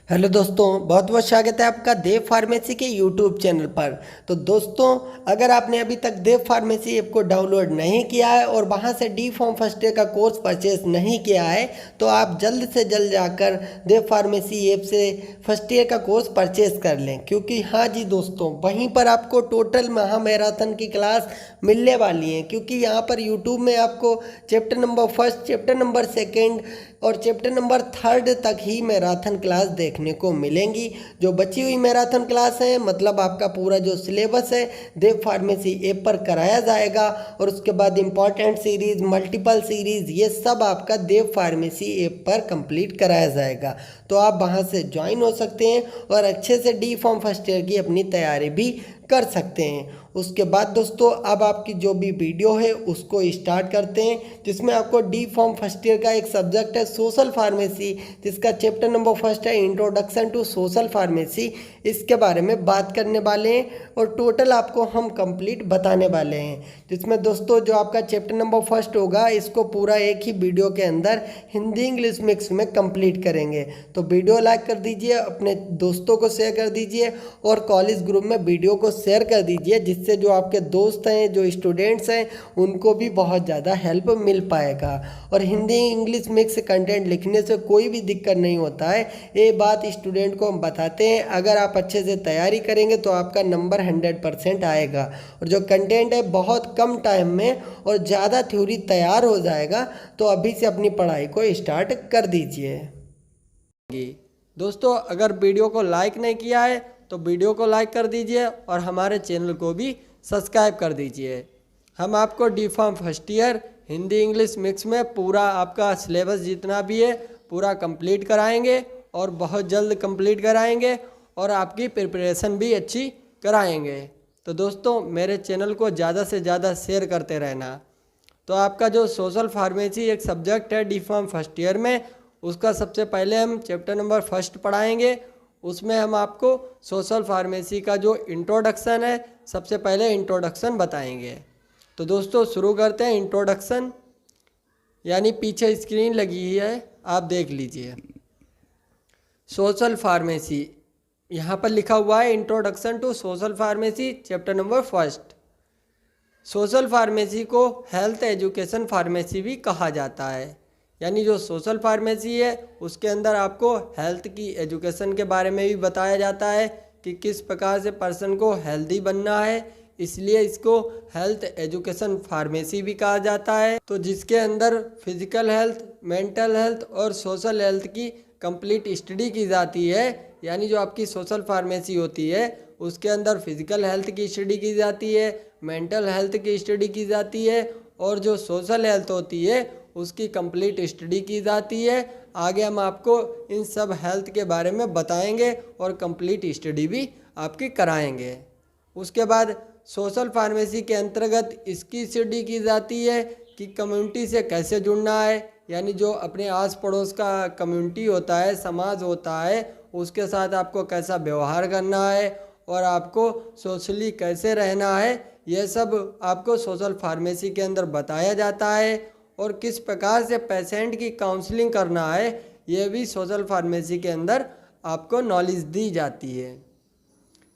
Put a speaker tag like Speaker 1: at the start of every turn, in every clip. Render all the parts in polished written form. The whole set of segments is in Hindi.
Speaker 1: हेलो दोस्तों, बहुत बहुत स्वागत है आपका देव फार्मेसी के यूट्यूब चैनल पर। तो दोस्तों, अगर आपने अभी तक देव फार्मेसी ऐप को डाउनलोड नहीं किया है और वहां से डी फॉर्म फर्स्ट ईयर का कोर्स परचेस नहीं किया है तो आप जल्द से जल्द जाकर देव फार्मेसी ऐप से फर्स्ट ईयर का कोर्स परचेस कर लें, क्योंकि हाँ जी दोस्तों, वहीं पर आपको टोटल महा मैराथन की क्लास मिलने वाली है। क्योंकि यहाँ पर यूट्यूब में आपको chapter number first, chapter number second और चैप्टर नंबर थर्ड तक ही मैराथन क्लास देखने को मिलेंगी। जो बची हुई मैराथन क्लास है, मतलब आपका पूरा जो सिलेबस है देव फार्मेसी ऐप पर कराया जाएगा, और उसके बाद इम्पॉर्टेंट सीरीज, मल्टीपल सीरीज, ये सब आपका देव फार्मेसी ऐप पर कंप्लीट कराया जाएगा। तो आप वहां से ज्वाइन हो सकते हैं और अच्छे से डी फॉर्म फर्स्ट ईयर की अपनी तैयारी भी कर सकते हैं। उसके बाद दोस्तों, अब आपकी जो भी वीडियो है उसको स्टार्ट करते हैं, जिसमें आपको डी फॉर्म फर्स्ट ईयर का एक सब्जेक्ट है सोशल फार्मेसी, जिसका चैप्टर नंबर फर्स्ट है इंट्रोडक्शन टू सोशल फार्मेसी। इसके बारे में बात करने वाले हैं और टोटल आपको हम कंप्लीट बताने वाले हैं। जिसमें दोस्तों, जो आपका चैप्टर नंबर फर्स्ट होगा, इसको पूरा एक ही वीडियो के अंदर हिंदी इंग्लिश मिक्स में कंप्लीट करेंगे। तो वीडियो लाइक कर दीजिए, अपने दोस्तों को शेयर कर दीजिए और कॉलेज ग्रुप में वीडियो को शेयर कर दीजिए, जिससे जो आपके दोस्त हैं, जो स्टूडेंट्स हैं, उनको भी बहुत ज़्यादा हेल्प मिल पाएगा। और हिंदी इंग्लिश मिक्स कंटेंट लिखने से कोई भी दिक्कत नहीं होता है, ये बात स्टूडेंट को हम बताते हैं। अगर आप अच्छे से तैयारी करेंगे तो आपका नंबर 100% आएगा। और जो कंटेंट है बहुत कम टाइम में और ज़्यादा थ्योरी तैयार हो जाएगा, तो अभी से अपनी पढ़ाई को स्टार्ट कर दीजिए। दोस्तों, अगर वीडियो को लाइक नहीं किया है तो वीडियो को लाइक कर दीजिए और हमारे चैनल को भी सब्सक्राइब कर दीजिए। हम आपको D form first year Hindi English mix में पूरा आपका सिलेबस जितना भी है पूरा कंप्लीट कराएंगे और बहुत जल्द कंप्लीट कराएंगे और आपकी प्रिपरेशन भी अच्छी कराएंगे। तो दोस्तों, मेरे चैनल को ज़्यादा से ज़्यादा शेयर करते रहना। तो आपका जो सोशल फार्मेसी एक सब्जेक्ट है डी फॉर्म फर्स्ट ईयर में, उसका सबसे पहले हम चैप्टर नंबर फर्स्ट पढ़ाएंगे। उसमें हम आपको सोशल फार्मेसी का जो इंट्रोडक्शन है, सबसे पहले इंट्रोडक्शन बताएंगे। तो दोस्तों, शुरू करते हैं इंट्रोडक्शन, यानी पीछे स्क्रीन लगी है, आप देख लीजिए। सोशल फार्मेसी, यहाँ पर लिखा हुआ है introduction to social pharmacy chapter number first. Social pharmacy को हेल्थ एजुकेशन फार्मेसी भी कहा जाता है। यानी जो सोशल फार्मेसी है उसके अंदर आपको हेल्थ की एजुकेशन के बारे में भी बताया जाता है कि किस प्रकार से पर्सन को हेल्दी बनना है, इसलिए इसको हेल्थ एजुकेशन फार्मेसी भी कहा जाता है। तो जिसके अंदर फिजिकल हेल्थ, मेंटल हेल्थ और सोशल हेल्थ की कंप्लीट स्टडी की जाती है। यानी जो आपकी सोशल फार्मेसी होती है उसके अंदर फिजिकल हेल्थ की स्टडी की जाती है, मेंटल हेल्थ की स्टडी की जाती है और जो सोशल हेल्थ होती है उसकी कंप्लीट स्टडी की जाती है। आगे हम आपको इन सब हेल्थ के बारे में बताएंगे और कंप्लीट स्टडी भी आपकी कराएंगे। उसके बाद सोशल फार्मेसी के अंतर्गत इसकी स्टडी की जाती है कि कम्युनिटी से कैसे जुड़ना है। यानी जो अपने आस पड़ोस का कम्युनिटी होता है, समाज होता है, उसके साथ आपको कैसा व्यवहार करना है और आपको सोशली कैसे रहना है, यह सब आपको सोशल फार्मेसी के अंदर बताया जाता है। और किस प्रकार से पेशेंट की काउंसलिंग करना है, यह भी सोशल फार्मेसी के अंदर आपको नॉलेज दी जाती है।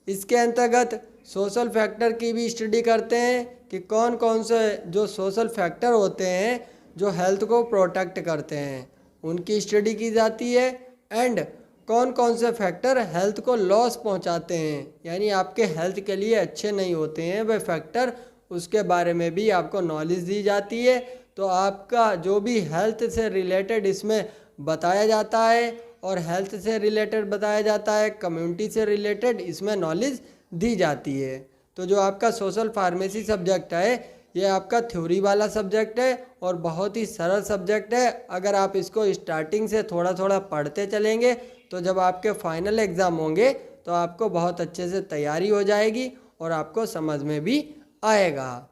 Speaker 1: इसके अंतर्गत सोशल फैक्टर की भी स्टडी करते हैं कि कौन कौन से जो सोशल फैक्टर होते हैं जो हेल्थ को प्रोटेक्ट करते हैं, उनकी स्टडी की जाती है। एंड कौन कौन से फैक्टर हेल्थ को लॉस पहुंचाते हैं, यानी आपके हेल्थ के लिए अच्छे नहीं होते हैं वह फैक्टर, उसके बारे में भी आपको नॉलेज दी जाती है। तो आपका जो भी हेल्थ से रिलेटेड इसमें बताया जाता है और हेल्थ से रिलेटेड बताया जाता है, कम्युनिटी से रिलेटेड इसमें नॉलेज दी जाती है। तो जो आपका सोशल फार्मेसी सब्जेक्ट है ये आपका थ्योरी वाला सब्जेक्ट है और बहुत ही सरल सब्जेक्ट है। अगर आप इसको स्टार्टिंग से थोड़ा थोड़ा पढ़ते चलेंगे तो जब आपके फाइनल एग्ज़ाम होंगे तो आपको बहुत अच्छे से तैयारी हो जाएगी और आपको समझ में भी आएगा।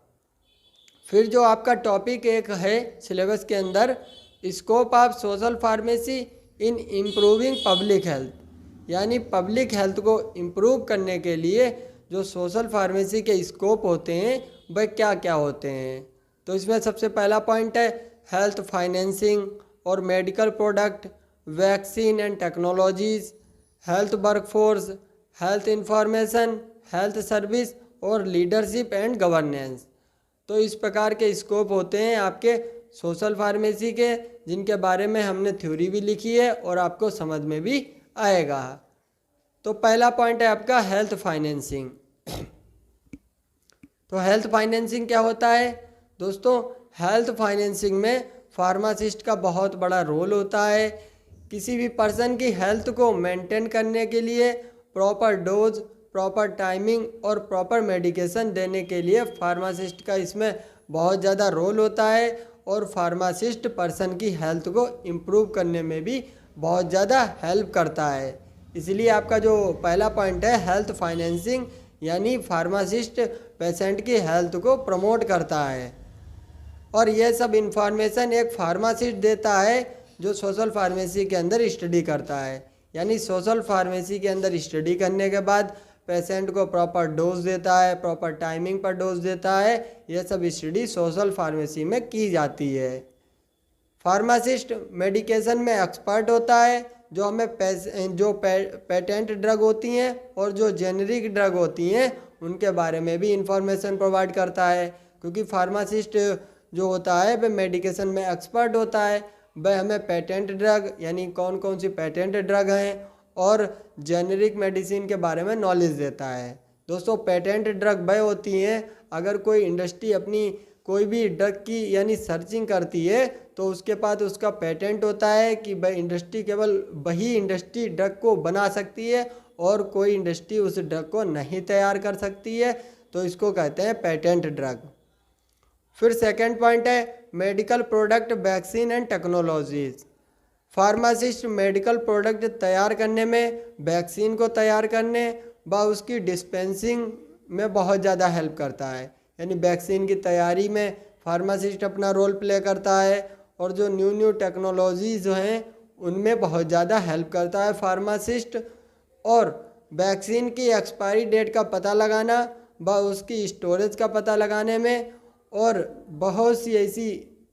Speaker 1: फिर जो आपका टॉपिक एक है सिलेबस के अंदर, scope of social pharmacy in improving public health, यानी पब्लिक हेल्थ को इम्प्रूव करने के लिए जो सोशल फार्मेसी के स्कोप होते हैं वह क्या क्या होते हैं। तो इसमें सबसे पहला पॉइंट है हेल्थ फाइनेंसिंग और medical product, vaccine and technologies, health workforce, health information, health service और लीडरशिप एंड गवर्नेंस। तो इस प्रकार के स्कोप होते हैं आपके सोशल फार्मेसी के, जिनके बारे में हमने थ्योरी भी लिखी है और आपको समझ में भी आएगा। तो पहला पॉइंट है आपका हेल्थ फाइनेंसिंग। तो हेल्थ फाइनेंसिंग क्या होता है दोस्तों? हेल्थ फाइनेंसिंग में फार्मासिस्ट का बहुत बड़ा रोल होता है। किसी भी पर्सन की हेल्थ को मेंटेन करने के लिए प्रॉपर डोज, प्रॉपर टाइमिंग और प्रॉपर मेडिकेशन देने के लिए फार्मासिस्ट का इसमें बहुत ज़्यादा रोल होता है। और फार्मासिस्ट पर्सन की हेल्थ को इम्प्रूव करने में भी बहुत ज़्यादा हेल्प करता है। इसलिए आपका जो पहला पॉइंट है हेल्थ फाइनेंसिंग, यानी फार्मासिस्ट पेशेंट की हेल्थ को प्रमोट करता है। और यह सब इंफॉर्मेशन एक फार्मासिस्ट देता है जो सोशल फार्मेसी के अंदर स्टडी करता है। यानी सोशल फार्मेसी के अंदर स्टडी करने के बाद पेशेंट को प्रॉपर डोज देता है, प्रॉपर टाइमिंग पर डोज देता है। यह सब स्टडी सोशल फार्मेसी में की जाती है। फार्मासिस्ट मेडिकेशन में एक्सपर्ट होता है। जो हमें पेटेंट ड्रग होती हैं और जो जेनरिक ड्रग होती हैं उनके बारे में भी इंफॉर्मेशन प्रोवाइड करता है। क्योंकि फार्मासिस्ट जो होता है वह मेडिकेशन में एक्सपर्ट होता है। वह हमें पेटेंट ड्रग यानी कौन कौन सी पेटेंट ड्रग हैं और जेनरिक मेडिसिन के बारे में नॉलेज देता है। दोस्तों पेटेंट ड्रग वह होती हैं, अगर कोई इंडस्ट्री अपनी कोई भी ड्रग की यानी सर्चिंग करती है तो उसके पास उसका पेटेंट होता है कि वह इंडस्ट्री केवल वही इंडस्ट्री ड्रग को बना सकती है और कोई इंडस्ट्री उस ड्रग को नहीं तैयार कर सकती है। तो इसको कहते हैं पेटेंट ड्रग। फिर सेकंड पॉइंट है medical product, vaccine and technologies. Pharmacist medical product तैयार करने में, वैक्सीन को तैयार करने व उसकी डिस्पेंसिंग में बहुत ज़्यादा हेल्प करता है। यानी वैक्सीन की तैयारी में फार्मासिस्ट अपना रोल प्ले करता है और जो न्यू न्यू टेक्नोलॉजीज हैं उनमें बहुत ज़्यादा हेल्प करता है फार्मासिस्ट। और वैक्सीन की एक्सपायरी डेट का पता लगाना व उसकी स्टोरेज का पता लगाने में, और बहुत सी ऐसी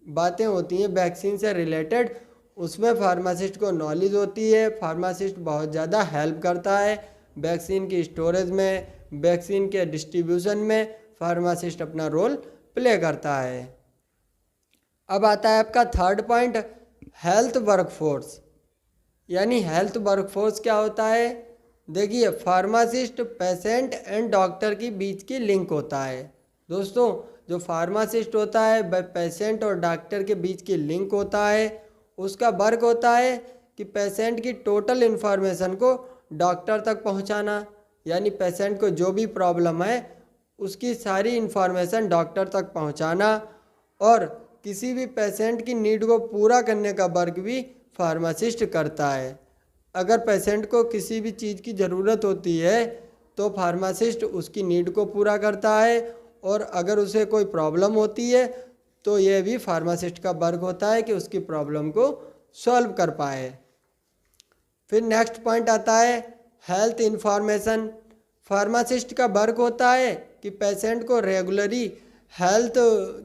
Speaker 1: बातें होती हैं वैक्सीन से रिलेटेड, उसमें फार्मासिस्ट को नॉलेज होती है। फार्मासिस्ट बहुत ज़्यादा हेल्प करता है वैक्सीन की स्टोरेज में, वैक्सीन के डिस्ट्रीब्यूशन में फार्मासिस्ट अपना रोल प्ले करता है। अब आता है आपका थर्ड पॉइंट हेल्थ वर्कफोर्स। यानी हेल्थ वर्कफोर्स क्या होता है? देखिए फार्मासिस्ट पेशेंट एंड डॉक्टर के बीच की लिंक होता है। दोस्तों जो फार्मासिस्ट होता है वह पेशेंट और डॉक्टर के बीच की लिंक होता है। उसका वर्क होता है कि पेशेंट की टोटल इन्फॉर्मेशन को डॉक्टर तक पहुंचाना। यानी पेशेंट को जो भी प्रॉब्लम है उसकी सारी इन्फॉर्मेशन डॉक्टर तक पहुंचाना, और किसी भी पेशेंट की नीड को पूरा करने का वर्क भी फार्मासिस्ट करता है। अगर पेशेंट को किसी भी चीज़ की ज़रूरत होती है तो फार्मासिस्ट उसकी नीड को पूरा करता है, और अगर उसे कोई प्रॉब्लम होती है तो यह भी फार्मासिस्ट का वर्क होता है कि उसकी प्रॉब्लम को सॉल्व कर पाए। फिर नेक्स्ट पॉइंट आता है हेल्थ इंफॉर्मेशन। फार्मासिस्ट का वर्क होता है कि पेशेंट को रेगुलरली हेल्थ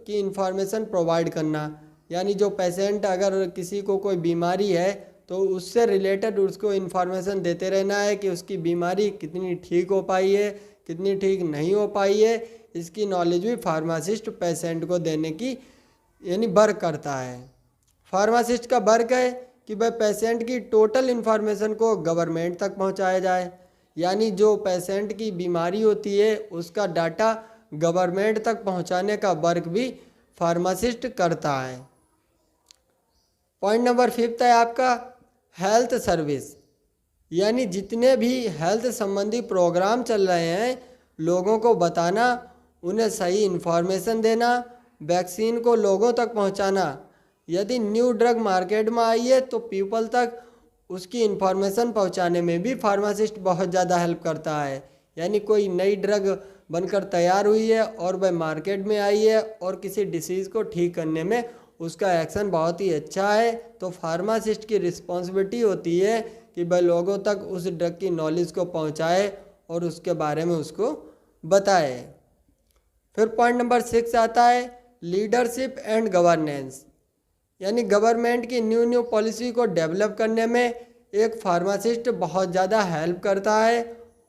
Speaker 1: की इंफॉर्मेशन प्रोवाइड करना। यानी जो पेशेंट अगर किसी को कोई बीमारी है तो उससे रिलेटेड उसको इन्फॉर्मेशन देते रहना है कि उसकी बीमारी कितनी ठीक हो पाई है, कितनी ठीक नहीं हो पाई है। इसकी नॉलेज भी फार्मासिस्ट पेशेंट को देने की यानी वर्क करता है। फार्मासिस्ट का वर्क है कि वह पेशेंट की टोटल इन्फॉर्मेशन को गवर्नमेंट तक पहुंचाया जाए। यानी जो पेशेंट की बीमारी होती है उसका डाटा गवर्नमेंट तक पहुंचाने का वर्क भी फार्मासिस्ट करता है। पॉइंट नंबर 5 है आपका हेल्थ सर्विस। यानी जितने भी हेल्थ संबंधी प्रोग्राम चल रहे हैं लोगों को बताना, उन्हें सही इन्फॉर्मेशन देना, वैक्सीन को लोगों तक पहुंचाना। यदि न्यू ड्रग मार्केट में आई है तो पीपल तक उसकी इन्फॉर्मेशन पहुंचाने में भी फार्मासिस्ट बहुत ज़्यादा हेल्प करता है। यानी कोई नई ड्रग बनकर तैयार हुई है और वह मार्केट में आई है और किसी डिसीज़ को ठीक करने में उसका एक्शन बहुत ही अच्छा है, तो फार्मासिस्ट की रिस्पॉन्सिबिलिटी होती है कि वह लोगों तक उस ड्रग की नॉलेज को पहुंचाए और उसके बारे में उसको बताए। फिर पॉइंट नंबर 6 आता है लीडरशिप एंड गवर्नेंस। यानी गवर्नमेंट की न्यू पॉलिसी को डेवलप करने में एक फार्मासिस्ट बहुत ज़्यादा हेल्प करता है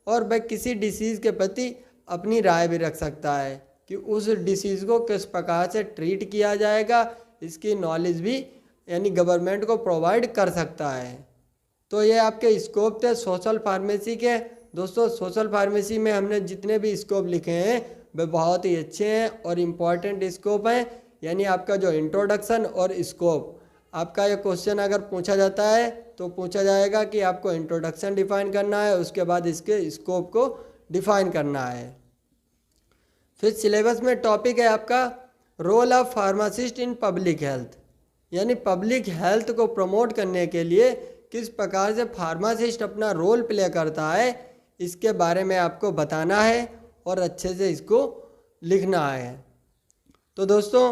Speaker 1: और वह किसी डिसीज़ के प्रति अपनी राय भी रख सकता है कि उस डिसीज़ को किस प्रकार से ट्रीट किया जाएगा, इसकी नॉलेज भी यानी गवर्नमेंट को प्रोवाइड कर सकता है। तो ये आपके स्कोप थे सोशल फार्मेसी के। दोस्तों सोशल फार्मेसी में हमने जितने भी स्कोप लिखे हैं वे बहुत ही अच्छे हैं और इम्पॉर्टेंट स्कोप हैं। यानी आपका जो इंट्रोडक्शन और स्कोप, आपका ये क्वेश्चन अगर पूछा जाता है तो पूछा जाएगा कि आपको इंट्रोडक्शन डिफाइन करना है, उसके बाद इसके स्कोप को डिफाइन करना है। फिर सिलेबस में टॉपिक है आपका role of pharmacist in public health, यानी पब्लिक हेल्थ को प्रमोट करने के लिए किस प्रकार से फार्मासिस्ट अपना रोल प्ले करता है, इसके बारे में आपको बताना है और अच्छे से इसको लिखना है। तो दोस्तों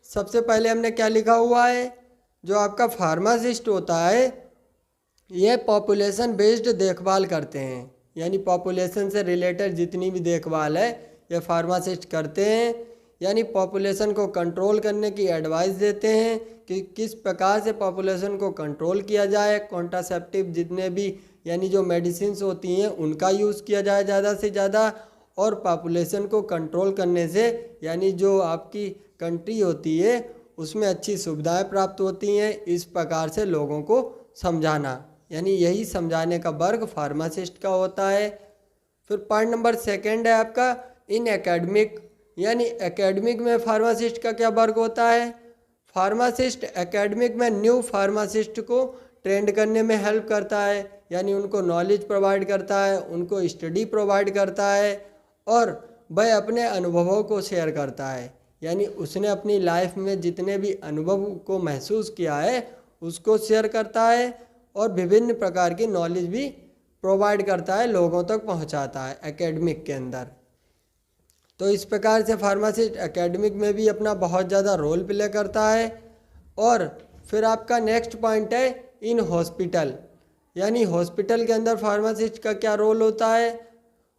Speaker 1: सबसे पहले हमने क्या लिखा हुआ है, जो आपका फार्मासिस्ट होता है ये पॉपुलेशन बेस्ड देखभाल करते हैं, यानी पॉपुलेशन से रिलेटेड जितनी भी देखभाल है ये फार्मासिस्ट करते हैं। यानी पॉपुलेशन को कंट्रोल करने की एडवाइस देते हैं कि किस प्रकार से पॉपुलेशन को कंट्रोल किया जाए, कॉन्ट्रासेप्टिव जितने भी यानी जो मेडिसिन्स होती हैं उनका यूज़ किया जाए ज़्यादा से ज़्यादा, और पॉपुलेशन को कंट्रोल करने से यानी जो आपकी कंट्री होती है उसमें अच्छी सुविधाएं प्राप्त होती हैं, इस प्रकार से लोगों को समझाना, यानी यही समझाने का वर्क फार्मासिस्ट का होता है। फिर पॉइंट नंबर 2 है आपका इन एकेडमिक, यानी एकेडमिक में फार्मासिस्ट का क्या वर्क होता है। फार्मासिस्ट एकेडमिक में न्यू फार्मासिस्ट को ट्रेंड करने में हेल्प करता है, यानी उनको नॉलेज प्रोवाइड करता है, उनको स्टडी प्रोवाइड करता है और वह अपने अनुभवों को शेयर करता है, यानी उसने अपनी लाइफ में जितने भी अनुभव को महसूस किया है उसको शेयर करता है और विभिन्न प्रकार की नॉलेज भी प्रोवाइड करता है, लोगों तक पहुंचाता है एकेडमिक के अंदर। तो इस प्रकार से फार्मासिस्ट एकेडमिक में भी अपना बहुत ज़्यादा रोल प्ले करता है। और फिर आपका नेक्स्ट पॉइंट है इन हॉस्पिटल, यानी हॉस्पिटल के अंदर फार्मासिस्ट का क्या रोल होता है।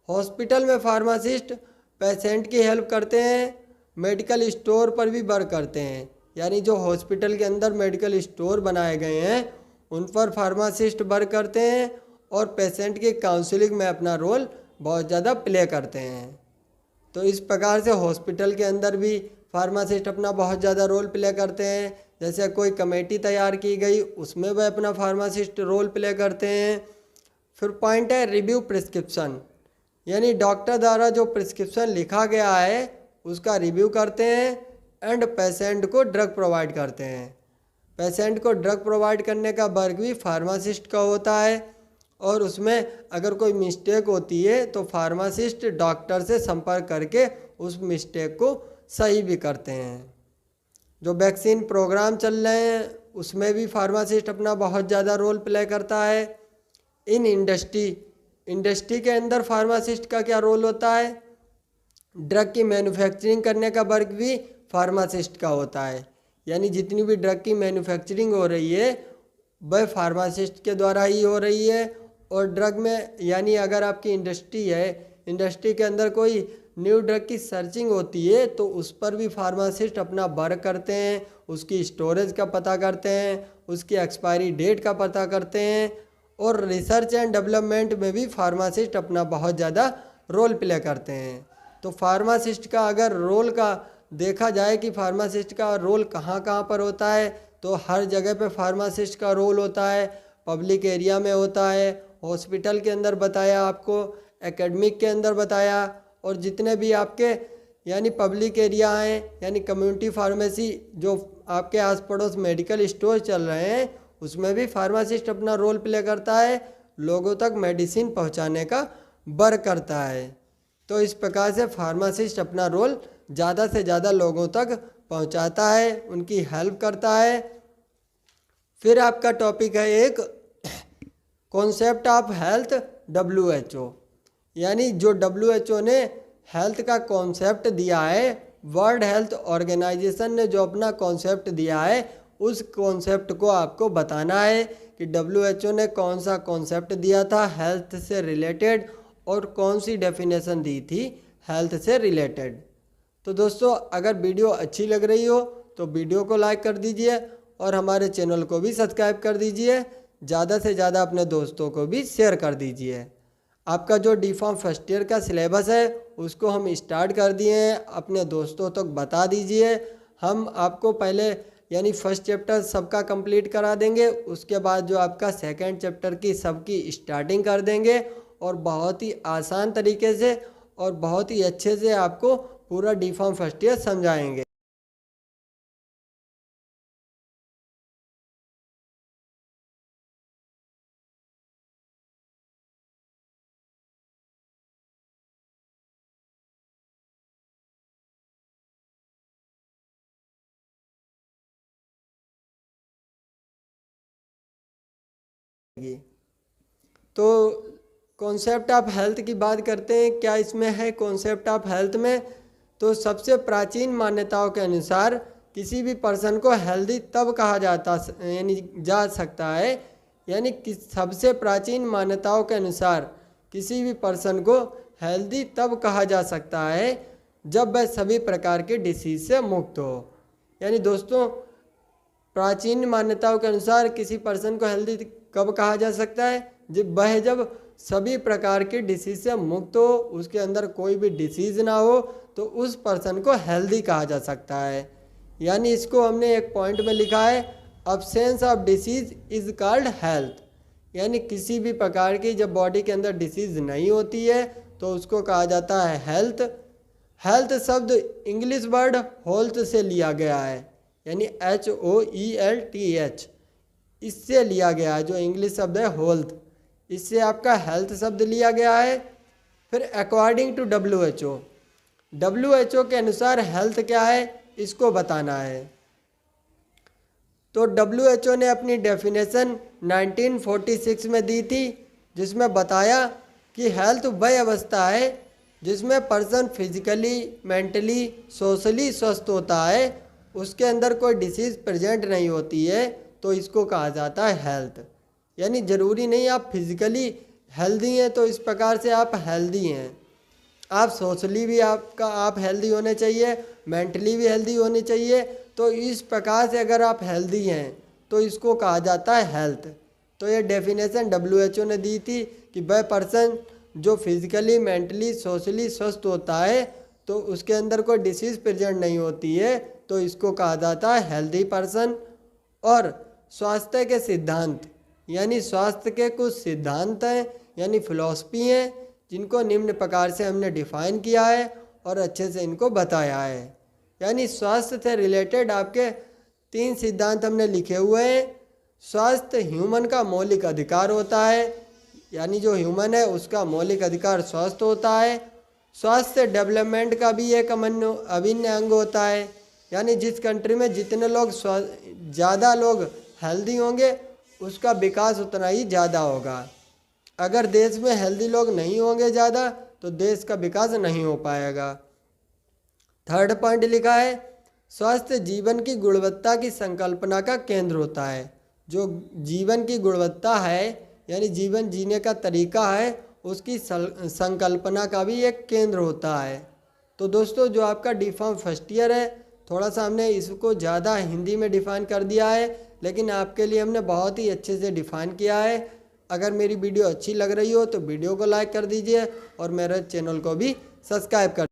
Speaker 1: हॉस्पिटल में फार्मासिस्ट पेशेंट की हेल्प करते हैं, मेडिकल स्टोर पर भी वर्क करते हैं, यानी जो हॉस्पिटल के अंदर मेडिकल स्टोर बनाए गए हैं उन पर फार्मासिस्ट वर्क करते हैं और पेशेंट की काउंसलिंग में अपना रोल बहुत ज़्यादा प्ले करते हैं। तो इस प्रकार से हॉस्पिटल के अंदर भी फार्मासिस्ट अपना बहुत ज़्यादा रोल प्ले करते हैं। जैसे कोई कमेटी तैयार की गई उसमें वह अपना फार्मासिस्ट रोल प्ले करते हैं। फिर पॉइंट है रिव्यू प्रिस्क्रिप्शन, यानी डॉक्टर द्वारा जो प्रिस्क्रिप्शन लिखा गया है उसका रिव्यू करते हैं एंड पेशेंट को ड्रग प्रोवाइड करते हैं। पेशेंट को ड्रग प्रोवाइड करने का वर्क भी फार्मासिस्ट का होता है और उसमें अगर कोई मिस्टेक होती है तो फार्मासिस्ट डॉक्टर से संपर्क करके उस मिस्टेक को सही भी करते हैं। जो वैक्सीन प्रोग्राम चल रहे हैं उसमें भी फार्मासिस्ट अपना बहुत ज़्यादा रोल प्ले करता है। इन इंडस्ट्री के अंदर फार्मासिस्ट का क्या रोल होता है, ड्रग की मैन्युफैक्चरिंग करने का वर्क भी फार्मासिस्ट का होता है, यानी जितनी भी ड्रग की मैन्युफैक्चरिंग हो रही है वह फार्मासिस्ट के द्वारा ही हो रही है। और ड्रग में यानी अगर आपकी इंडस्ट्री है, इंडस्ट्री के अंदर कोई न्यू ड्रग की सर्चिंग होती है तो उस पर भी फार्मासिस्ट अपना वर्क करते हैं, उसकी स्टोरेज का पता करते हैं, उसकी एक्सपायरी डेट का पता करते हैं और रिसर्च एंड डेवलपमेंट में भी फार्मासिस्ट अपना बहुत ज़्यादा रोल प्ले करते हैं। तो फार्मासिस्ट का अगर रोल का देखा जाए कि फार्मासिस्ट का रोल कहाँ कहाँ पर होता है तो हर जगह पे फार्मासिस्ट का रोल होता है। पब्लिक एरिया में होता है, हॉस्पिटल के अंदर बताया आपको, एकेडमिक के अंदर बताया, और जितने भी आपके यानी पब्लिक एरिया हैं यानी कम्युनिटी फार्मेसी जो आपके आस पड़ोस मेडिकल स्टोर चल रहे हैं उसमें भी फार्मासिस्ट अपना रोल प्ले करता है, लोगों तक मेडिसिन पहुंचाने का वर्क करता है। तो इस प्रकार से फार्मासिस्ट अपना रोल ज़्यादा से ज़्यादा लोगों तक पहुंचाता है, उनकी हेल्प करता है। फिर आपका टॉपिक है एक कॉन्सेप्ट ऑफ हेल्थ WHO, यानी जो WHO ने हेल्थ का कॉन्सेप्ट दिया है, वर्ल्ड हेल्थ ऑर्गेनाइजेशन ने जो अपना कॉन्सेप्ट दिया है उस कॉन्सेप्ट को आपको बताना है कि WHO ने कौन सा कॉन्सेप्ट दिया था हेल्थ से रिलेटेड और कौन सी डेफिनेशन दी थी हेल्थ से रिलेटेड। तो दोस्तों अगर वीडियो अच्छी लग रही हो तो वीडियो को लाइक कर दीजिए और हमारे चैनल को भी सब्सक्राइब कर दीजिए, ज़्यादा से ज़्यादा अपने दोस्तों को भी शेयर कर दीजिए। आपका जो डी फार्म फर्स्ट ईयर का सिलेबस है उसको हम स्टार्ट कर दिए हैं, अपने दोस्तों तक बता दीजिए। हम आपको पहले यानी फर्स्ट चैप्टर सबका कंप्लीट करा देंगे, उसके बाद जो आपका सेकंड चैप्टर की सबकी स्टार्टिंग कर देंगे और बहुत ही आसान तरीके से और बहुत ही अच्छे से आपको पूरा डी फार्म फर्स्ट ईयर समझाएंगे। तो कॉन्सेप्ट ऑफ हेल्थ की बात करते हैं, क्या इसमें है कॉन्सेप्ट ऑफ हेल्थ में। तो सबसे प्राचीन मान्यताओं के अनुसार किसी भी पर्सन को हेल्दी तब कहा जाता यानी जा सकता है, यानी कि सबसे प्राचीन मान्यताओं के अनुसार किसी भी पर्सन को हेल्दी तब कहा जा सकता है जब वह सभी प्रकार के डिसीज से मुक्त हो। यानी दोस्तों प्राचीन मान्यताओं के अनुसार किसी पर्सन को हेल्दी कब कहा जा सकता है, जब सभी प्रकार की डिसीज से मुक्त हो, उसके अंदर कोई भी डिसीज ना हो, तो उस पर्सन को हेल्दी कहा जा सकता है। यानी इसको हमने एक पॉइंट में लिखा है, absence of disease is called health. यानी किसी भी प्रकार की जब बॉडी के अंदर डिसीज नहीं होती है तो उसको कहा जाता है हेल्थ। हेल्थ शब्द इंग्लिश वर्ड हेल्थ से लिया गया है, यानी HOELTH इससे लिया गया है, जो इंग्लिश शब्द है हेल्थ, इससे आपका हेल्थ शब्द लिया गया है। फिर अकॉर्डिंग टू WHO के अनुसार हेल्थ क्या है इसको बताना है। तो WHO ने अपनी डेफिनेशन 1946 में दी थी, जिसमें बताया कि हेल्थ वह अवस्था है जिसमें पर्सन फिजिकली, मेंटली, सोशली स्वस्थ होता है, उसके अंदर कोई डिसीज़ प्रेजेंट नहीं होती है, तो इसको कहा जाता है हेल्थ। यानी ज़रूरी नहीं आप फिजिकली हेल्दी हैं तो इस प्रकार से आप हेल्दी हैं, आप सोशली भी आप हेल्दी होने चाहिए, मेंटली भी हेल्दी होनी चाहिए। तो इस प्रकार से अगर आप हेल्दी हैं तो इसको कहा जाता है हेल्थ। तो ये डेफिनेशन WHO ने दी थी कि वह पर्सन जो फिजिकली, मेंटली, सोशली स्वस्थ होता है तो उसके अंदर कोई डिसीज़ प्रेजेंट नहीं होती है, तो इसको कहा जाता है हेल्दी पर्सन। और स्वास्थ्य के सिद्धांत, यानी स्वास्थ्य के कुछ सिद्धांत हैं यानी फिलॉसफी हैं, जिनको निम्न प्रकार से हमने डिफाइन किया है और अच्छे से इनको बताया है। यानी स्वास्थ्य से रिलेटेड आपके 3 सिद्धांत हमने लिखे हुए हैं। स्वास्थ्य ह्यूमन का मौलिक अधिकार होता है, यानी जो ह्यूमन है उसका मौलिक अधिकार स्वस्थ होता है। स्वास्थ्य डेवलपमेंट का भी एक अभिन्न अंग होता है, यानी जिस कंट्री में जितने लोग ज़्यादा लोग हेल्दी होंगे उसका विकास उतना ही ज़्यादा होगा। अगर देश में हेल्दी लोग नहीं होंगे ज़्यादा तो देश का विकास नहीं हो पाएगा। थर्ड पॉइंट लिखा है, स्वस्थ जीवन की गुणवत्ता की संकल्पना का केंद्र होता है। जो जीवन की गुणवत्ता है यानी जीवन जीने का तरीका है, उसकी संकल्पना का भी एक केंद्र होता है। तो दोस्तों जो आपका डी फार्म फर्स्ट ईयर है, थोड़ा सा हमने इसको ज़्यादा हिंदी में डिफ़ाइन कर दिया है, लेकिन आपके लिए हमने बहुत ही अच्छे से डिफ़ाइन किया है। अगर मेरी वीडियो अच्छी लग रही हो तो वीडियो को लाइक कर दीजिए और मेरे चैनल को भी सब्सक्राइब कर।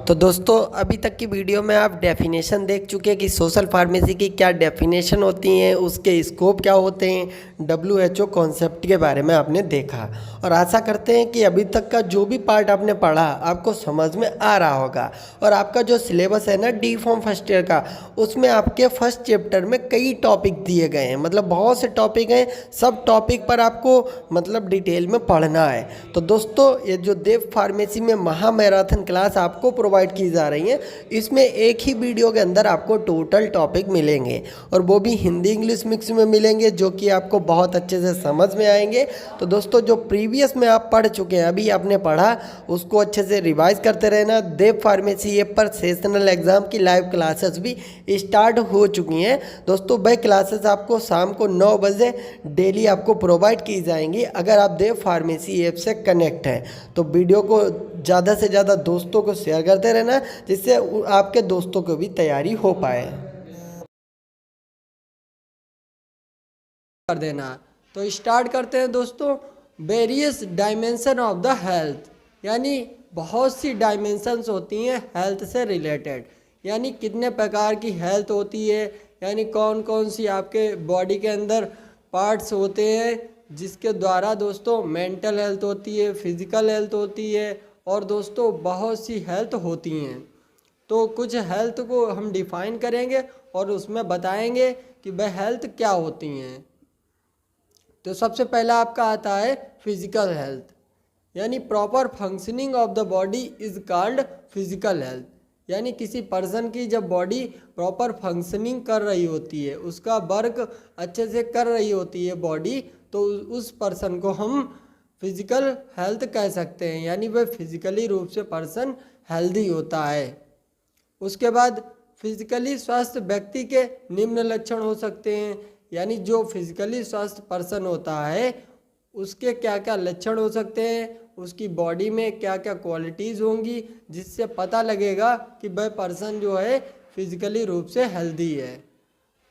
Speaker 1: तो दोस्तों अभी तक की वीडियो में आप डेफिनेशन देख चुके हैं कि सोशल फार्मेसी की क्या डेफिनेशन होती हैं, उसके स्कोप क्या होते हैं, WHO कॉन्सेप्ट के बारे में आपने देखा। और आशा करते हैं कि अभी तक का जो भी पार्ट आपने पढ़ा आपको समझ में आ रहा होगा। और आपका जो सिलेबस है ना डी फार्म फर्स्ट ईयर का, उसमें आपके फर्स्ट चैप्टर में कई टॉपिक दिए गए हैं, मतलब बहुत से टॉपिक हैं, सब टॉपिक पर आपको मतलब डिटेल में पढ़ना है। तो दोस्तों ये जो देव फार्मेसी में महामैराथन क्लास आपको प्रोवाइड की जा रही है, इसमें एक ही वीडियो के अंदर आपको टोटल टॉपिक मिलेंगे और वो भी हिंदी इंग्लिश मिक्स में मिलेंगे, जो कि आपको बहुत अच्छे से समझ में आएंगे। तो दोस्तों जो प्रीवियस में आप पढ़ चुके हैं, अभी आपने पढ़ा, उसको अच्छे से रिवाइज करते रहना। देव फार्मेसी ऐप पर सेशनल एग्जाम की लाइव क्लासेस भी स्टार्ट हो चुकी हैं दोस्तों। वह क्लासेस आपको शाम को 9 बजे डेली आपको प्रोवाइड की जाएंगी अगर आप देव फार्मेसी ऐप से कनेक्ट हैं। तो वीडियो को ज़्यादा से ज़्यादा दोस्तों को शेयर करते रहना, जिससे आपके दोस्तों को भी तैयारी हो पाए। कर देना। तो स्टार्ट करते हैं दोस्तों। Various dimension of the health, यानी बहुत सी डायमेंशंस होती हैं हेल्थ से रिलेटेड, यानी कितने प्रकार की हेल्थ होती है, यानी कौन कौन सी आपके बॉडी के अंदर पार्ट्स होते हैं जिसके द्वारा दोस्तों मेंटल हेल्थ होती है, फिजिकल हेल्थ होती है, और दोस्तों बहुत सी हेल्थ होती हैं। तो कुछ हेल्थ को हम डिफाइन करेंगे और उसमें बताएंगे कि वह हेल्थ क्या होती हैं। तो सबसे पहला आपका आता है फिजिकल हेल्थ, यानी proper functioning of the body is called physical health, यानी किसी पर्सन की जब बॉडी प्रॉपर फंक्शनिंग कर रही होती है, उसका वर्क अच्छे से कर रही होती है बॉडी, तो उस पर्सन को हम फिजिकल हेल्थ कह सकते हैं, यानी वह फिजिकली रूप से पर्सन हेल्दी होता है। उसके बाद फिजिकली स्वस्थ व्यक्ति के निम्न लक्षण हो सकते हैं, यानी जो फिजिकली स्वस्थ पर्सन होता है उसके क्या क्या लक्षण हो सकते हैं, उसकी बॉडी में क्या क्या क्वालिटीज़ होंगी जिससे पता लगेगा कि वह पर्सन जो है फिजिकली रूप से हेल्दी है।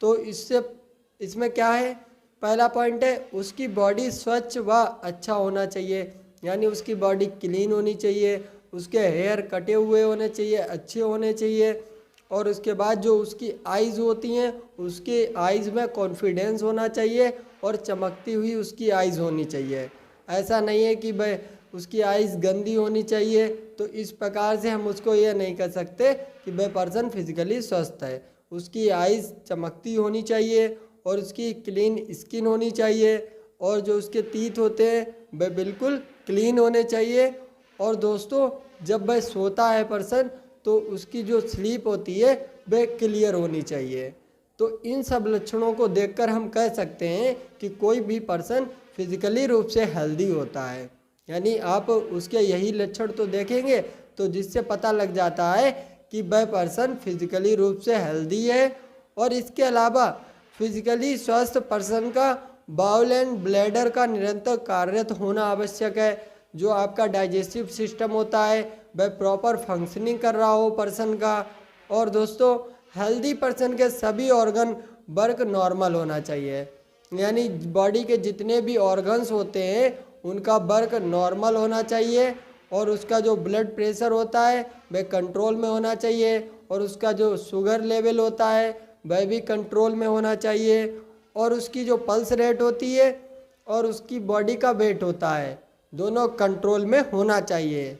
Speaker 1: तो इसमें क्या है, पहला पॉइंट है उसकी बॉडी स्वच्छ व अच्छा होना चाहिए, यानी उसकी बॉडी क्लीन होनी चाहिए, उसके हेयर कटे हुए होने चाहिए, अच्छे होने चाहिए, और उसके बाद जो उसकी आइज़ होती हैं उसके आइज़ में कॉन्फिडेंस होना चाहिए और चमकती हुई उसकी आइज़ होनी चाहिए। ऐसा नहीं है कि भाई उसकी आइज़ गंदी होनी चाहिए, तो इस प्रकार से हम उसको ये नहीं कह सकते कि वह पर्सन फिजिकली स्वस्थ है। उसकी आइज़ चमकती होनी चाहिए और उसकी क्लीन स्किन होनी चाहिए, और जो उसके टीथ होते हैं वह बिल्कुल क्लीन होने चाहिए। और दोस्तों जब वह सोता है पर्सन तो उसकी जो स्लीप होती है वह क्लियर होनी चाहिए। तो इन सब लक्षणों को देखकर हम कह सकते हैं कि कोई भी पर्सन फिजिकली रूप से हेल्दी होता है, यानी आप उसके यही लक्षण तो देखेंगे तो जिससे पता लग जाता है कि वह पर्सन फिजिकली रूप से हेल्दी है। और इसके अलावा फिजिकली स्वस्थ पर्सन का बाउल एंड ब्लैडर का निरंतर कार्यरत होना आवश्यक है। जो आपका डाइजेस्टिव सिस्टम होता है वह प्रॉपर फंक्शनिंग कर रहा हो पर्सन का। और दोस्तों हेल्दी पर्सन के सभी ऑर्गन वर्क नॉर्मल होना चाहिए, यानी बॉडी के जितने भी ऑर्गन्स होते हैं उनका वर्क नॉर्मल होना चाहिए, और उसका जो ब्लड प्रेशर होता है वह कंट्रोल में होना चाहिए, और उसका जो शुगर लेवल होता है वह भी कंट्रोल में होना चाहिए, और उसकी जो पल्स रेट होती है और उसकी बॉडी का वेट होता है दोनों कंट्रोल में होना चाहिए।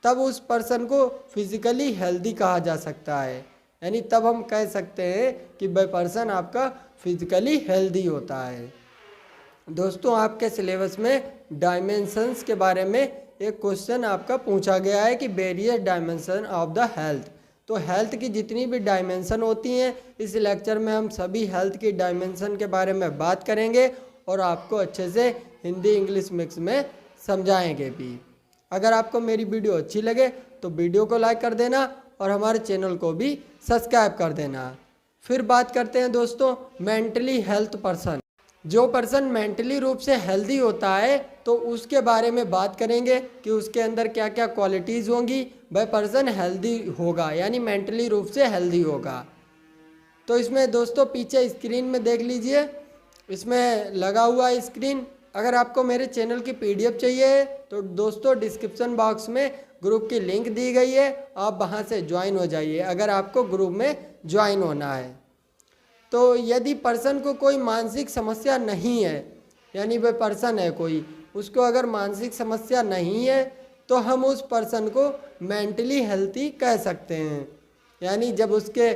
Speaker 1: तब उस पर्सन को फिजिकली हेल्दी कहा जा सकता है, यानी तब हम कह सकते हैं कि वह पर्सन आपका फिजिकली हेल्दी होता है। दोस्तों आपके सिलेबस में डायमेंशंस के बारे में एक क्वेश्चन आपका पूछा गया है कि various dimension of the health. तो हेल्थ की जितनी भी डायमेंशन होती हैं इस लेक्चर में हम सभी हेल्थ की डायमेंशन के बारे में बात करेंगे और आपको अच्छे से हिंदी इंग्लिश मिक्स में समझाएंगे भी। अगर आपको मेरी वीडियो अच्छी लगे तो वीडियो को लाइक कर देना और हमारे चैनल को भी सब्सक्राइब कर देना। फिर बात करते हैं दोस्तों मेंटली हेल्थ पर्सन। जो पर्सन मेंटली रूप से हेल्दी होता है तो उसके बारे में बात करेंगे कि उसके अंदर क्या क्या क्वालिटीज़ होंगी, वह पर्सन हेल्दी होगा, यानी मेंटली रूप से हेल्दी होगा। तो इसमें दोस्तों पीछे स्क्रीन में देख लीजिए, इसमें लगा हुआ है स्क्रीन। अगर आपको मेरे चैनल की पीडीएफ चाहिए तो दोस्तों डिस्क्रिप्शन बॉक्स में ग्रुप की लिंक दी गई है, आप वहां से ज्वाइन हो जाइए अगर आपको ग्रुप में ज्वाइन होना है। तो यदि पर्सन को कोई मानसिक समस्या नहीं है, यानी वह पर्सन है कोई, उसको अगर मानसिक समस्या नहीं है तो हम उस पर्सन को मेंटली हेल्थी कह सकते हैं, यानी जब उसके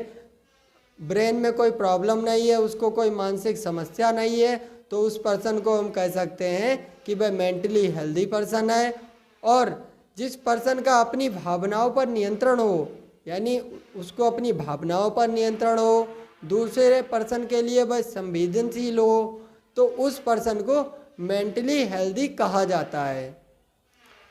Speaker 1: ब्रेन में कोई प्रॉब्लम नहीं है, उसको कोई मानसिक समस्या नहीं है, तो उस पर्सन को हम कह सकते हैं कि वह मेंटली हेल्दी पर्सन है। और जिस पर्सन का अपनी भावनाओं पर नियंत्रण हो, यानी उसको अपनी भावनाओं पर नियंत्रण हो, दूसरे पर्सन के लिए वह संवेदनशील हो, तो उस पर्सन को मेंटली हेल्दी कहा जाता है।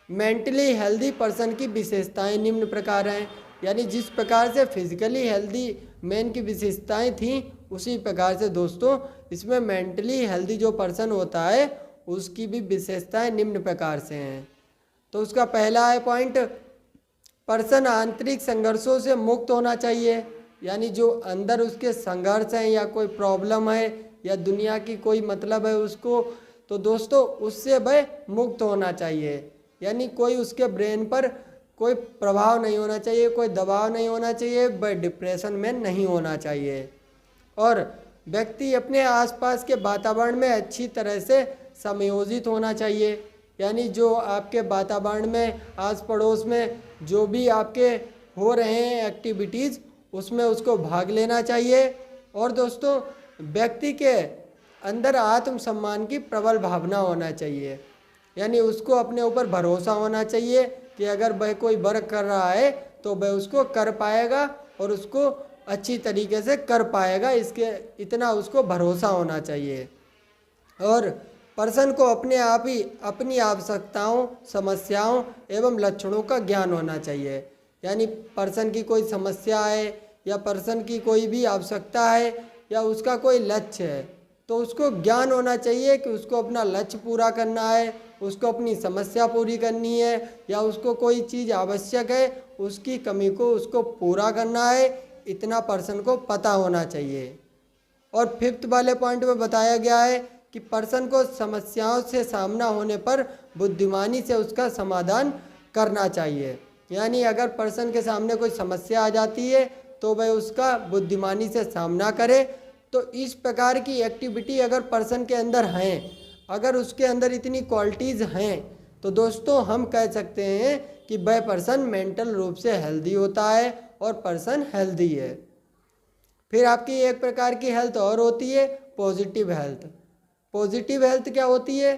Speaker 1: मेंटली हेल्दी पर्सन की विशेषताएं निम्न प्रकार हैं, यानी जिस प्रकार से फिजिकली हेल्दी मैन की विशेषताएं थीं उसी प्रकार से दोस्तों इसमें मेंटली हेल्दी जो पर्सन होता है उसकी भी विशेषताएं निम्न प्रकार से हैं। तो उसका पहला है पॉइंट, पर्सन आंतरिक संघर्षों से मुक्त होना चाहिए, यानी जो अंदर उसके संघर्ष हैं या कोई प्रॉब्लम है या दुनिया की कोई मतलब है उसको, तो दोस्तों उससे वह मुक्त होना चाहिए। यानी कोई उसके ब्रेन पर कोई प्रभाव नहीं होना चाहिए, कोई दबाव नहीं होना चाहिए, वह डिप्रेशन में नहीं होना चाहिए। और व्यक्ति अपने आसपास के वातावरण में अच्छी तरह से समायोजित होना चाहिए। यानी जो आपके वातावरण में आस पड़ोस में जो भी आपके हो रहे हैं एक्टिविटीज़, उसमें उसको भाग लेना चाहिए। और दोस्तों व्यक्ति के अंदर आत्मसम्मान की प्रबल भावना होना चाहिए। यानी उसको अपने ऊपर भरोसा होना चाहिए कि अगर वह कोई वर्क कर रहा है तो वह उसको कर पाएगा और उसको अच्छी तरीके से कर पाएगा, इसके इतना उसको भरोसा होना चाहिए। और पर्सन को अपने आप ही अपनी आवश्यकताओं, समस्याओं एवं लक्षणों का ज्ञान होना चाहिए। यानी पर्सन की कोई समस्या है या पर्सन की कोई भी आवश्यकता है या उसका कोई लक्ष्य है, तो उसको ज्ञान होना चाहिए कि उसको अपना लक्ष्य पूरा करना है, उसको अपनी समस्या पूरी करनी है, या उसको कोई चीज़ आवश्यक है उसकी कमी को उसको पूरा करना है, इतना पर्सन को पता होना चाहिए। और फिफ्थ वाले पॉइंट में बताया गया है कि पर्सन को समस्याओं से सामना होने पर बुद्धिमानी से उसका समाधान करना चाहिए। यानी अगर पर्सन के सामने कोई समस्या आ जाती है तो वह उसका बुद्धिमानी से सामना करे। तो इस प्रकार की एक्टिविटी अगर पर्सन के अंदर हैं, अगर उसके अंदर इतनी क्वालिटीज़ हैं, तो दोस्तों हम कह सकते हैं कि वह पर्सन मेंटल रूप से हेल्दी होता है और पर्सन हेल्दी है। फिर आपकी एक प्रकार की हेल्थ और होती है पॉजिटिव हेल्थ। पॉजिटिव हेल्थ क्या होती है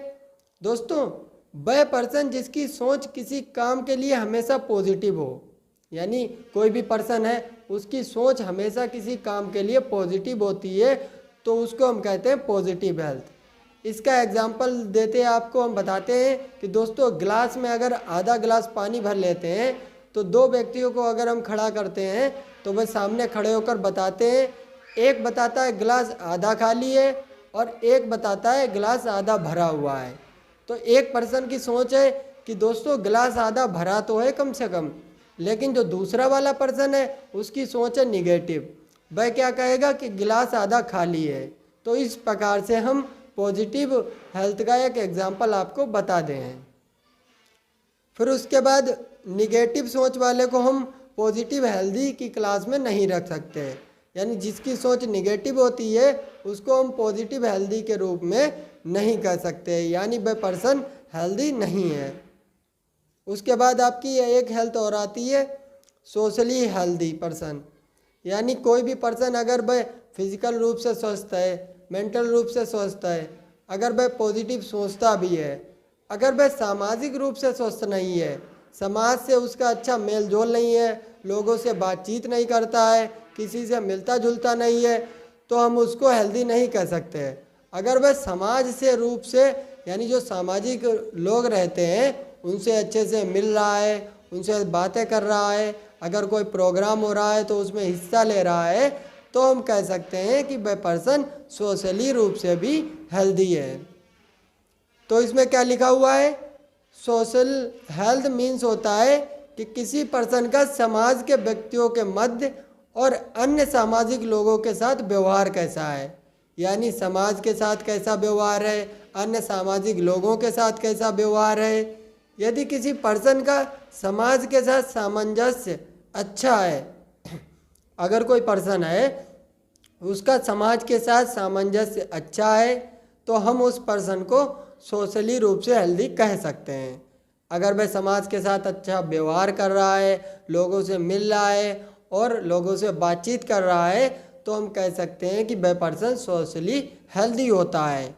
Speaker 1: दोस्तों? वह पर्सन जिसकी सोच किसी काम के लिए हमेशा पॉजिटिव हो। यानी कोई भी पर्सन है उसकी सोच हमेशा किसी काम के लिए पॉजिटिव होती है, तो उसको हम कहते हैं पॉजिटिव हेल्थ। इसका एग्जांपल देते हैं आपको, हम बताते हैं कि दोस्तों गिलास में अगर आधा गिलास पानी भर लेते हैं तो दो व्यक्तियों को अगर हम खड़ा करते हैं तो वह सामने खड़े होकर बताते हैं, एक बताता है गिलास आधा खाली है और एक बताता है गिलास आधा भरा हुआ है। तो एक पर्सन की सोच है कि दोस्तों गिलास आधा भरा तो है कम से कम, लेकिन जो दूसरा वाला पर्सन है उसकी सोच है निगेटिव, वह क्या कहेगा कि गिलास आधा खाली है। तो इस प्रकार से हम पॉजिटिव हेल्थ का एक एग्जाम्पल आपको बता दें हैं। फिर उसके बाद निगेटिव सोच वाले को हम पॉजिटिव हेल्दी की क्लास में नहीं रख सकते। यानी जिसकी सोच निगेटिव होती है उसको हम पॉजिटिव हेल्दी के रूप में नहीं कह सकते, यानी वह पर्सन हेल्दी नहीं है। उसके बाद आपकी एक हेल्थ और आती है सोशली हेल्दी पर्सन। यानी कोई भी पर्सन अगर वह फिजिकल रूप से स्वस्थ है, मेंटल रूप से स्वस्थ है, अगर वह पॉजिटिव सोचता भी है, अगर वह सामाजिक रूप से स्वस्थ नहीं है, समाज से उसका अच्छा मेल जोल नहीं है, लोगों से बातचीत नहीं करता है, किसी से मिलता जुलता नहीं है, तो हम उसको हेल्दी नहीं कह सकते। अगर वह समाज से रूप से, यानी जो सामाजिक लोग रहते हैं उनसे अच्छे से मिल रहा है, उनसे बातें कर रहा है, अगर कोई प्रोग्राम हो रहा है तो उसमें हिस्सा ले रहा है, तो हम कह सकते हैं कि वह पर्सन सोशली रूप से भी हेल्दी है। तो इसमें क्या लिखा हुआ है? सोशल हेल्थ मीन्स होता है कि किसी पर्सन का समाज के व्यक्तियों के मध्य और अन्य सामाजिक लोगों के साथ व्यवहार कैसा है। यानी समाज के साथ कैसा व्यवहार है, अन्य सामाजिक लोगों के साथ कैसा व्यवहार है। यदि किसी पर्सन का समाज के साथ सामंजस्य अच्छा है, अगर कोई पर्सन है उसका समाज के साथ सामंजस्य अच्छा है, तो हम उस पर्सन को सोशली रूप से हेल्दी कह सकते हैं। अगर वह समाज के साथ अच्छा व्यवहार कर रहा है, लोगों से मिल रहा है और लोगों से बातचीत कर रहा है, तो हम कह सकते हैं कि वह पर्सन सोशली हेल्दी होता है।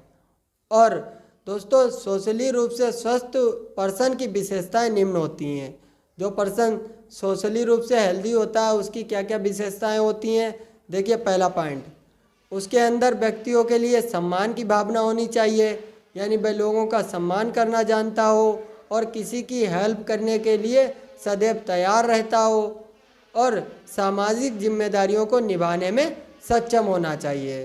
Speaker 1: और दोस्तों सोशली रूप से स्वस्थ पर्सन की विशेषताएं निम्न होती हैं। जो पर्सन सोशली रूप से हेल्दी होता है उसकी क्या क्या विशेषताएं होती हैं? देखिए पहला पॉइंट, उसके अंदर व्यक्तियों के लिए सम्मान की भावना होनी चाहिए। यानी वह लोगों का सम्मान करना जानता हो और किसी की हेल्प करने के लिए सदैव तैयार रहता हो और सामाजिक जिम्मेदारियों को निभाने में सक्षम होना चाहिए।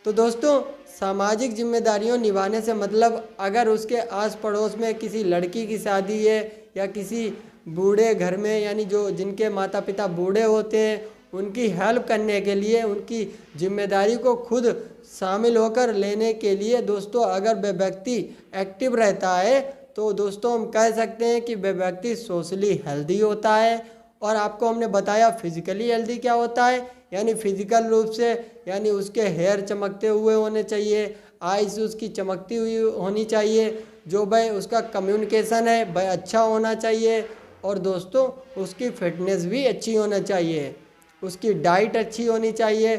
Speaker 1: तो दोस्तों सामाजिक जिम्मेदारियों निभाने से मतलब अगर उसके आस पड़ोस में किसी लड़की की शादी है या किसी बूढ़े घर में, यानी जो जिनके माता पिता बूढ़े होते हैं उनकी हेल्प करने के लिए, उनकी जिम्मेदारी को खुद शामिल होकर लेने के लिए दोस्तों अगर वह व्यक्ति एक्टिव रहता है तो दोस्तों हम कह सकते हैं कि वह व्यक्ति सोशली हेल्दी होता है। और आपको हमने बताया फिजिकली हेल्दी क्या होता है, यानी फिजिकल रूप से, यानी उसके हेयर चमकते हुए होने चाहिए, आइज उसकी चमकती हुई होनी चाहिए, जो भाई उसका कम्युनिकेशन है वह अच्छा होना चाहिए, और दोस्तों उसकी फिटनेस भी अच्छी होना चाहिए, उसकी डाइट अच्छी होनी चाहिए।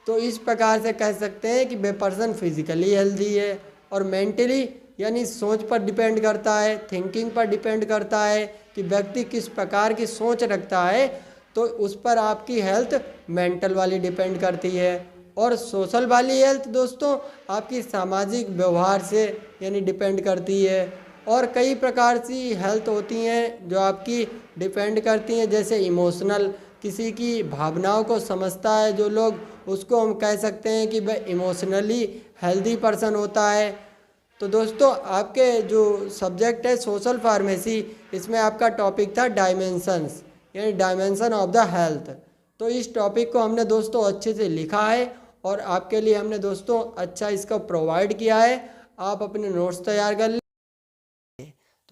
Speaker 1: तो इस प्रकार से कह सकते हैं कि वह पर्सन फिजिकली हेल्दी है। और मेंटली यानी सोच पर डिपेंड करता है, थिंकिंग पर डिपेंड करता है कि व्यक्ति किस प्रकार की सोच रखता है, तो उस पर आपकी हेल्थ मेंटल वाली डिपेंड करती है। और सोशल वाली हेल्थ दोस्तों आपकी सामाजिक व्यवहार से यानी डिपेंड करती है। और कई प्रकार की हेल्थ होती हैं जो आपकी डिपेंड करती हैं, जैसे इमोशनल, किसी की भावनाओं को समझता है जो लोग, उसको हम कह सकते हैं कि वह इमोशनली हेल्दी पर्सन होता है। तो दोस्तों आपके जो सब्जेक्ट है सोशल फार्मेसी, इसमें आपका टॉपिक था डायमेंशंस, यानी डायमेंशन ऑफ द हेल्थ। तो इस टॉपिक को हमने दोस्तों अच्छे से लिखा है और आपके लिए हमने दोस्तों अच्छा इसका प्रोवाइड किया है। आप अपने नोट्स तैयार कर।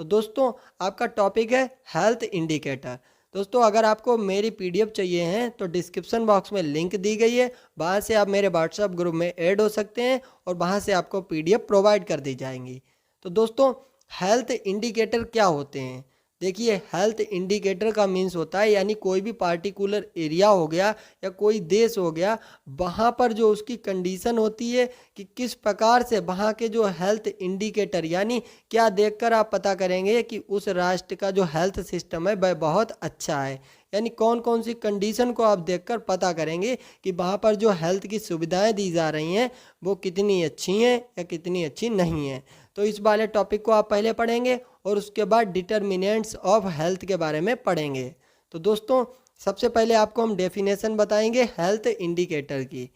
Speaker 1: तो दोस्तों आपका टॉपिक है हेल्थ इंडिकेटर। दोस्तों अगर आपको मेरी पीडीएफ चाहिए हैं तो डिस्क्रिप्शन बॉक्स में लिंक दी गई है, वहाँ से आप मेरे व्हाट्सएप ग्रुप में ऐड हो सकते हैं और वहाँ से आपको पीडीएफ प्रोवाइड कर दी जाएंगी। तो दोस्तों हेल्थ इंडिकेटर क्या होते हैं? देखिए हेल्थ इंडिकेटर का मीन्स होता है यानी कोई भी पार्टिकुलर एरिया हो गया या कोई देश हो गया, वहाँ पर जो उसकी कंडीशन होती है कि किस प्रकार से वहाँ के जो हेल्थ इंडिकेटर यानी क्या देखकर आप पता करेंगे कि उस राष्ट्र का जो हेल्थ सिस्टम है वह बहुत अच्छा है, यानी कौन कौन सी कंडीशन को आप देखकर पता करेंगे कि वहाँ पर जो हेल्थ की सुविधाएं दी जा रही हैं वो कितनी अच्छी हैं या कितनी अच्छी नहीं हैं। तो इस वाले टॉपिक को आप पहले पढ़ेंगे और उसके बाद डिटर्मिनेंट्स ऑफ हेल्थ के बारे में पढ़ेंगे। तो दोस्तों सबसे पहले आपको हम डेफिनेशन बताएंगे हेल्थ इंडिकेटर की।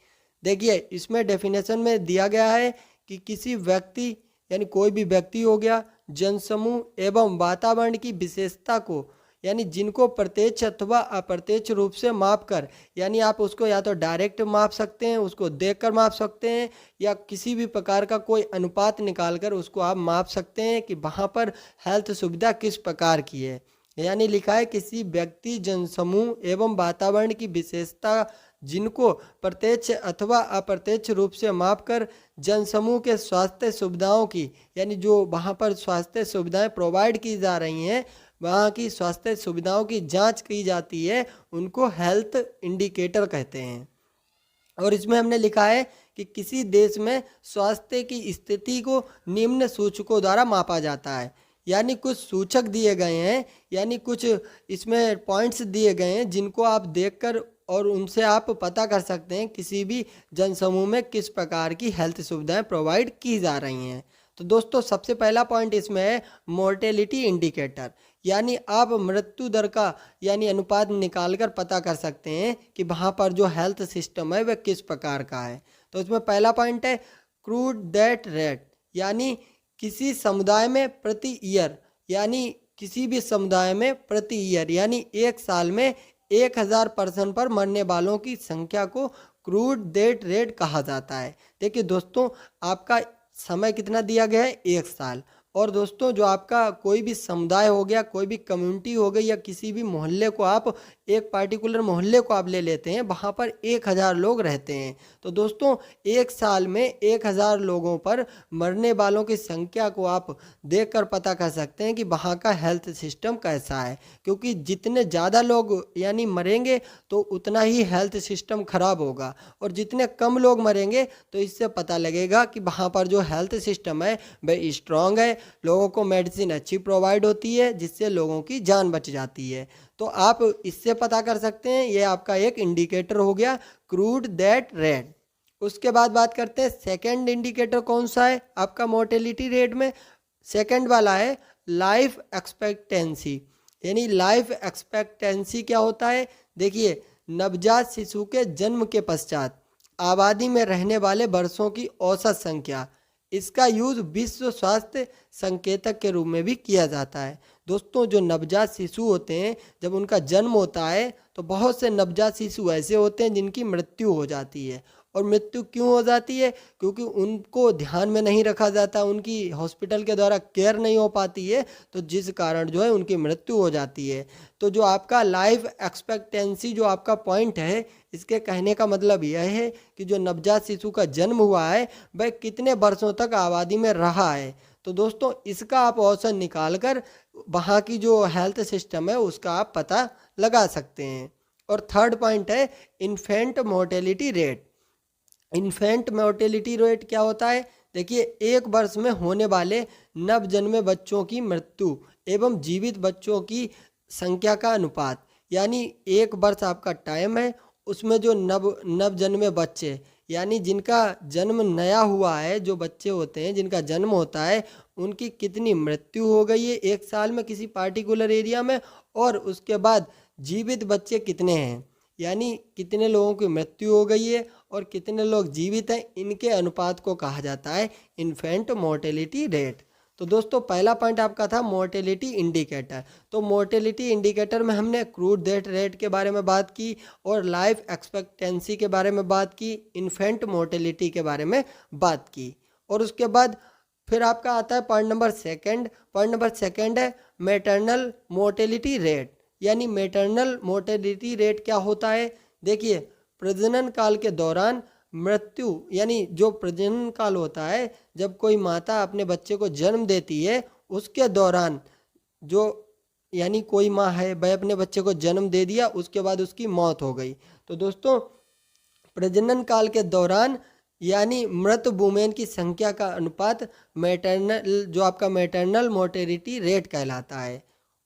Speaker 1: देखिए इसमें डेफिनेशन में दिया गया है कि किसी व्यक्ति यानी कोई भी व्यक्ति हो गया, जनसमूह एवं वातावरण की विशेषता को यानी जिनको प्रत्यक्ष अथवा अप्रत्यक्ष रूप से माप कर, यानी आप उसको या तो डायरेक्ट माप सकते हैं, उसको देखकर माप सकते हैं, या किसी भी प्रकार का कोई अनुपात निकालकर उसको आप माप सकते हैं कि वहाँ पर हेल्थ सुविधा किस प्रकार की है। यानी लिखा है किसी व्यक्ति, जनसमूह एवं वातावरण की विशेषता जिनको प्रत्यक्ष अथवा अप्रत्यक्ष रूप से माप कर जनसमूह के स्वास्थ्य सुविधाओं की, यानी जो वहाँ पर स्वास्थ्य सुविधाएं प्रोवाइड की जा रही हैं, वहाँ की स्वास्थ्य सुविधाओं की जांच की जाती है, उनको हेल्थ इंडिकेटर कहते हैं। और इसमें हमने लिखा है कि किसी देश में स्वास्थ्य की स्थिति को निम्न सूचकों द्वारा मापा जाता है, यानी कुछ सूचक दिए गए हैं, यानी कुछ इसमें पॉइंट्स दिए गए हैं जिनको आप देखकर और उनसे आप पता कर सकते हैं किसी भी जनसमूह में किस प्रकार की हेल्थ सुविधाएं प्रोवाइड की जा रही हैं। तो दोस्तों सबसे पहला पॉइंट इसमें है मोर्टेलिटी इंडिकेटर, यानी आप मृत्यु दर का यानी अनुपात निकाल कर पता कर सकते हैं कि वहाँ पर जो हेल्थ सिस्टम है वह किस प्रकार का है। तो इसमें पहला पॉइंट है क्रूड डेथ रेट, यानी किसी समुदाय में प्रति ईयर, यानी किसी भी समुदाय में प्रति ईयर यानी एक साल में 1000 पर्सन पर मरने वालों की संख्या को क्रूड डेथ रेट कहा जाता है। देखिए दोस्तों आपका समय कितना दिया गया है, 1 साल। और दोस्तों जो आपका कोई भी समुदाय हो गया, कोई भी कम्युनिटी हो गई, या किसी भी मोहल्ले को आप एक पार्टिकुलर मोहल्ले को आप ले लेते हैं, वहाँ पर 1000 लोग रहते हैं। तो दोस्तों 1 साल में 1000 लोगों पर मरने वालों की संख्या को आप देखकर पता कर सकते हैं कि वहाँ का हेल्थ सिस्टम कैसा है, क्योंकि जितने ज़्यादा लोग यानी मरेंगे तो उतना ही हेल्थ सिस्टम खराब होगा, और जितने कम लोग मरेंगे तो इससे पता लगेगा कि वहाँ पर जो हेल्थ सिस्टम है वह स्ट्रॉन्ग है, लोगों को मेडिसिन अच्छी प्रोवाइड होती है जिससे लोगों की जान बच जाती है। तो आप इससे पता कर सकते हैं, ये आपका एक इंडिकेटर हो गया क्रूड डेथ रेट। उसके बाद बात करते हैं सेकंड इंडिकेटर कौन सा है आपका मोर्टेलिटी रेट में। सेकंड वाला है लाइफ एक्सपेक्टेंसी, यानी लाइफ एक्सपेक्टेंसी क्या होता है? देखिए नवजात शिशु के जन्म के पश्चात आबादी में रहने वाले वर्षों की औसत संख्या, इसका यूज विश्व स्वास्थ्य संकेतक के रूप में भी किया जाता है। दोस्तों जो नवजात शिशु होते हैं, जब उनका जन्म होता है तो बहुत से नवजात शिशु ऐसे होते हैं जिनकी मृत्यु हो जाती है। और मृत्यु क्यों हो जाती है? क्योंकि उनको ध्यान में नहीं रखा जाता, उनकी हॉस्पिटल के द्वारा केयर नहीं हो पाती है, तो जिस कारण जो है उनकी मृत्यु हो जाती है। तो जो आपका लाइफ एक्सपेक्टेंसी जो आपका पॉइंट है, इसके कहने का मतलब यह है कि जो नवजात शिशु का जन्म हुआ है वह कितने वर्षों तक आबादी में रहा है। तो दोस्तों इसका आप औसत निकाल कर वहाँ की जो हेल्थ सिस्टम है उसका आप पता लगा सकते हैं। और थर्ड पॉइंट है infant mortality rate. Infant mortality rate क्या होता है? देखिए, एक वर्ष में होने वाले नवजन्मे बच्चों की मृत्यु एवं जीवित बच्चों की संख्या का अनुपात। यानी एक वर्ष आपका टाइम है, उसमें जो नवजन्मे बच्चे यानी जिनका जन्म नया हुआ है, जो बच्चे होते हैं जिनका जन्म होता है, उनकी कितनी मृत्यु हो गई है एक साल में किसी पार्टिकुलर एरिया में, और उसके बाद जीवित बच्चे कितने हैं, यानी कितने लोगों की मृत्यु हो गई है और कितने लोग जीवित हैं, इनके अनुपात को कहा जाता है इन्फेंट मोर्टेलिटी रेट। तो दोस्तों पहला पॉइंट आपका था मोर्टेलिटी इंडिकेटर। तो मोर्टेलिटी इंडिकेटर में हमने क्रूड डेथ रेट के बारे में बात की और लाइफ एक्सपेक्टेंसी के बारे में बात की, इन्फेंट मोर्टेलिटी के बारे में बात की। और उसके बाद फिर आपका आता है point number second. Point number second है मैटरनल मोर्टेलिटी रेट। यानी मैटरनल मोर्टेलिटी रेट क्या होता है? देखिए, प्रजनन काल के दौरान मृत्यु, यानी जो प्रजनन काल होता है जब कोई माता अपने बच्चे को जन्म देती है, उसके दौरान जो यानी कोई माँ है वह अपने बच्चे को जन्म दे दिया, उसके बाद उसकी मौत हो गई। तो दोस्तों प्रजनन काल के दौरान यानी मृत वुमेन की संख्या का अनुपात मैटरनल जो आपका मैटरनल मोर्टेलिटी रेट कहलाता है।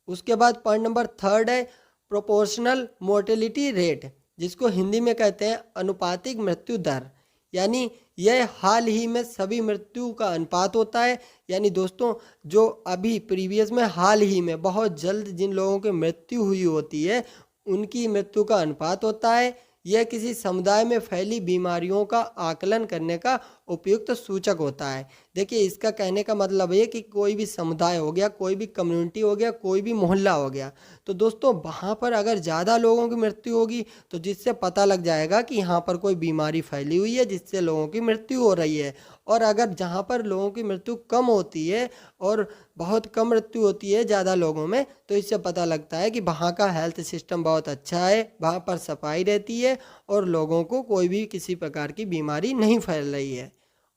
Speaker 1: उसके बाद पॉइंट नंबर थर्ड है प्रोपोर्शनल मोर्टेलिटी रेट, जिसको हिंदी में कहते हैं अनुपातिक मृत्यु दर। यानी यह हाल ही में सभी मृत्यु का अनुपात होता है। यानी दोस्तों जो अभी प्रीवियस में हाल ही में बहुत जल्द जिन लोगों की मृत्यु हुई होती है, उनकी मृत्यु का अनुपात होता है। यह किसी समुदाय में फैली बीमारियों का आकलन करने का उपयुक्त सूचक होता है। देखिए, इसका कहने का मतलब ये कि कोई भी समुदाय हो गया, कोई भी कम्युनिटी हो गया, कोई भी मोहल्ला हो गया, तो दोस्तों वहाँ पर अगर ज़्यादा लोगों की मृत्यु होगी तो जिससे पता लग जाएगा कि यहाँ पर कोई बीमारी फैली हुई है जिससे लोगों की मृत्यु हो रही है। और अगर जहाँ पर लोगों की मृत्यु कम होती है और बहुत कम मृत्यु होती है ज़्यादा लोगों में, तो इससे पता लगता है कि वहाँ का हेल्थ सिस्टम बहुत अच्छा है, वहाँ पर सफाई रहती है और लोगों को कोई भी किसी प्रकार की बीमारी नहीं फैल रही है।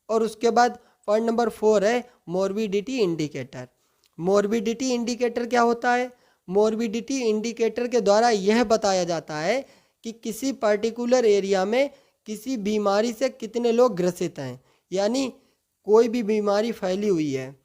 Speaker 1: और उसके बाद पॉइंट नंबर 4 है मोर्बिडिटी इंडिकेटर। मोर्बिडिटी इंडिकेटर क्या होता है? मोर्बिडिटी इंडिकेटर के द्वारा यह बताया जाता है कि किसी पर्टिकुलर एरिया में किसी बीमारी से कितने लोग ग्रसित हैं, यानी कोई भी बीमारी फैली हुई है।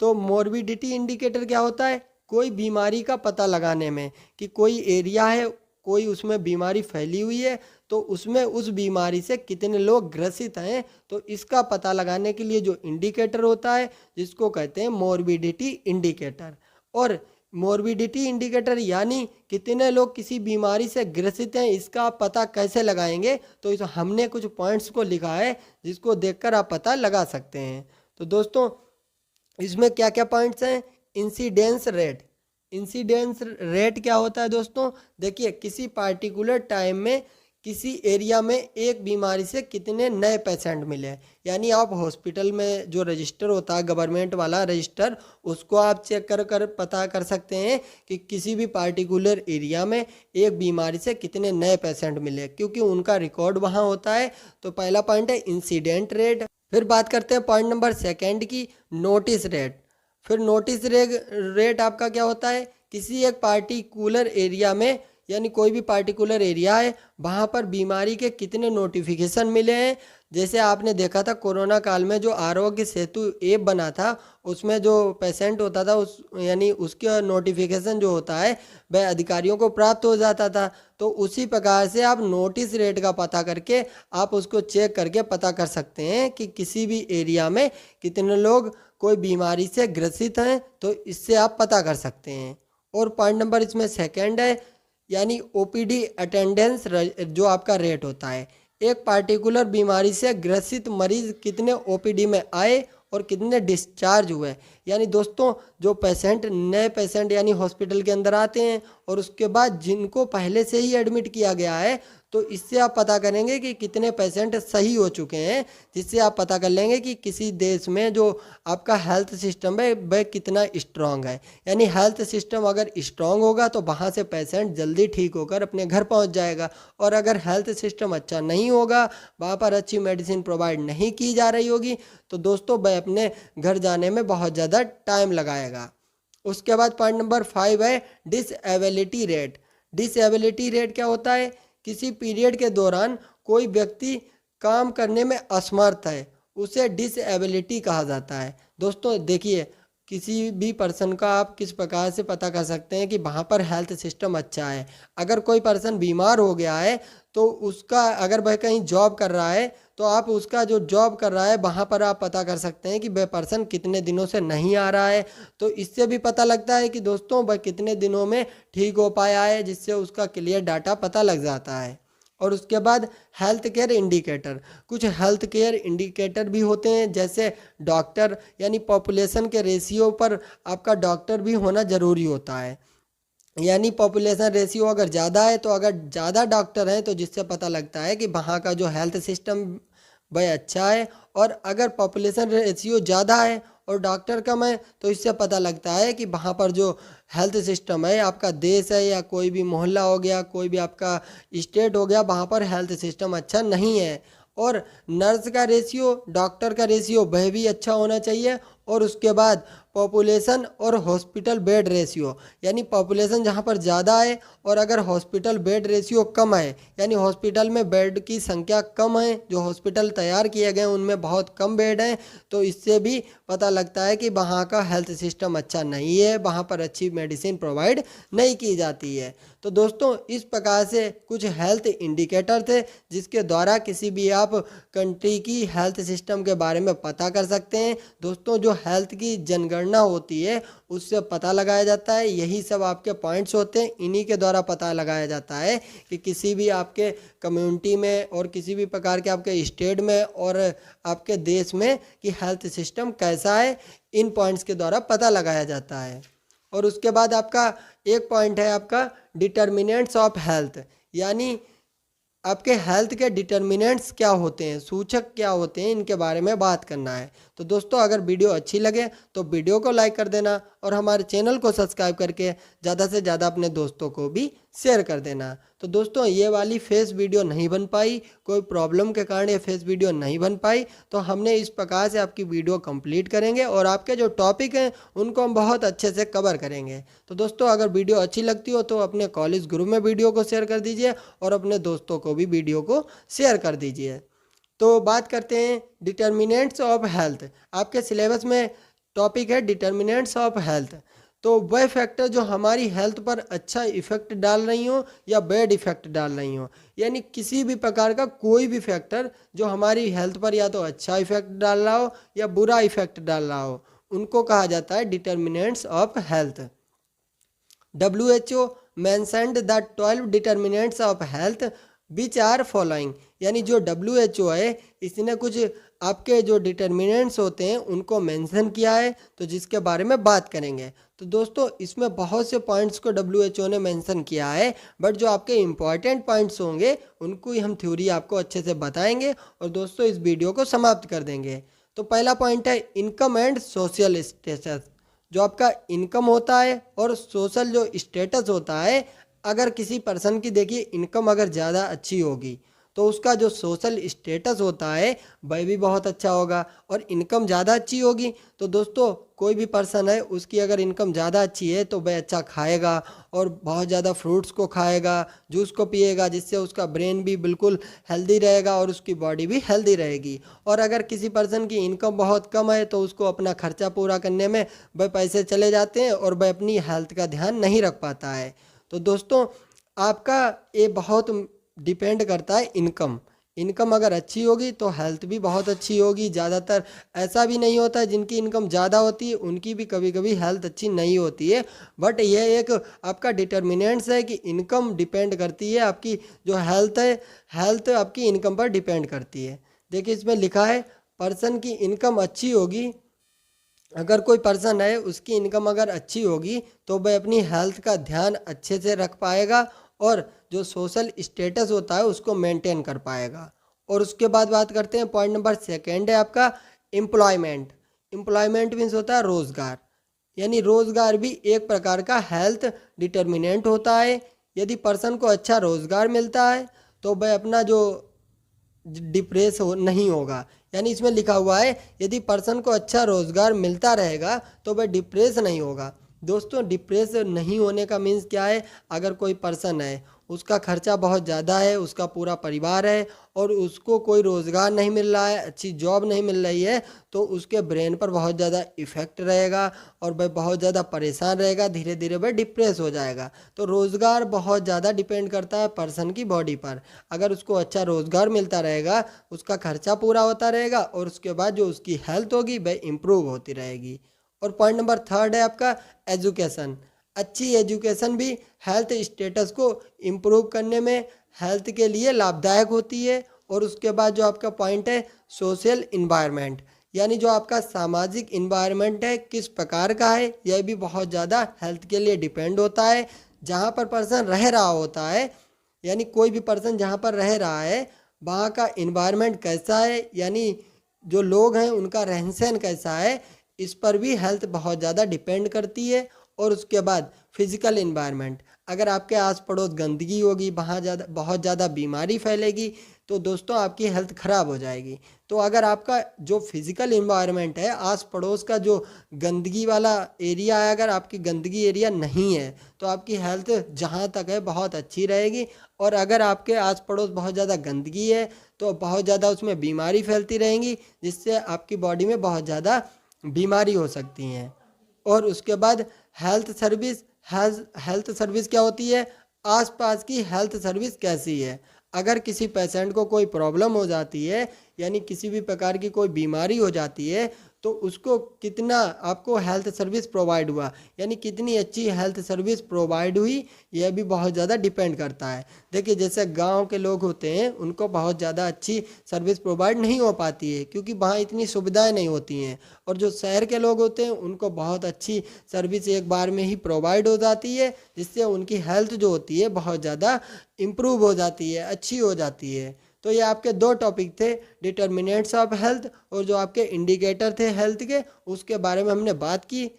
Speaker 1: तो मोर्बिडिटी इंडिकेटर क्या होता है? कोई बीमारी का पता लगाने में कि कोई एरिया है, कोई उसमें बीमारी फैली हुई है, तो उसमें उस बीमारी से कितने लोग ग्रसित हैं, तो इसका पता लगाने के लिए जो इंडिकेटर होता है जिसको कहते हैं मोर्बिडिटी इंडिकेटर। और मोर्बिडिटी इंडिकेटर यानी कितने लोग किसी बीमारी से ग्रसित हैं, इसका आप पता कैसे लगाएंगे? तो इस हमने कुछ पॉइंट्स को लिखा है जिसको देखकर आप पता लगा सकते हैं। तो दोस्तों इसमें क्या क्या पॉइंट्स हैं? Incidence rate. इंसिडेंस रेट क्या होता है दोस्तों? देखिए, किसी पार्टिकुलर टाइम में किसी एरिया में एक बीमारी से कितने नए पेशेंट मिले। यानी आप हॉस्पिटल में जो रजिस्टर होता है गवर्नमेंट वाला रजिस्टर, उसको आप चेक कर पता कर सकते हैं कि किसी भी पार्टिकुलर एरिया में एक बीमारी से कितने नए पेशेंट मिले, क्योंकि उनका रिकॉर्ड वहाँ होता है। तो पहला पॉइंट है इंसिडेंट रेट। फिर बात करते हैं पॉइंट नंबर सेकंड की, नोटिस रेट। फिर नोटिस रेट आपका क्या होता है? किसी एक पार्टिकुलर एरिया में, यानी कोई भी पार्टिकुलर एरिया है, वहाँ पर बीमारी के कितने नोटिफिकेशन मिले हैं। जैसे आपने देखा था कोरोना काल में जो आरोग्य सेतु ऐप बना था, उसमें जो पेशेंट होता था उस यानी उसका नोटिफिकेशन जो होता है वह अधिकारियों को प्राप्त हो जाता था। तो उसी प्रकार से आप नोटिस रेट का पता करके आप उसको चेक करके पता कर सकते हैं कि किसी भी एरिया में कितने लोग कोई बीमारी से ग्रसित हैं, तो इससे आप पता कर सकते हैं। और पॉइंट नंबर इसमें सेकंड है, यानी ओपीडी अटेंडेंस जो आपका रेट होता है। एक पार्टिकुलर बीमारी से ग्रसित मरीज कितने ओपीडी में आए और कितने डिस्चार्ज हुए। यानी दोस्तों जो पेशेंट नए पेशेंट यानी हॉस्पिटल के अंदर आते हैं और उसके बाद जिनको पहले से ही एडमिट किया गया है, तो इससे आप पता करेंगे कि कितने पेशेंट सही हो चुके हैं, जिससे आप पता कर लेंगे कि किसी देश में जो आपका हेल्थ सिस्टम है वह कितना स्ट्रांग है। यानी हेल्थ सिस्टम अगर स्ट्रांग होगा तो वहाँ से पेशेंट जल्दी ठीक होकर अपने घर पहुँच जाएगा, और अगर हेल्थ सिस्टम अच्छा नहीं होगा, वहाँ पर अच्छी मेडिसिन प्रोवाइड नहीं की जा रही होगी, तो दोस्तों वह अपने घर जाने में बहुत ज़्यादा टाइम लगाएगा। उसके बाद पॉइंट नंबर 5 है डिसएबिलिटी रेट। डिसएबिलिटी रेट क्या होता है? किसी पीरियड के दौरान कोई व्यक्ति काम करने में असमर्थ है, उसे डिसएबिलिटी कहा जाता है। दोस्तों देखिए, किसी भी पर्सन का आप किस प्रकार से पता कर सकते हैं कि वहाँ पर हेल्थ सिस्टम अच्छा है। अगर कोई पर्सन बीमार हो गया है तो उसका, अगर वह कहीं जॉब कर रहा है तो आप उसका जो जॉब कर रहा है वहाँ पर आप पता कर सकते हैं कि वह पर्सन कितने दिनों से नहीं आ रहा है। तो इससे भी पता लगता है कि दोस्तों वह कितने दिनों में ठीक हो पाया है, जिससे उसका क्लियर डाटा पता लग जाता है। और उसके बाद हेल्थ केयर इंडिकेटर। कुछ हेल्थ केयर इंडिकेटर भी होते हैं, जैसे डॉक्टर, यानी पॉपुलेशन के रेशियो पर आपका डॉक्टर भी होना ज़रूरी होता है। यानी पॉपुलेशन रेशियो अगर ज़्यादा है तो अगर ज़्यादा डॉक्टर हैं तो जिससे पता लगता है कि वहाँ का जो हेल्थ सिस्टम वह अच्छा है। और अगर पॉपुलेशन रेशियो ज़्यादा है और डॉक्टर कम है तो इससे पता लगता है कि वहाँ पर जो हेल्थ सिस्टम है, आपका देश है या कोई भी मोहल्ला हो गया, कोई भी आपका स्टेट हो गया, वहाँ पर हेल्थ सिस्टम अच्छा नहीं है। और नर्स का रेशियो, डॉक्टर का रेशियो वह भी अच्छा होना चाहिए। और उसके बाद पॉपुलेशन और हॉस्पिटल बेड रेशियो, यानी पॉपुलेशन जहाँ पर ज़्यादा है और अगर हॉस्पिटल बेड रेशियो कम है, यानी हॉस्पिटल में बेड की संख्या कम है, जो हॉस्पिटल तैयार किए गए हैं उनमें बहुत कम बेड हैं, तो इससे भी पता लगता है कि वहाँ का हेल्थ सिस्टम अच्छा नहीं है, वहाँ पर अच्छी मेडिसिन प्रोवाइड नहीं की जाती है। तो दोस्तों इस प्रकार से कुछ हेल्थ इंडिकेटर थे जिसके द्वारा किसी भी आप कंट्री की हेल्थ सिस्टम के बारे में पता कर सकते हैं। दोस्तों जो हेल्थ की जनगणना होती है उससे पता लगाया जाता है। यही सब आपके पॉइंट्स होते हैं, इन्हीं के द्वारा पता लगाया जाता है कि किसी भी आपके कम्युनिटी में और किसी भी प्रकार के आपके स्टेट में और आपके देश में कि हेल्थ सिस्टम कैसा है, इन पॉइंट्स के द्वारा पता लगाया जाता है। और उसके बाद आपका एक पॉइंट है आपका डिटर्मिनेंट्स ऑफ हेल्थ, यानी आपके हेल्थ के डिटर्मिनेंट्स क्या होते हैं, सूचक क्या होते हैं, इनके बारे में बात करना है। तो दोस्तों अगर वीडियो अच्छी लगे तो वीडियो को लाइक कर देना और हमारे चैनल को सब्सक्राइब करके ज़्यादा से ज़्यादा अपने दोस्तों को भी शेयर कर देना। तो दोस्तों ये वाली फेस वीडियो नहीं बन पाई, कोई प्रॉब्लम के कारण ये फेस वीडियो नहीं बन पाई, तो हमने इस प्रकार से आपकी वीडियो कंप्लीट करेंगे और आपके जो टॉपिक हैं उनको हम बहुत अच्छे से कवर करेंगे। तो दोस्तों अगर वीडियो अच्छी लगती हो तो अपने कॉलेज ग्रुप में वीडियो को शेयर कर दीजिए और अपने दोस्तों को भी वीडियो को शेयर कर दीजिए। तो बात करते हैं डिटर्मिनेंट्स ऑफ हेल्थ। आपके सिलेबस में टॉपिक है डिटर्मिनेंट्स ऑफ हेल्थ। तो वह फैक्टर जो हमारी हेल्थ पर अच्छा इफेक्ट डाल रही हो या बैड इफेक्ट डाल रही हो, यानी किसी भी प्रकार का कोई भी फैक्टर जो हमारी हेल्थ पर या तो अच्छा इफेक्ट डाल रहा हो या बुरा इफेक्ट डाल रहा हो, उनको कहा जाता है determinants of health. WHO mentioned the 12 determinants of health which are following, यानी जो WHO है इसने कुछ आपके जो डिटर्मिनेंट्स होते हैं उनको मेंशन किया है, तो जिसके बारे में बात करेंगे। तो दोस्तों इसमें बहुत से पॉइंट्स को WHO ने मेंशन किया है, बट जो आपके इम्पॉर्टेंट पॉइंट्स होंगे उनको ही हम थ्योरी आपको अच्छे से बताएंगे और दोस्तों इस वीडियो को समाप्त कर देंगे। तो पहला पॉइंट है इनकम एंड सोशल स्टेटस। जो आपका इनकम होता है और सोशल जो स्टेटस होता है, अगर किसी पर्सन की देखिए इनकम अगर ज़्यादा अच्छी होगी तो उसका जो सोशल स्टेटस होता है वह भी बहुत अच्छा होगा। और इनकम ज़्यादा अच्छी होगी तो दोस्तों कोई भी पर्सन है उसकी अगर इनकम ज़्यादा अच्छी है तो वह अच्छा खाएगा और बहुत ज़्यादा फ्रूट्स को खाएगा, जूस को पिएगा, जिससे उसका ब्रेन भी बिल्कुल हेल्दी रहेगा और उसकी बॉडी भी हेल्दी रहेगी। और अगर किसी पर्सन की इनकम बहुत कम है तो उसको अपना खर्चा पूरा करने में वह पैसे चले जाते हैं और वह अपनी हेल्थ का ध्यान नहीं रख पाता है। तो दोस्तों आपका ये बहुत डिपेंड करता है इनकम। इनकम अगर अच्छी होगी तो हेल्थ भी बहुत अच्छी होगी। ज़्यादातर ऐसा भी नहीं होता है, जिनकी इनकम ज़्यादा होती है उनकी भी कभी कभी हेल्थ अच्छी नहीं होती है। बट यह एक आपका डिटर्मिनेंट्स है कि इनकम डिपेंड करती है, आपकी जो हेल्थ है हेल्थ आपकी इनकम पर डिपेंड करती है। देखिए इसमें लिखा है पर्सन की इनकम अच्छी होगी अगर कोई पर्सन है उसकी इनकम अगर अच्छी होगी तो वह अपनी हेल्थ का ध्यान अच्छे से रख पाएगा और जो सोशल स्टेटस होता है उसको मेंटेन कर पाएगा। और उसके बाद बात करते हैं, पॉइंट नंबर सेकेंड है आपका एम्प्लॉयमेंट। एम्प्लॉयमेंट मीन्स होता है रोज़गार, यानी रोज़गार भी एक प्रकार का हेल्थ डिटर्मिनेंट होता है। यदि पर्सन को अच्छा रोज़गार मिलता है तो वह अपना जो डिप्रेस हो नहीं होगा, यानी इसमें लिखा हुआ है यदि पर्सन को अच्छा रोज़गार मिलता रहेगा तो वह डिप्रेस नहीं होगा। दोस्तों डिप्रेस नहीं होने का मीन्स क्या है, अगर कोई पर्सन है उसका खर्चा बहुत ज़्यादा है, उसका पूरा परिवार है और उसको कोई रोज़गार नहीं मिल रहा है, अच्छी जॉब नहीं मिल रही है, तो उसके ब्रेन पर बहुत ज़्यादा इफ़ेक्ट रहेगा और वह बहुत ज़्यादा परेशान रहेगा, धीरे धीरे वह डिप्रेस हो जाएगा। तो रोज़गार बहुत ज़्यादा डिपेंड करता है पर्सन की बॉडी पर। अगर उसको अच्छा रोज़गार मिलता रहेगा, उसका खर्चा पूरा होता रहेगा और उसके बाद जो उसकी हेल्थ होगी वह इम्प्रूव होती रहेगी। और पॉइंट नंबर थर्ड है आपका एजुकेशन। अच्छी एजुकेशन भी हेल्थ स्टेटस को इम्प्रूव करने में हेल्थ के लिए लाभदायक होती है। और उसके बाद जो आपका पॉइंट है सोशल इन्वायरमेंट, यानी जो आपका सामाजिक इन्वायरमेंट है किस प्रकार का है, यह भी बहुत ज़्यादा हेल्थ के लिए डिपेंड होता है। जहाँ पर पर्सन रह रहा होता है, यानी कोई भी पर्सन जहाँ पर रह रहा है वहाँ का इन्वायरमेंट कैसा है, यानी जो लोग हैं उनका रहन सहन कैसा है, इस पर भी हेल्थ बहुत ज़्यादा डिपेंड करती है। और उसके बाद फिजिकल इन्वायरमेंट, अगर आपके आस पड़ोस गंदगी होगी, वहाँ बहुत ज़्यादा बीमारी फैलेगी तो दोस्तों आपकी हेल्थ ख़राब हो जाएगी। तो अगर आपका जो फिज़िकल इन्वायरमेंट है, आस पड़ोस का जो गंदगी वाला एरिया है, अगर आपकी गंदगी एरिया नहीं है तो आपकी हेल्थ जहाँ तक है बहुत अच्छी रहेगी। और अगर आपके आस पड़ोस बहुत ज़्यादा गंदगी है तो बहुत ज़्यादा उसमें बीमारी फैलती रहेंगी, जिससे आपकी बॉडी में बहुत ज़्यादा बीमारी हो सकती हैं। और उसके बाद हेल्थ सर्विस, हेल्थ सर्विस क्या होती है, आसपास की हेल्थ सर्विस कैसी है। अगर किसी पेशेंट को कोई प्रॉब्लम हो जाती है, यानी किसी भी प्रकार की कोई बीमारी हो जाती है, तो उसको कितना आपको हेल्थ सर्विस प्रोवाइड हुआ, यानी कितनी अच्छी हेल्थ सर्विस प्रोवाइड हुई, यह भी बहुत ज़्यादा डिपेंड करता है। देखिए जैसे गांव के लोग होते हैं उनको बहुत ज़्यादा अच्छी सर्विस प्रोवाइड नहीं हो पाती है क्योंकि वहाँ इतनी सुविधाएं नहीं होती हैं। और जो शहर के लोग होते हैं उनको बहुत अच्छी सर्विस एक बार में ही प्रोवाइड हो जाती है, जिससे उनकी हेल्थ जो होती है बहुत ज़्यादा इम्प्रूव हो जाती है, अच्छी हो जाती है। तो ये आपके दो टॉपिक थे, डिटर्मिनेंट्स ऑफ हेल्थ और जो आपके इंडिकेटर थे हेल्थ के, उसके बारे में हमने बात की।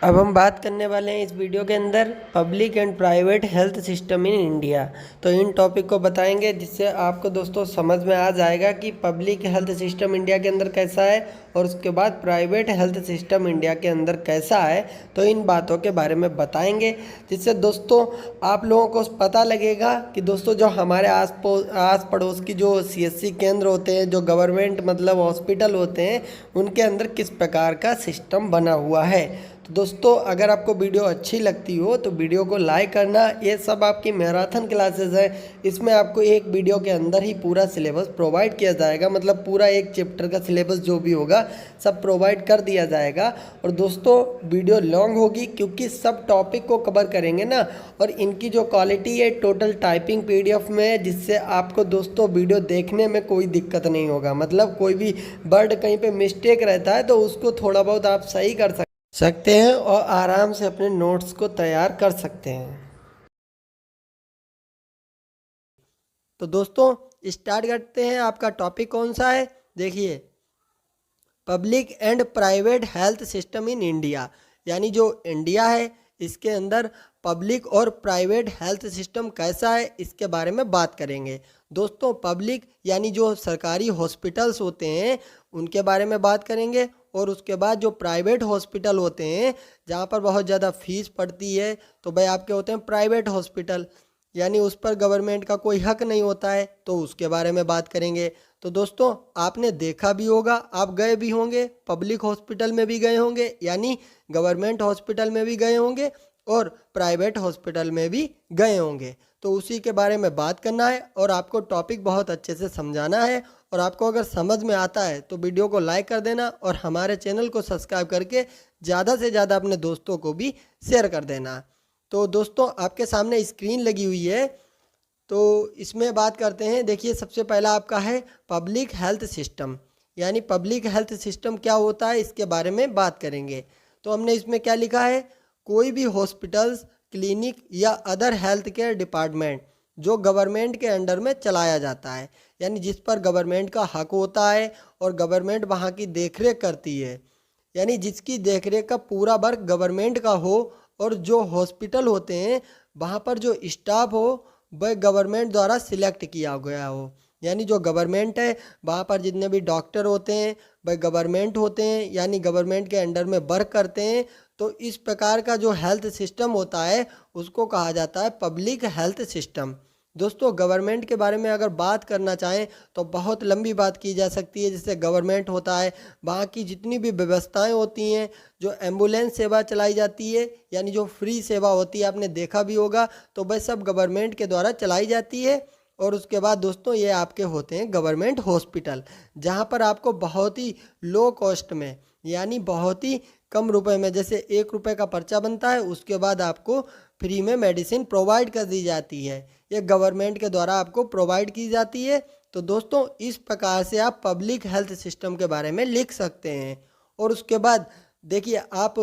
Speaker 1: अब हम बात करने वाले हैं इस वीडियो के अंदर public and private health system in India. तो इन टॉपिक को बताएंगे जिससे आपको दोस्तों समझ में आ जाएगा कि पब्लिक हेल्थ सिस्टम इंडिया के अंदर कैसा है और उसके बाद प्राइवेट हेल्थ सिस्टम इंडिया के अंदर कैसा है। तो इन बातों के बारे में बताएंगे जिससे दोस्तों आप लोगों को पता लगेगा कि दोस्तों जो हमारे आस पड़ोस की जो CSC केंद्र होते हैं, जो गवर्नमेंट मतलब हॉस्पिटल होते हैं, उनके अंदर किस प्रकार का सिस्टम बना हुआ है। तो दोस्तों अगर आपको वीडियो अच्छी लगती हो तो वीडियो को लाइक करना। ये सब आपकी मैराथन क्लासेस है, इसमें आपको एक वीडियो के अंदर ही पूरा सिलेबस प्रोवाइड किया जाएगा, मतलब पूरा एक चैप्टर का सिलेबस जो भी होगा सब प्रोवाइड कर दिया जाएगा। और दोस्तों वीडियो लॉन्ग होगी क्योंकि सब टॉपिक को कवर करेंगे ना, और इनकी जो क्वालिटी है टोटल टाइपिंग PDF में है, जिससे आपको दोस्तों वीडियो देखने में कोई दिक्कत नहीं होगा। मतलब कोई भी वर्ड कहीं पे मिस्टेक रहता है तो उसको थोड़ा बहुत आप सही कर सकते हैं और आराम से अपने नोट्स को तैयार कर सकते हैं। तो दोस्तों स्टार्ट करते हैं। आपका टॉपिक कौन सा है, देखिए public and private health system in India, यानी जो इंडिया है इसके अंदर पब्लिक और प्राइवेट हेल्थ सिस्टम कैसा है इसके बारे में बात करेंगे। दोस्तों पब्लिक यानी जो सरकारी हॉस्पिटल्स होते हैं उनके बारे में बात करेंगे, और उसके बाद जो प्राइवेट हॉस्पिटल होते हैं जहाँ पर बहुत ज़्यादा फीस पड़ती है तो भाई आपके होते हैं प्राइवेट हॉस्पिटल, यानी उस पर गवर्नमेंट का कोई हक नहीं होता है, तो उसके बारे में बात करेंगे। तो दोस्तों आपने देखा भी होगा, आप गए भी होंगे, पब्लिक हॉस्पिटल में भी गए होंगे, यानी गवर्नमेंट हॉस्पिटल में भी गए होंगे और प्राइवेट हॉस्पिटल में भी गए होंगे। तो उसी के बारे में बात करना है और आपको टॉपिक बहुत अच्छे से समझाना है। और आपको अगर समझ में आता है तो वीडियो को लाइक कर देना और हमारे चैनल को सब्सक्राइब करके ज़्यादा से ज़्यादा अपने दोस्तों को भी शेयर कर देना। तो दोस्तों आपके सामने स्क्रीन लगी हुई है, तो इसमें बात करते हैं। देखिए सबसे पहला आपका है पब्लिक हेल्थ सिस्टम, यानी पब्लिक हेल्थ सिस्टम क्या होता है इसके बारे में बात करेंगे। तो हमने इसमें क्या लिखा है, कोई भी हॉस्पिटल्स, क्लिनिक या अदर हेल्थ केयर डिपार्टमेंट जो गवर्नमेंट के अंडर में चलाया जाता है, यानी जिस पर गवर्नमेंट का हक होता है और गवर्नमेंट वहाँ की देखरेख करती है, यानी जिसकी देखरेख का पूरा वर्क गवर्नमेंट का हो, और जो हॉस्पिटल होते हैं वहाँ पर जो स्टाफ हो वह गवर्नमेंट द्वारा सिलेक्ट किया गया हो। यानी जो गवर्नमेंट है वहाँ पर जितने भी डॉक्टर होते हैं वह गवर्नमेंट होते हैं, यानी गवर्नमेंट के अंडर में वर्क करते हैं। तो इस प्रकार का जो हेल्थ सिस्टम होता है उसको कहा जाता है पब्लिक हेल्थ सिस्टम। दोस्तों गवर्नमेंट के बारे में अगर बात करना चाहें तो बहुत लंबी बात की जा सकती है। जैसे गवर्नमेंट होता है, वहाँ की जितनी भी व्यवस्थाएं होती हैं, जो एम्बुलेंस सेवा चलाई जाती है, यानी जो फ्री सेवा होती है, आपने देखा भी होगा, तो वह सब गवर्नमेंट के द्वारा चलाई जाती है। और उसके बाद दोस्तों ये आपके होते हैं गवर्नमेंट हॉस्पिटल, जहाँ पर आपको बहुत ही लो कॉस्ट में, यानी बहुत ही कम रुपए में, जैसे 1 रुपये का पर्चा बनता है, उसके बाद आपको फ्री में मेडिसिन प्रोवाइड कर दी जाती है। ये गवर्नमेंट के द्वारा आपको प्रोवाइड की जाती है। तो दोस्तों इस प्रकार से आप पब्लिक हेल्थ सिस्टम के बारे में लिख सकते हैं। और उसके बाद देखिए, आप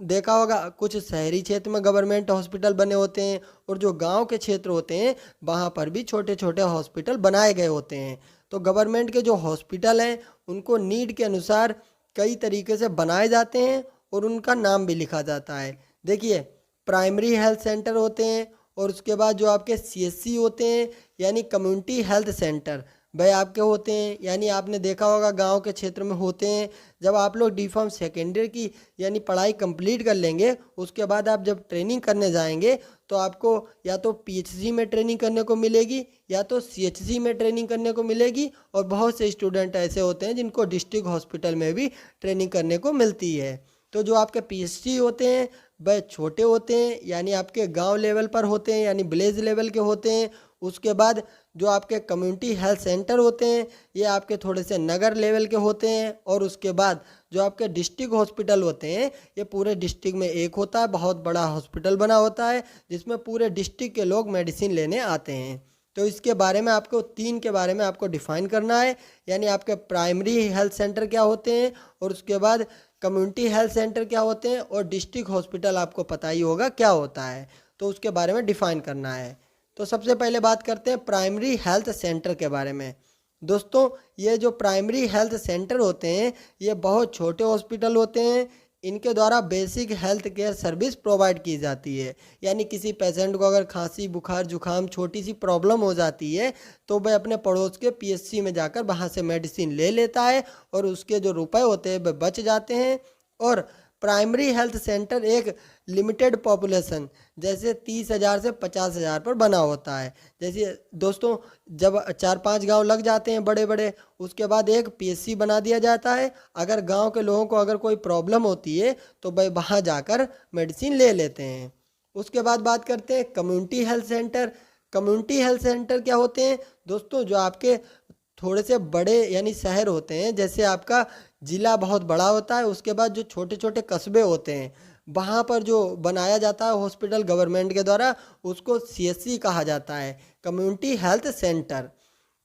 Speaker 1: देखा होगा कुछ शहरी क्षेत्र में गवर्नमेंट हॉस्पिटल बने होते हैं, और जो गांव के क्षेत्र होते हैं वहाँ पर भी छोटे छोटे हॉस्पिटल बनाए गए होते हैं। तो गवर्नमेंट के जो हॉस्पिटल हैं उनको नीड के अनुसार कई तरीके से बनाए जाते हैं और उनका नाम भी लिखा जाता है। देखिए, प्राइमरी हेल्थ सेंटर होते हैं, और उसके बाद जो आपके सीएससी होते हैं यानी कम्युनिटी हेल्थ सेंटर, वह आपके होते हैं। यानी आपने देखा होगा गांव के क्षेत्र में होते हैं। जब आप लोग डी फार्म सेकेंडरी की यानी पढ़ाई कंप्लीट कर लेंगे, उसके बाद आप जब ट्रेनिंग करने जाएंगे तो आपको या तो पीएचसी में ट्रेनिंग करने को मिलेगी या तो सीएचसी में ट्रेनिंग करने को मिलेगी। और बहुत से स्टूडेंट ऐसे होते हैं जिनको डिस्ट्रिक्ट हॉस्पिटल में भी ट्रेनिंग करने को मिलती है। तो जो आपके पीएचसी होते हैं वह छोटे होते हैं, यानी आपके गांव लेवल पर होते हैं, यानी विलेज लेवल के होते हैं। उसके बाद जो आपके कम्युनिटी हेल्थ सेंटर होते हैं ये आपके थोड़े से नगर लेवल के होते हैं। और उसके बाद जो आपके डिस्ट्रिक्ट हॉस्पिटल होते हैं ये पूरे डिस्ट्रिक्ट में एक होता है, बहुत बड़ा हॉस्पिटल बना होता है जिसमें पूरे डिस्ट्रिक्ट के लोग मेडिसिन लेने आते हैं। तो इसके बारे में आपको 3 के बारे में आपको डिफाइन करना है, यानी आपके प्राइमरी हेल्थ सेंटर क्या होते हैं, और उसके बाद कम्युनिटी हेल्थ सेंटर क्या होते हैं, और डिस्ट्रिक्ट हॉस्पिटल आपको पता ही होगा क्या होता है। तो उसके बारे में डिफाइन करना है। तो सबसे पहले बात करते हैं प्राइमरी हेल्थ सेंटर के बारे में। दोस्तों ये जो प्राइमरी हेल्थ सेंटर होते हैं ये बहुत छोटे हॉस्पिटल होते हैं। इनके द्वारा basic health care service provide की जाती है, यानी किसी पेशेंट को अगर खांसी बुखार जुखाम छोटी सी प्रॉब्लम हो जाती है तो वह अपने पड़ोस के पीएचसी में जाकर वहाँ से मेडिसिन ले लेता है, और उसके जो रुपए होते हैं वह बच जाते हैं। और प्राइमरी हेल्थ सेंटर एक लिमिटेड पॉपुलेशन, जैसे 30,000 से 50,000 पर बना होता है। जैसे दोस्तों जब 4-5 गांव लग जाते हैं बड़े बड़े, उसके बाद एक पीएचसी बना दिया जाता है। अगर गांव के लोगों को अगर कोई प्रॉब्लम होती है तो भाई वहाँ जाकर मेडिसिन ले लेते हैं। उसके बाद बात करते हैं community health centre. Community health centre क्या होते हैं दोस्तों, जो आपके थोड़े से बड़े यानी शहर होते हैं, जैसे आपका ज़िला बहुत बड़ा होता है, उसके बाद जो छोटे छोटे कस्बे होते हैं वहाँ पर जो बनाया जाता है हॉस्पिटल गवर्नमेंट के द्वारा, उसको सीएचसी कहा जाता है, कम्युनिटी हेल्थ सेंटर।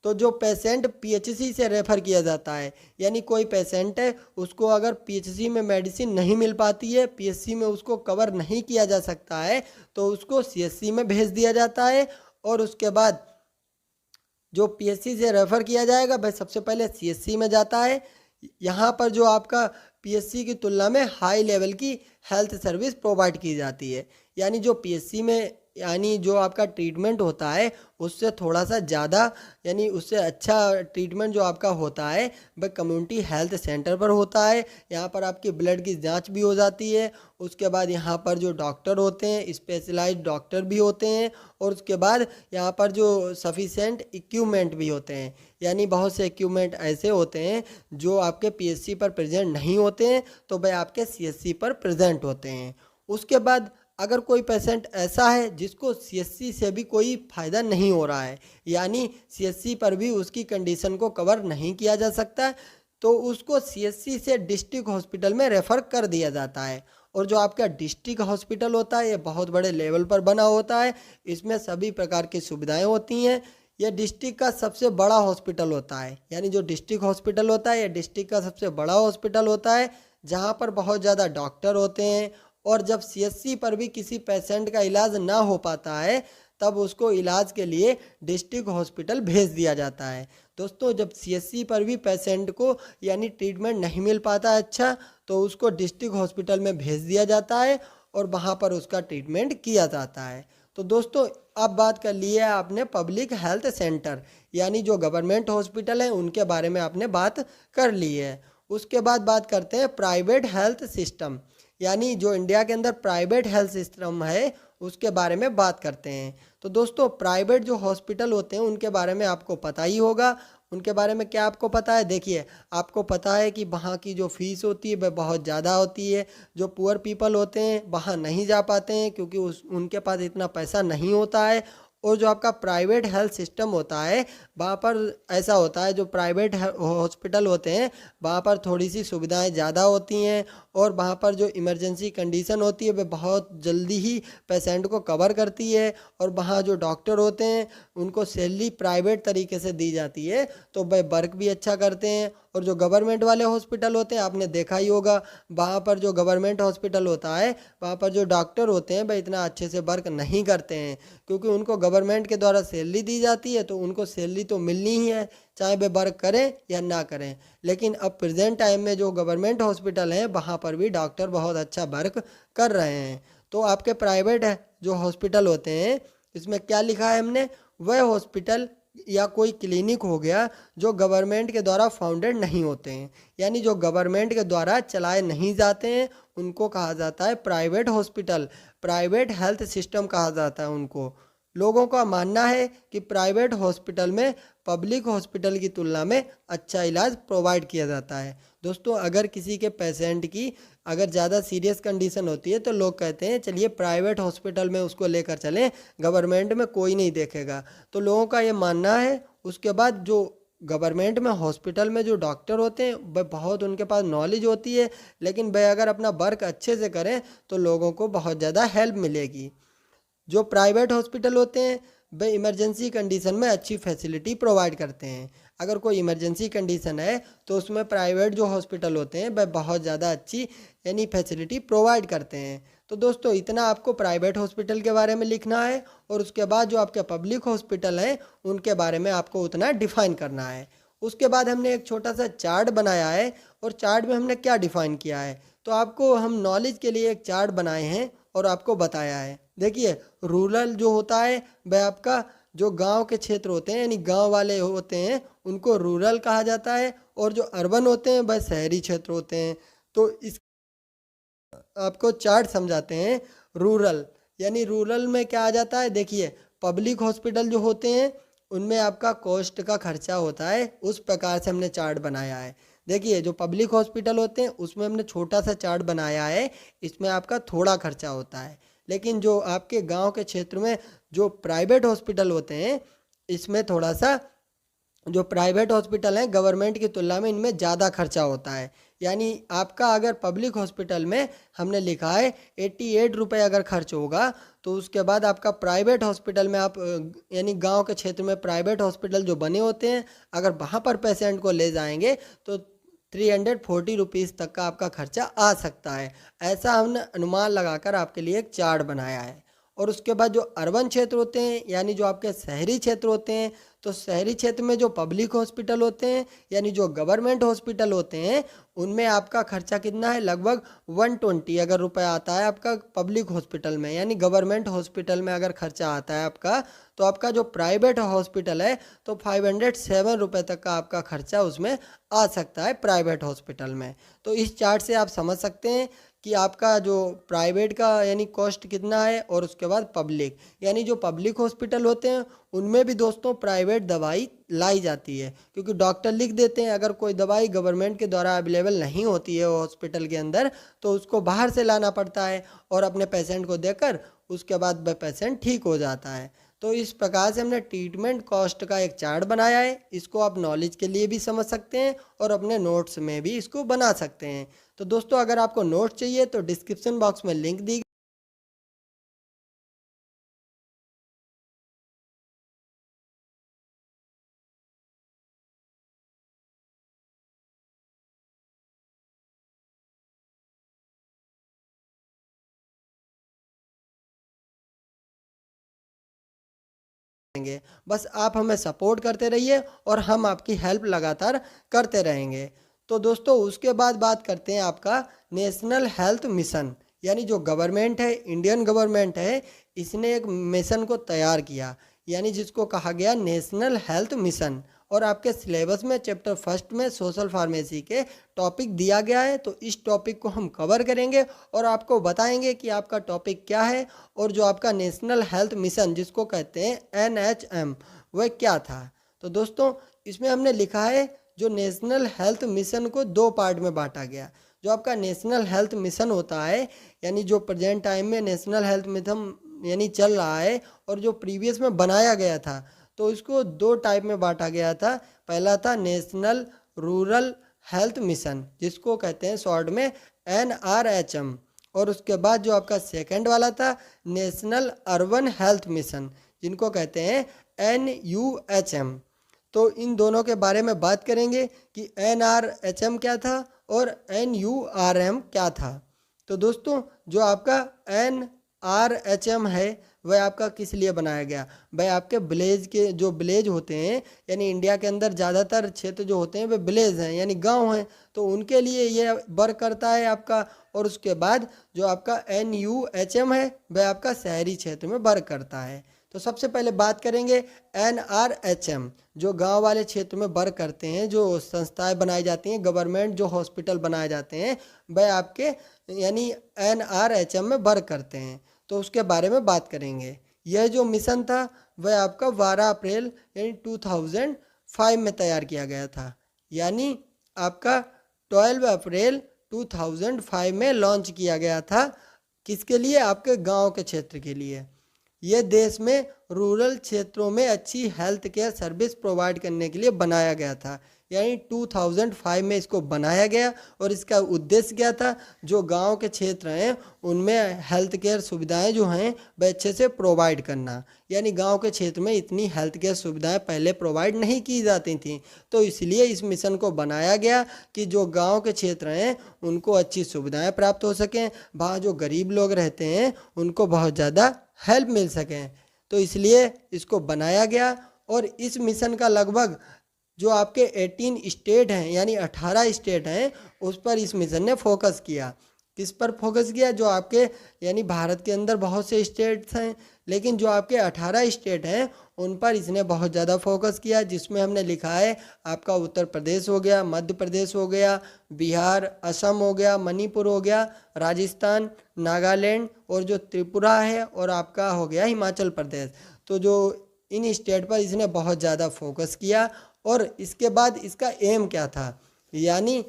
Speaker 1: तो जो पेशेंट पीएचसी से रेफ़र किया जाता है, यानी कोई पेशेंट है उसको अगर पीएचसी में मेडिसिन नहीं मिल पाती है, पीएचसी में उसको कवर नहीं किया जा सकता है, तो उसको सीएचसी में भेज दिया जाता है। और उसके बाद जो पीएचसी से रेफ़र किया जाएगा वह सबसे पहले सीएचसी में जाता है। यहाँ पर जो आपका पीएचसी की तुलना में हाई लेवल की हेल्थ सर्विस प्रोवाइड की जाती है, यानी जो पीएचसी में यानी जो आपका ट्रीटमेंट होता है उससे थोड़ा सा ज़्यादा यानी उससे अच्छा ट्रीटमेंट जो आपका होता है वह कम्युनिटी हेल्थ सेंटर पर होता है। यहाँ पर आपकी ब्लड की जांच भी हो जाती है। उसके बाद यहाँ पर जो डॉक्टर होते हैं स्पेशलाइज्ड डॉक्टर भी होते हैं, और उसके बाद यहाँ पर जो सफिशेंट इक्विपमेंट भी होते हैं, यानी बहुत से इक्विपमेंट ऐसे होते हैं जो आपके पीएचसी पर प्रेजेंट नहीं होते हैं तो वह आपके सीएचसी पर प्रेजेंट होते हैं। उसके बाद अगर कोई पेशेंट ऐसा है जिसको सीएचसी से भी कोई फ़ायदा नहीं हो रहा है, यानी सीएचसी पर भी उसकी कंडीशन को कवर नहीं किया जा सकता, तो उसको सीएचसी से डिस्ट्रिक्ट हॉस्पिटल में रेफ़र कर दिया जाता है। और जो आपका डिस्ट्रिक्ट हॉस्पिटल होता है ये बहुत बड़े लेवल पर बना होता है, इसमें सभी प्रकार की सुविधाएं होती हैं। ये डिस्ट्रिक्ट का सबसे बड़ा हॉस्पिटल होता है। यानी जो डिस्ट्रिक्ट हॉस्पिटल होता है, ये डिस्ट्रिक्ट का सबसे बड़ा हॉस्पिटल होता है, जहाँ पर बहुत ज़्यादा डॉक्टर होते हैं। और जब सीएचसी पर भी किसी पेशेंट का इलाज ना हो पाता है, तब उसको इलाज के लिए डिस्ट्रिक्ट हॉस्पिटल भेज दिया जाता है। दोस्तों, जब सीएचसी पर भी पेशेंट को यानी ट्रीटमेंट नहीं मिल पाता है अच्छा, तो उसको डिस्ट्रिक्ट हॉस्पिटल में भेज दिया जाता है और वहाँ पर उसका ट्रीटमेंट किया जाता है। तो दोस्तों, अब बात कर ली है आपने पब्लिक हेल्थ सेंटर, यानी जो गवर्नमेंट हॉस्पिटल हैं उनके बारे में आपने बात कर ली है। उसके बाद बात करते हैं प्राइवेट हेल्थ सिस्टम, यानी जो इंडिया के अंदर प्राइवेट हेल्थ सिस्टम है उसके बारे में बात करते हैं। तो दोस्तों, प्राइवेट जो हॉस्पिटल होते हैं उनके बारे में आपको पता ही होगा। उनके बारे में क्या आपको पता है? देखिए, आपको पता है कि वहाँ की जो फीस होती है वह बहुत ज़्यादा होती है। जो पुअर पीपल होते हैं वहाँ नहीं जा पाते हैं, क्योंकि उनके पास इतना पैसा नहीं होता है। और जो आपका प्राइवेट हेल्थ सिस्टम होता है, वहाँ पर ऐसा होता है, जो प्राइवेट हॉस्पिटल होते हैं वहाँ पर थोड़ी सी सुविधाएं ज़्यादा होती हैं, और वहाँ पर जो इमरजेंसी कंडीशन होती है वह बहुत जल्दी ही पेशेंट को कवर करती है। और वहाँ जो डॉक्टर होते हैं उनको सैलरी प्राइवेट तरीके से दी जाती है, तो वह वर्क भी अच्छा करते हैं। और जो गवर्नमेंट वाले हॉस्पिटल होते हैं, आपने देखा ही होगा, वहाँ पर जो गवर्नमेंट हॉस्पिटल होता है वहाँ पर जो डॉक्टर होते हैं वह इतना अच्छे से वर्क नहीं करते हैं, क्योंकि उनको गवर्नमेंट के द्वारा सैलरी दी जाती है, तो उनको सैलरी तो मिलनी ही है, चाहे वे वर्क करें या ना करें। लेकिन अब प्रेजेंट टाइम में जो गवर्नमेंट हॉस्पिटल हैं वहाँ पर भी डॉक्टर बहुत अच्छा वर्क कर रहे हैं। तो आपके प्राइवेट जो हॉस्पिटल होते हैं, इसमें क्या लिखा है हमने? वह हॉस्पिटल या कोई क्लिनिक हो गया जो गवर्नमेंट के द्वारा फाउंडेड नहीं होते हैं, यानी जो गवर्नमेंट के द्वारा चलाए नहीं जाते हैं, उनको कहा जाता है private hospital, private health system कहा जाता है उनको। लोगों का मानना है कि प्राइवेट हॉस्पिटल में पब्लिक हॉस्पिटल की तुलना में अच्छा इलाज प्रोवाइड किया जाता है। दोस्तों, अगर किसी के पेशेंट की अगर ज़्यादा सीरियस कंडीशन होती है तो लोग कहते हैं चलिए प्राइवेट हॉस्पिटल में उसको लेकर चलें, गवर्नमेंट में कोई नहीं देखेगा। तो लोगों का ये मानना है। उसके बाद जो गवर्नमेंट में हॉस्पिटल में जो डॉक्टर होते हैं वह बहुत उनके पास नॉलेज होती है, लेकिन वह अगर अपना वर्क अच्छे से करें तो लोगों को बहुत ज़्यादा हेल्प मिलेगी। जो प्राइवेट हॉस्पिटल होते हैं वे इमरजेंसी कंडीशन में अच्छी फैसिलिटी प्रोवाइड करते हैं। अगर कोई इमरजेंसी कंडीशन है तो उसमें प्राइवेट जो हॉस्पिटल होते हैं वह बहुत ज़्यादा अच्छी यानी फैसिलिटी प्रोवाइड करते हैं। तो दोस्तों, इतना आपको प्राइवेट हॉस्पिटल के बारे में लिखना है, और उसके बाद जो आपके पब्लिक हॉस्पिटल हैं उनके बारे में आपको उतना डिफाइन करना है। उसके बाद हमने एक छोटा सा चार्ट बनाया है, और चार्ट में हमने क्या डिफाइन किया है, तो आपको हम नॉलेज के लिए एक चार्ट बनाए हैं और आपको बताया है। देखिए, रूरल जो होता है वह आपका जो गांव के क्षेत्र होते हैं यानी गांव वाले होते हैं उनको रूरल कहा जाता है, और जो अर्बन होते हैं वह शहरी क्षेत्र होते हैं। तो इस आपको चार्ट समझाते हैं। रूरल यानी रूरल में क्या आ जाता है? देखिए, पब्लिक हॉस्पिटल जो होते हैं उनमें आपका कॉस्ट का खर्चा होता है, उस प्रकार से हमने चार्ट बनाया है। देखिए, जो पब्लिक हॉस्पिटल होते हैं उसमें हमने छोटा सा चार्ट बनाया है, इसमें आपका थोड़ा खर्चा होता है। लेकिन जो आपके गांव के क्षेत्र में जो प्राइवेट हॉस्पिटल होते हैं, इसमें थोड़ा सा जो प्राइवेट हॉस्पिटल हैं गवर्नमेंट की तुलना में इनमें ज़्यादा खर्चा होता है। यानी आपका अगर पब्लिक हॉस्पिटल में हमने लिखा है 88 रुपये अगर खर्च होगा, तो उसके बाद आपका प्राइवेट हॉस्पिटल में आप यानी गांव के क्षेत्र में प्राइवेट हॉस्पिटल जो बने होते हैं, अगर वहाँ पर पेशेंट को ले जाएंगे तो 340 रुपीज़ तक का आपका खर्चा आ सकता है। ऐसा हमने अनुमान लगाकर आपके लिए एक चार्ट बनाया है। और उसके बाद जो अर्बन क्षेत्र होते हैं यानी जो आपके शहरी क्षेत्र होते हैं, तो शहरी क्षेत्र में जो पब्लिक हॉस्पिटल होते हैं यानी जो गवर्नमेंट हॉस्पिटल होते हैं, उनमें आपका खर्चा कितना है? लगभग 120 अगर रुपये आता है आपका पब्लिक हॉस्पिटल में, यानी गवर्नमेंट हॉस्पिटल में अगर खर्चा आता है आपका, तो आपका जो प्राइवेट हॉस्पिटल है तो 507 रुपये तक का आपका खर्चा उसमें आ सकता है प्राइवेट हॉस्पिटल में। तो इस चार्ट से आप समझ सकते हैं कि आपका जो प्राइवेट का यानी कॉस्ट कितना है, और उसके बाद पब्लिक यानी जो पब्लिक हॉस्पिटल होते हैं उनमें भी दोस्तों प्राइवेट दवाई लाई जाती है, क्योंकि डॉक्टर लिख देते हैं अगर कोई दवाई गवर्नमेंट के द्वारा अवेलेबल नहीं होती है हॉस्पिटल के अंदर, तो उसको बाहर से लाना पड़ता है और अपने पेशेंट को देकर उसके बाद वह पेशेंट ठीक हो जाता है। तो इस प्रकार से हमने ट्रीटमेंट कॉस्ट का एक चार्ट बनाया है। इसको आप नॉलेज के लिए भी समझ सकते हैं और अपने नोट्स में भी इसको बना सकते हैं। तो दोस्तों, अगर आपको नोट्स चाहिए तो डिस्क्रिप्शन बॉक्स में लिंक दी रहेंगे। बस आप हमें सपोर्ट करते रहिए और हम आपकी हेल्प लगातार करते रहेंगे। तो दोस्तों उसके बाद बात करते हैं आपका नेशनल हेल्थ मिशन, यानी जो गवर्नमेंट है, इंडियन गवर्नमेंट है, इसने एक मिशन को तैयार किया, यानी जिसको कहा गया नेशनल हेल्थ मिशन। और आपके सिलेबस में चैप्टर फर्स्ट में सोशल फार्मेसी के टॉपिक दिया गया है, तो इस टॉपिक को हम कवर करेंगे और आपको बताएंगे कि आपका टॉपिक क्या है और जो आपका नेशनल हेल्थ मिशन जिसको कहते हैं NHM वह क्या था। तो दोस्तों इसमें हमने लिखा है जो नेशनल हेल्थ मिशन को दो पार्ट में बांटा गया। जो आपका नेशनल हेल्थ मिशन होता है, यानी जो प्रेजेंट टाइम में नेशनल हेल्थ मिशन यानी चल रहा है और जो प्रीवियस में बनाया गया था, तो इसको दो टाइप में बांटा गया था। पहला था नेशनल रूरल हेल्थ मिशन जिसको कहते हैं शॉर्ट में NRHM, और उसके बाद जो आपका सेकंड वाला था नेशनल अर्बन हेल्थ मिशन जिनको कहते हैं NUHM। तो इन दोनों के बारे में बात करेंगे कि NRHM क्या था और NURM क्या था। तो दोस्तों जो आपका NRHM है वह आपका किस लिए बनाया गया भाई, आपके विलेज के जो विलेज होते हैं, यानी इंडिया के अंदर ज़्यादातर क्षेत्र जो होते हैं वे विलेज हैं यानी गांव हैं, तो उनके लिए ये वर्क करता है आपका। और उसके बाद जो आपका NUHM है वह आपका शहरी क्षेत्र में वर्क करता है। तो सबसे पहले बात करेंगे NRHM जो गांव वाले क्षेत्र में वर्क करते हैं, जो संस्थाएं बनाई जाती हैं, गवर्नमेंट जो हॉस्पिटल बनाए जाते हैं वह आपके यानी NRHM में वर्क करते हैं। तो उसके बारे में बात करेंगे। यह जो मिशन था वह आपका 12 अप्रैल यानी 2005 में तैयार किया गया था, यानी आपका 12 अप्रैल 2005 में लॉन्च किया गया था। किसके लिए? आपके गांव के क्षेत्र के लिए। यह देश में रूरल क्षेत्रों में अच्छी हेल्थ केयर सर्विस प्रोवाइड करने के लिए बनाया गया था, यानी 2005 में इसको बनाया गया। और इसका उद्देश्य क्या था? जो गांव के क्षेत्र हैं उनमें हेल्थ केयर सुविधाएं जो हैं वह अच्छे से प्रोवाइड करना, यानी गांव के क्षेत्र में इतनी हेल्थ केयर सुविधाएं पहले प्रोवाइड नहीं की जाती थी, तो इसलिए इस मिशन को बनाया गया कि जो गांव के क्षेत्र हैं उनको अच्छी सुविधाएं प्राप्त हो सकें, वहाँ जो गरीब लोग रहते हैं उनको बहुत ज़्यादा हेल्प मिल सकें। तो इसलिए इसको बनाया गया। और इस मिशन का लगभग जो आपके 18 स्टेट हैं यानी 18 स्टेट हैं उस पर इस मिशन ने फोकस किया। किस पर फोकस किया? जो आपके यानी भारत के अंदर बहुत से स्टेट्स हैं, लेकिन जो आपके 18 स्टेट हैं उन पर इसने बहुत ज़्यादा फोकस किया, जिसमें हमने लिखा है आपका उत्तर प्रदेश हो गया, मध्य प्रदेश हो गया, बिहार, असम हो गया, मणिपुर हो गया, राजस्थान, नागालैंड और जो त्रिपुरा है और आपका हो गया हिमाचल प्रदेश। तो जो इन स्टेट पर इसने बहुत ज़्यादा फोकस किया। और इसके बाद इसका एम क्या था, यानी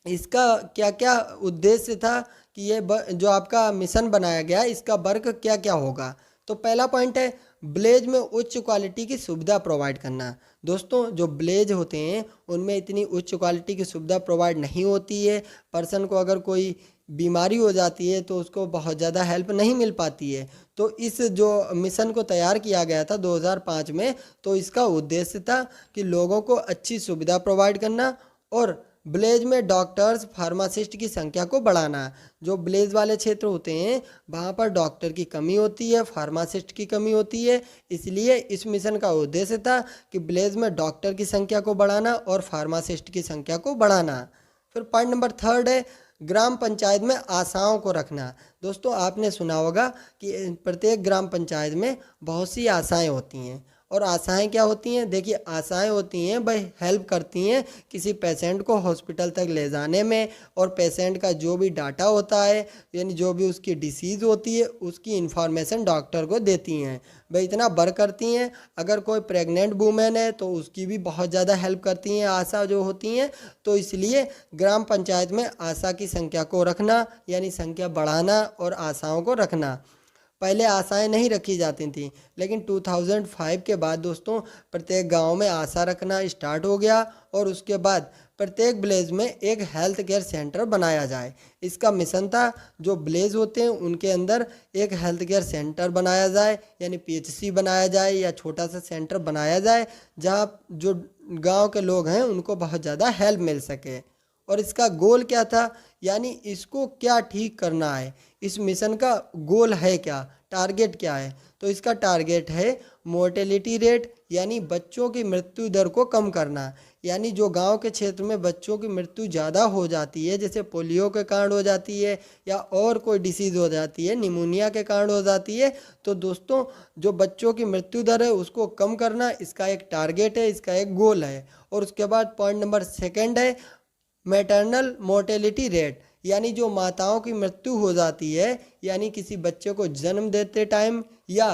Speaker 1: इसका क्या क्या उद्देश्य था कि ये जो आपका मिशन बनाया गया इसका वर्क क्या क्या होगा। तो पहला पॉइंट है विलेज में उच्च क्वालिटी की सुविधा प्रोवाइड करना। दोस्तों जो विलेज होते हैं उनमें इतनी उच्च क्वालिटी की सुविधा प्रोवाइड नहीं होती है। पर्सन को अगर कोई बीमारी हो जाती है तो उसको बहुत ज़्यादा हेल्प नहीं मिल पाती है। तो इस जो मिशन को तैयार किया गया था 2005 में, तो इसका उद्देश्य था कि लोगों को अच्छी सुविधा प्रोवाइड करना और विलेज में डॉक्टर्स फार्मासिस्ट की संख्या को बढ़ाना। जो विलेज वाले क्षेत्र होते हैं वहाँ पर डॉक्टर की कमी होती है, फार्मासिस्ट की कमी होती है, इसलिए इस मिशन का उद्देश्य था कि विलेज में डॉक्टर की संख्या को बढ़ाना और फार्मासिस्ट की संख्या को बढ़ाना। फिर पॉइंट नंबर 3 है ग्राम पंचायत में आशाओं को रखना। दोस्तों आपने सुना होगा कि प्रत्येक ग्राम पंचायत में बहुत सी आशाएं होती हैं। और आशाएं क्या होती हैं? देखिए आशाएं होती हैं भाई हेल्प करती हैं किसी पेशेंट को हॉस्पिटल तक ले जाने में, और पेशेंट का जो भी डाटा होता है यानी जो भी उसकी डिसीज़ होती है उसकी इन्फॉर्मेशन डॉक्टर को देती हैं। भाई इतना वर्क करती हैं। अगर कोई प्रेग्नेंट वूमेन है तो उसकी भी बहुत ज़्यादा हेल्प करती हैं आशा जो होती हैं। तो इसलिए ग्राम पंचायत में आशा की संख्या को रखना यानी संख्या बढ़ाना और आशाओं को रखना। पहले आशाएं नहीं रखी जाती थी, लेकिन 2005 के बाद दोस्तों प्रत्येक गांव में आशा रखना स्टार्ट हो गया। और उसके बाद प्रत्येक विलेज में एक हेल्थ केयर सेंटर बनाया जाए। इसका मिशन था जो विलेज होते हैं उनके अंदर एक हेल्थ केयर सेंटर बनाया जाए, यानी PHC बनाया जाए या छोटा सा सेंटर बनाया जाए जहाँ जो गांव के लोग हैं उनको बहुत ज़्यादा हेल्प मिल सके। और इसका गोल क्या था? यानी इसको क्या ठीक करना है, इस मिशन का गोल है क्या, टारगेट क्या है। तो इसका टारगेट है मोर्टेलिटी रेट, यानी बच्चों की मृत्यु दर को कम करना। यानी जो गांव के क्षेत्र में बच्चों की मृत्यु ज़्यादा हो जाती है, जैसे पोलियो के कारण हो जाती है या और कोई डिसीज़ हो जाती है, निमोनिया के कारण हो जाती है, तो दोस्तों जो बच्चों की मृत्यु दर है उसको कम करना इसका एक टारगेट है, इसका एक गोल है। और उसके बाद पॉइंट नंबर सेकंड है मैटरनल मोर्टेलिटी रेट, यानी जो माताओं की मृत्यु हो जाती है, यानी किसी बच्चे को जन्म देते टाइम या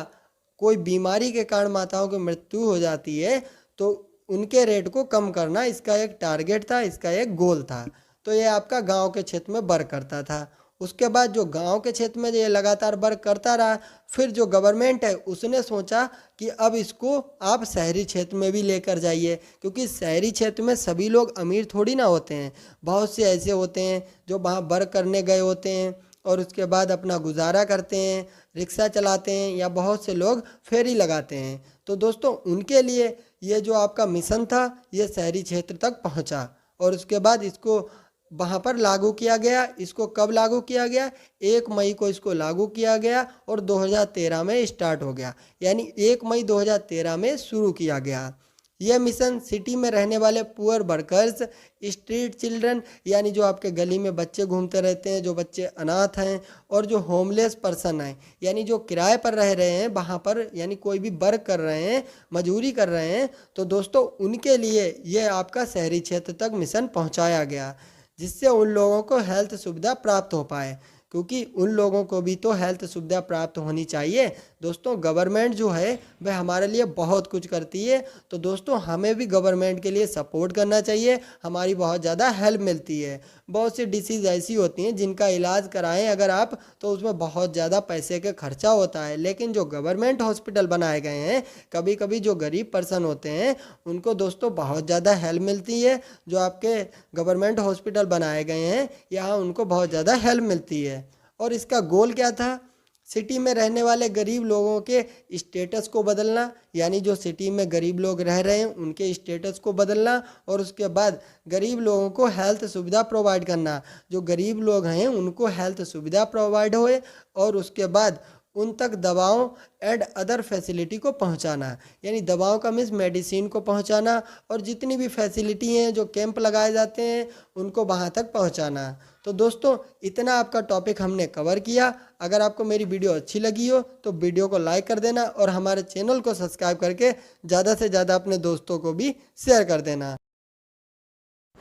Speaker 1: कोई बीमारी के कारण माताओं की मृत्यु हो जाती है, तो उनके रेट को कम करना इसका एक टारगेट था, इसका एक गोल था। तो ये आपका गांव के क्षेत्र में वर्क करता था। उसके बाद जो गांव के क्षेत्र में ये लगातार वर्क करता रहा, फिर जो गवर्नमेंट है उसने सोचा कि अब इसको आप शहरी क्षेत्र में भी लेकर जाइए, क्योंकि शहरी क्षेत्र में सभी लोग अमीर थोड़ी ना होते हैं। बहुत से ऐसे होते हैं जो वहाँ वर्क करने गए होते हैं और उसके बाद अपना गुजारा करते हैं, रिक्शा चलाते हैं या बहुत से लोग फेरी लगाते हैं। तो दोस्तों उनके लिए ये जो आपका मिशन था ये शहरी क्षेत्र तक पहुंचा और उसके बाद इसको वहाँ पर लागू किया गया। इसको कब लागू किया गया? 1 मई को इसको लागू किया गया और 2013 में स्टार्ट हो गया, यानी 1 मई 2013 में शुरू किया गया। यह मिशन सिटी में रहने वाले पुअर वर्कर्स, स्ट्रीट चिल्ड्रन, यानी जो आपके गली में बच्चे घूमते रहते हैं, जो बच्चे अनाथ हैं, और जो होमलेस पर्सन हैं, यानी जो किराए पर रह रहे हैं वहाँ पर, यानी कोई भी वर्क कर रहे हैं, मजदूरी कर रहे हैं, तो दोस्तों उनके लिए ये आपका शहरी क्षेत्र तक मिशन पहुँचाया गया, जिससे उन लोगों को हेल्थ सुविधा प्राप्त हो पाए, क्योंकि उन लोगों को भी तो हेल्थ सुविधा प्राप्त होनी चाहिए। दोस्तों गवर्नमेंट जो है वह हमारे लिए बहुत कुछ करती है, तो दोस्तों हमें भी गवर्नमेंट के लिए सपोर्ट करना चाहिए, हमारी बहुत ज़्यादा हेल्प मिलती है। बहुत सी डिसीज़ ऐसी होती हैं जिनका इलाज कराएं अगर आप, तो उसमें बहुत ज़्यादा पैसे का खर्चा होता है, लेकिन जो गवर्नमेंट हॉस्पिटल बनाए गए हैं, कभी कभी जो गरीब पर्सन होते हैं उनको दोस्तों बहुत ज़्यादा हेल्प मिलती है। जो आपके गवर्नमेंट हॉस्पिटल बनाए गए हैं यहाँ उनको बहुत ज़्यादा हेल्प मिलती है। और इसका गोल क्या था? सिटी में रहने वाले गरीब लोगों के स्टेटस को बदलना, यानी जो सिटी में गरीब लोग रह रहे हैं उनके स्टेटस को बदलना, और उसके बाद गरीब लोगों को हेल्थ सुविधा प्रोवाइड करना। जो गरीब लोग हैं उनको हेल्थ सुविधा प्रोवाइड होए, और उसके बाद उन तक दवाओं एंड अदर फैसिलिटी को पहुंचाना, यानी दवाओं का मीन्स मेडिसिन को पहुंचाना, और जितनी भी फैसिलिटी हैं जो कैंप लगाए जाते हैं उनको वहां तक पहुंचाना। तो दोस्तों इतना आपका टॉपिक हमने कवर किया। अगर आपको मेरी वीडियो अच्छी लगी हो तो वीडियो को लाइक कर देना और हमारे चैनल को सब्सक्राइब करके ज़्यादा से ज़्यादा अपने दोस्तों को भी शेयर कर देना।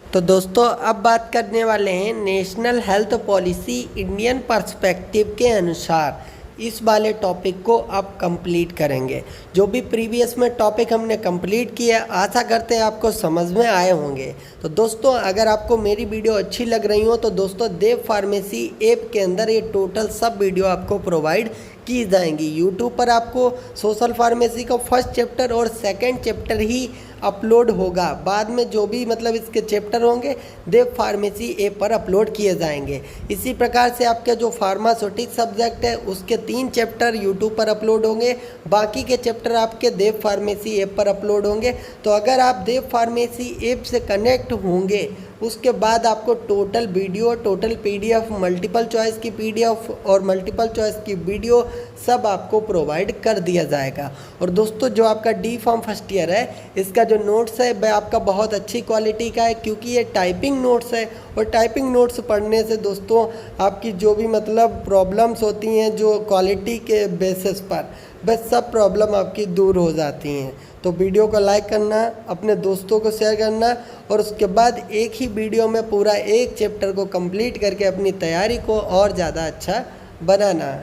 Speaker 1: तो दोस्तों अब बात करने वाले हैं national health policy Indian perspective के अनुसार। इस वाले टॉपिक को आप कंप्लीट करेंगे। जो भी प्रीवियस में टॉपिक हमने कंप्लीट किया, आशा करते हैं आपको समझ में आए होंगे। तो दोस्तों अगर आपको मेरी वीडियो अच्छी लग रही हो तो दोस्तों देव फार्मेसी ऐप के अंदर ये टोटल सब वीडियो आपको प्रोवाइड की जाएंगी। यूट्यूब पर आपको सोशल फार्मेसी का फर्स्ट चैप्टर और सेकंड चैप्टर ही अपलोड होगा, बाद में जो भी मतलब इसके चैप्टर होंगे देव फार्मेसी ऐप पर अपलोड किए जाएंगे। इसी प्रकार से आपके जो फार्मास्यूटिक सब्जेक्ट है उसके 3 चैप्टर यूट्यूब पर अपलोड होंगे, बाकी के चैप्टर आपके देव फार्मेसी ऐप पर अपलोड होंगे। तो अगर आप देव फार्मेसी ऐप से कनेक्ट होंगे उसके बाद आपको total video, total PDF, multiple choice की पीडीएफ और मल्टीपल चॉइस की वीडियो सब आपको प्रोवाइड कर दिया जाएगा। और दोस्तों जो आपका डी फार्म फर्स्ट ईयर है इसका जो नोट्स है वह आपका बहुत अच्छी क्वालिटी का है, क्योंकि ये टाइपिंग नोट्स है, और टाइपिंग नोट्स पढ़ने से दोस्तों आपकी जो भी मतलब प्रॉब्लम्स होती हैं जो क्वालिटी के बेसिस पर, बस सब प्रॉब्लम आपकी दूर हो जाती हैं। तो वीडियो को लाइक करना, अपने दोस्तों को शेयर करना, और उसके बाद एक ही वीडियो में पूरा एक चैप्टर को कंप्लीट करके अपनी तैयारी को और ज़्यादा अच्छा बनाना।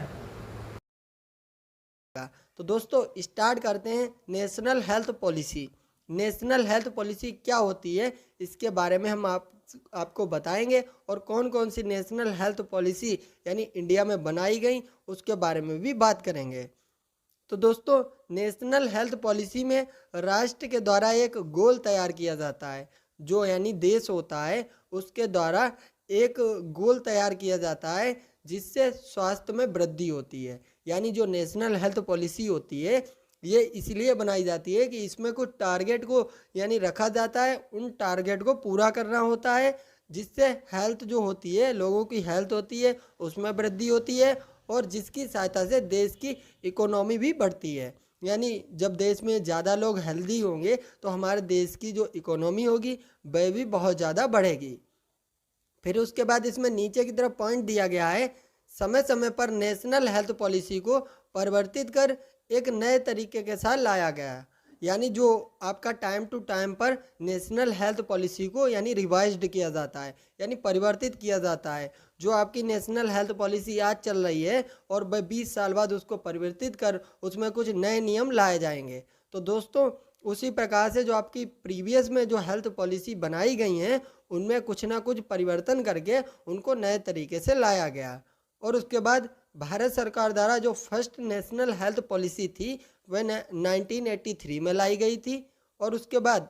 Speaker 1: तो दोस्तों स्टार्ट करते हैं national health policy. National health policy क्या होती है इसके बारे में हम आपको बताएंगे, और कौन कौन सी नेशनल हेल्थ पॉलिसी यानी इंडिया में बनाई गई उसके बारे में भी बात करेंगे। तो दोस्तों नेशनल हेल्थ पॉलिसी में राष्ट्र के द्वारा एक गोल तैयार किया जाता है, जो यानी देश होता है उसके द्वारा एक गोल तैयार किया जाता है जिससे स्वास्थ्य में वृद्धि होती है। यानी जो नेशनल हेल्थ पॉलिसी होती है ये इसलिए बनाई जाती है कि इसमें कुछ टारगेट को यानी रखा जाता है, उन टारगेट को पूरा करना होता है जिससे हेल्थ जो होती है, लोगों की हेल्थ होती है, उसमें वृद्धि होती है और जिसकी सहायता से देश की इकोनॉमी भी बढ़ती है। यानी जब देश में ज़्यादा लोग हेल्दी होंगे तो हमारे देश की जो इकोनॉमी होगी वह भी बहुत ज़्यादा बढ़ेगी। फिर उसके बाद इसमें नीचे की तरफ पॉइंट दिया गया है, समय समय पर नेशनल हेल्थ पॉलिसी को परिवर्तित कर एक नए तरीके के साथ लाया गया। यानी जो आपका टाइम टू टाइम पर नेशनल हेल्थ पॉलिसी को यानी रिवाइज्ड किया जाता है, यानी परिवर्तित किया जाता है। जो आपकी नेशनल हेल्थ पॉलिसी आज चल रही है और वह 20 साल बाद उसको परिवर्तित कर उसमें कुछ नए नियम लाए जाएंगे। तो दोस्तों उसी प्रकार से जो आपकी प्रीवियस में जो हेल्थ पॉलिसी बनाई गई हैं उनमें कुछ ना कुछ परिवर्तन करके उनको नए तरीके से लाया गया। और उसके बाद भारत सरकार द्वारा जो फर्स्ट नेशनल हेल्थ पॉलिसी थी वह 1983 में लाई गई थी और उसके बाद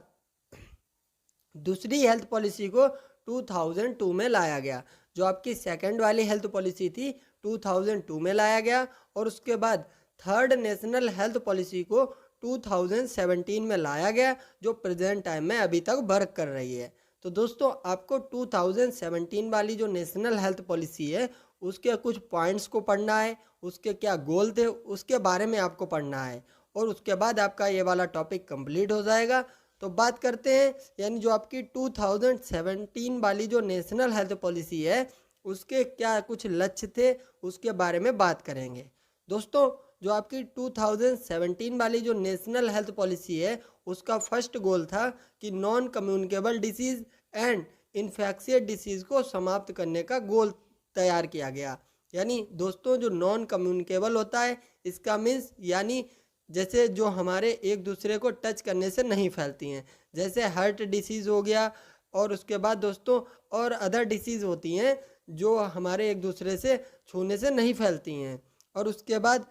Speaker 1: दूसरी हेल्थ पॉलिसी को 2002 में लाया गया। जो आपकी सेकंड वाली हेल्थ पॉलिसी थी 2002 में लाया गया और उसके बाद थर्ड नेशनल हेल्थ पॉलिसी को 2017 में लाया गया, जो प्रेजेंट टाइम में अभी तक वर्क कर रही है। तो दोस्तों आपको 2017 वाली जो नेशनल हेल्थ पॉलिसी है उसके कुछ पॉइंट्स को पढ़ना है, उसके क्या गोल थे उसके बारे में आपको पढ़ना है और उसके बाद आपका ये वाला टॉपिक कंप्लीट हो जाएगा। तो बात करते हैं यानी जो आपकी 2017 वाली जो नेशनल हेल्थ पॉलिसी है उसके क्या कुछ लक्ष्य थे उसके बारे में बात करेंगे। दोस्तों जो आपकी 2017 वाली जो नेशनल हेल्थ पॉलिसी है उसका फर्स्ट गोल था कि non communicable disease and infectious disease को समाप्त करने का गोल तैयार किया गया। यानी दोस्तों जो नॉन कम्युनिकेबल होता है इसका मीन्स यानी जैसे जो हमारे एक दूसरे को टच करने से नहीं फैलती हैं, जैसे हार्ट डिसीज़ हो गया और उसके बाद दोस्तों और अदर डिसीज़ होती हैं जो हमारे एक दूसरे से छूने से नहीं फैलती हैं। और उसके बाद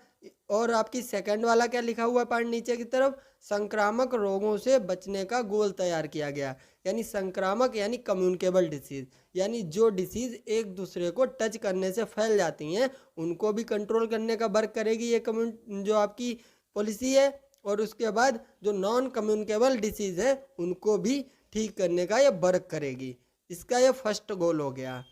Speaker 1: और आपकी सेकंड वाला क्या लिखा हुआ पॉइंट नीचे की तरफ, संक्रामक रोगों से बचने का गोल तैयार किया गया। यानी संक्रामक यानी कम्युनिकेबल डिसीज़, यानी जो डिसीज़ एक दूसरे को टच करने से फैल जाती हैं उनको भी कंट्रोल करने का वर्क करेगी ये जो आपकी पॉलिसी है। और उसके बाद जो नॉन कम्युनिकेबल डिसीज़ है उनको भी ठीक करने का ये वर्क करेगी। इसका ये फर्स्ट गोल हो गया।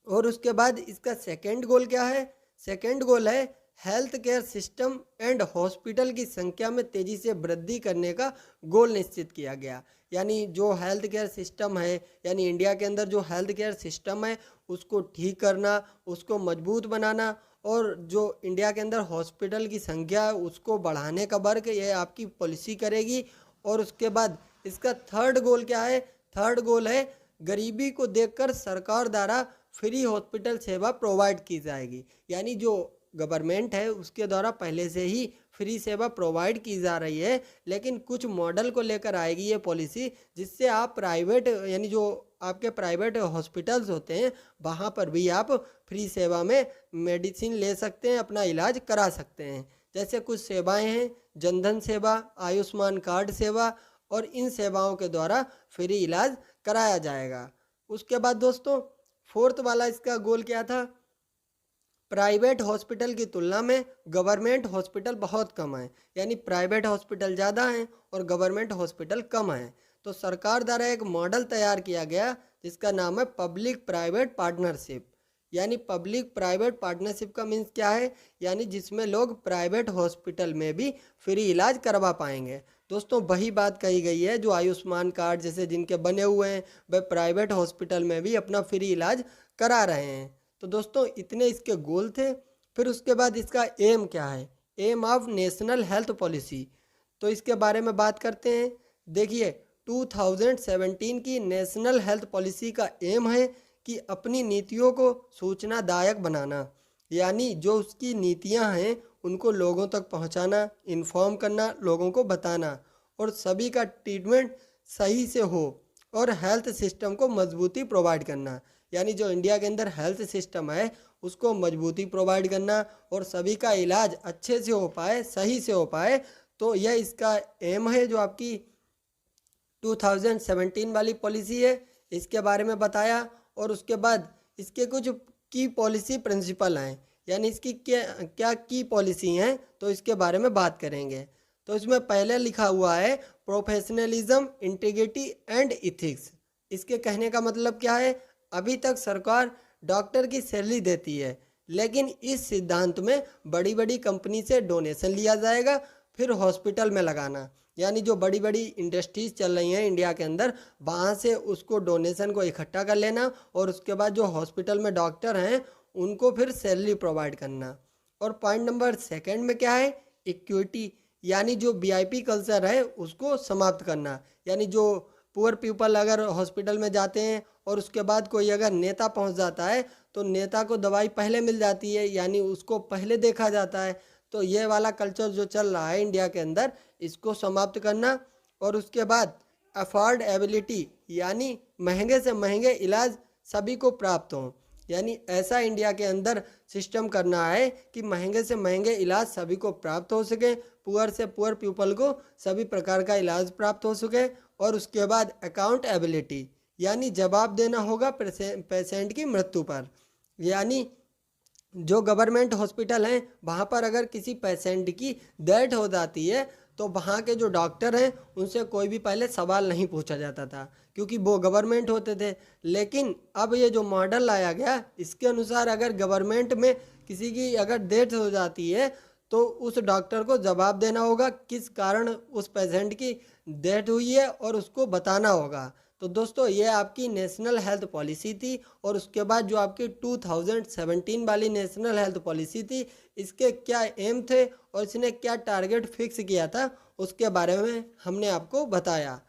Speaker 1: और उसके बाद इसका सेकंड गोल क्या है, सेकंड गोल है health care system and hospital की संख्या में तेज़ी से वृद्धि करने का गोल निश्चित किया गया। यानी जो हेल्थ केयर सिस्टम है यानी इंडिया के अंदर जो हेल्थ केयर सिस्टम है उसको ठीक करना, उसको मजबूत बनाना और जो इंडिया के अंदर हॉस्पिटल की संख्या है उसको बढ़ाने का वर्क ये आपकी पॉलिसी करेगी। और उसके बाद इसका थर्ड गोल क्या है, थर्ड गोल है गरीबी को देखकर सरकार द्वारा फ्री हॉस्पिटल सेवा प्रोवाइड की जाएगी। यानी जो गवर्नमेंट है उसके द्वारा पहले से ही फ्री सेवा प्रोवाइड की जा रही है, लेकिन कुछ मॉडल को लेकर आएगी ये पॉलिसी जिससे आप प्राइवेट यानी जो आपके प्राइवेट हॉस्पिटल्स होते हैं वहाँ पर भी आप फ्री सेवा में मेडिसिन ले सकते हैं, अपना इलाज करा सकते हैं। जैसे कुछ सेवाएं हैं जनधन सेवा, आयुष्मान कार्ड सेवा और इन सेवाओं के द्वारा फ्री इलाज कराया जाएगा। उसके बाद दोस्तों फोर्थ वाला इसका गोल क्या था, प्राइवेट हॉस्पिटल की तुलना में गवर्नमेंट हॉस्पिटल बहुत कम है। यानी प्राइवेट हॉस्पिटल ज़्यादा हैं और गवर्नमेंट हॉस्पिटल कम हैं। तो सरकार द्वारा एक मॉडल तैयार किया गया जिसका नाम है पब्लिक प्राइवेट पार्टनरशिप। यानी पब्लिक प्राइवेट पार्टनरशिप का मीन्स क्या है, यानी जिसमें लोग प्राइवेट हॉस्पिटल में भी फ्री इलाज करवा पाएंगे। दोस्तों वही बात कही गई है जो आयुष्मान कार्ड जैसे जिनके बने हुए हैं वह प्राइवेट हॉस्पिटल में भी अपना फ्री इलाज करा रहे हैं। तो दोस्तों इतने इसके गोल थे। फिर उसके बाद इसका एम क्या है, aim of national health policy, तो इसके बारे में बात करते हैं। देखिए 2017 की नेशनल हेल्थ पॉलिसी का एम है कि अपनी नीतियों को सूचनादायक बनाना, यानी जो उसकी नीतियां हैं उनको लोगों तक पहुंचाना, इन्फॉर्म करना, लोगों को बताना और सभी का ट्रीटमेंट सही से हो और हेल्थ सिस्टम को मजबूती प्रोवाइड करना। यानी जो इंडिया के अंदर हेल्थ सिस्टम है उसको मजबूती प्रोवाइड करना और सभी का इलाज अच्छे से हो पाए, सही से हो पाए। तो यह इसका एम है जो आपकी 2017 वाली पॉलिसी है, इसके बारे में बताया। और उसके बाद इसके कुछ की पॉलिसी प्रिंसिपल हैं, यानी इसकी क्या की पॉलिसी हैं तो इसके बारे में बात करेंगे। तो इसमें पहले लिखा हुआ है प्रोफेशनलिज्म, इंटीग्रिटी एंड इथिक्स। इसके कहने का मतलब क्या है, अभी तक सरकार डॉक्टर की सैलरी देती है, लेकिन इस सिद्धांत में बड़ी बड़ी कंपनी से डोनेशन लिया जाएगा, फिर हॉस्पिटल में लगाना। यानी जो बड़ी बड़ी इंडस्ट्रीज चल रही हैं इंडिया के अंदर, वहाँ से उसको डोनेशन को इकट्ठा कर लेना और उसके बाद जो हॉस्पिटल में डॉक्टर हैं उनको फिर सैलरी प्रोवाइड करना। और पॉइंट नंबर सेकंड में क्या है, इक्विटी, यानी जो वीआईपी कल्चर है उसको समाप्त करना। यानी जो पुअर पीपल अगर हॉस्पिटल में जाते हैं और उसके बाद कोई अगर नेता पहुंच जाता है तो नेता को दवाई पहले मिल जाती है, यानी उसको पहले देखा जाता है। तो ये वाला कल्चर जो चल रहा है इंडिया के अंदर, इसको समाप्त करना। और उसके बाद अफोर्डेबिलिटी, यानी महंगे से महंगे इलाज सभी को प्राप्त हों। यानी ऐसा इंडिया के अंदर सिस्टम करना है कि महंगे से महंगे इलाज सभी को प्राप्त हो सके, पुअर से पुअर पीपल को सभी प्रकार का इलाज प्राप्त हो सके। और उसके बाद अकाउंटेबिलिटी, यानी जवाब देना होगा पेशेंट की मृत्यु पर। यानी जो गवर्नमेंट हॉस्पिटल हैं वहाँ पर अगर किसी पेशेंट की डेथ हो जाती है तो वहाँ के जो डॉक्टर हैं उनसे कोई भी पहले सवाल नहीं पूछा जाता था, क्योंकि वो गवर्नमेंट होते थे। लेकिन अब ये जो मॉडल लाया गया, इसके अनुसार अगर गवर्नमेंट में किसी की अगर डेथ हो जाती है तो उस डॉक्टर को जवाब देना होगा किस कारण उस पेशेंट की डेथ हुई है और उसको बताना होगा। तो दोस्तों ये आपकी नेशनल हेल्थ पॉलिसी थी। और उसके बाद जो आपकी 2017 वाली नेशनल हेल्थ पॉलिसी थी, इसके क्या एम थे और इसने क्या टारगेट फिक्स किया था, उसके बारे में हमने आपको बताया।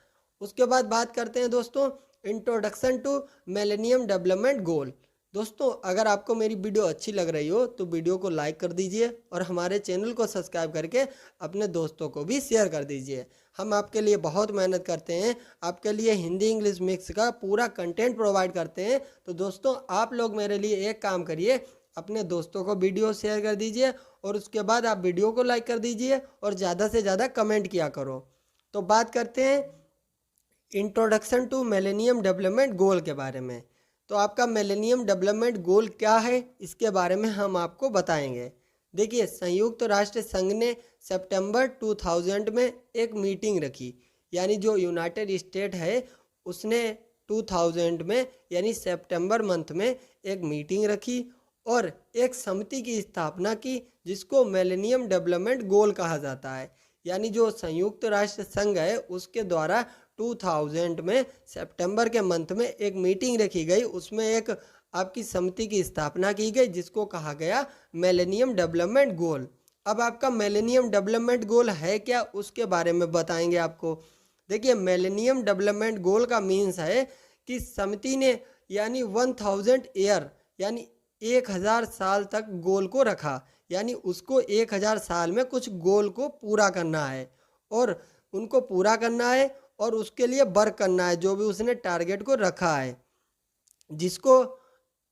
Speaker 1: उसके बाद बात करते हैं दोस्तों introduction to millennium development goal. दोस्तों अगर आपको मेरी वीडियो अच्छी लग रही हो तो वीडियो को लाइक कर दीजिए और हमारे चैनल को सब्सक्राइब करके अपने दोस्तों को भी शेयर कर दीजिए। हम आपके लिए बहुत मेहनत करते हैं, आपके लिए हिंदी इंग्लिश मिक्स का पूरा कंटेंट प्रोवाइड करते हैं। तो दोस्तों आप लोग मेरे लिए एक काम करिए, अपने दोस्तों को वीडियो शेयर कर दीजिए और उसके बाद आप वीडियो को लाइक कर दीजिए और ज़्यादा से ज़्यादा कमेंट किया करो। तो बात करते हैं introduction to millennium development goal के बारे में। तो आपका मिलेनियम डेवलपमेंट गोल क्या है, इसके बारे में हम आपको बताएंगे। देखिए, संयुक्त राष्ट्र संघ ने सितंबर 2000 में एक मीटिंग रखी। यानी जो यूनाइटेड स्टेट है उसने 2000 में यानी सितंबर मंथ में एक मीटिंग रखी और एक समिति की स्थापना की जिसको मिलेनियम डेवलपमेंट गोल कहा जाता है। यानी जो संयुक्त राष्ट्र संघ है उसके द्वारा 2000 में सितंबर के मंथ में एक मीटिंग रखी गई, उसमें एक आपकी समिति की स्थापना की गई जिसको कहा गया मिलेनियम डेवलपमेंट गोल। अब आपका मिलेनियम डेवलपमेंट गोल है क्या, उसके बारे में बताएंगे आपको। देखिए, मिलेनियम डेवलपमेंट गोल का मीन्स है कि समिति ने यानी 1000 ईयर यानी 1000 साल तक गोल को रखा। यानी उसको 1000 साल में कुछ गोल को पूरा करना है और उनको पूरा करना है और उसके लिए वर्क करना है जो भी उसने टारगेट को रखा है, जिसको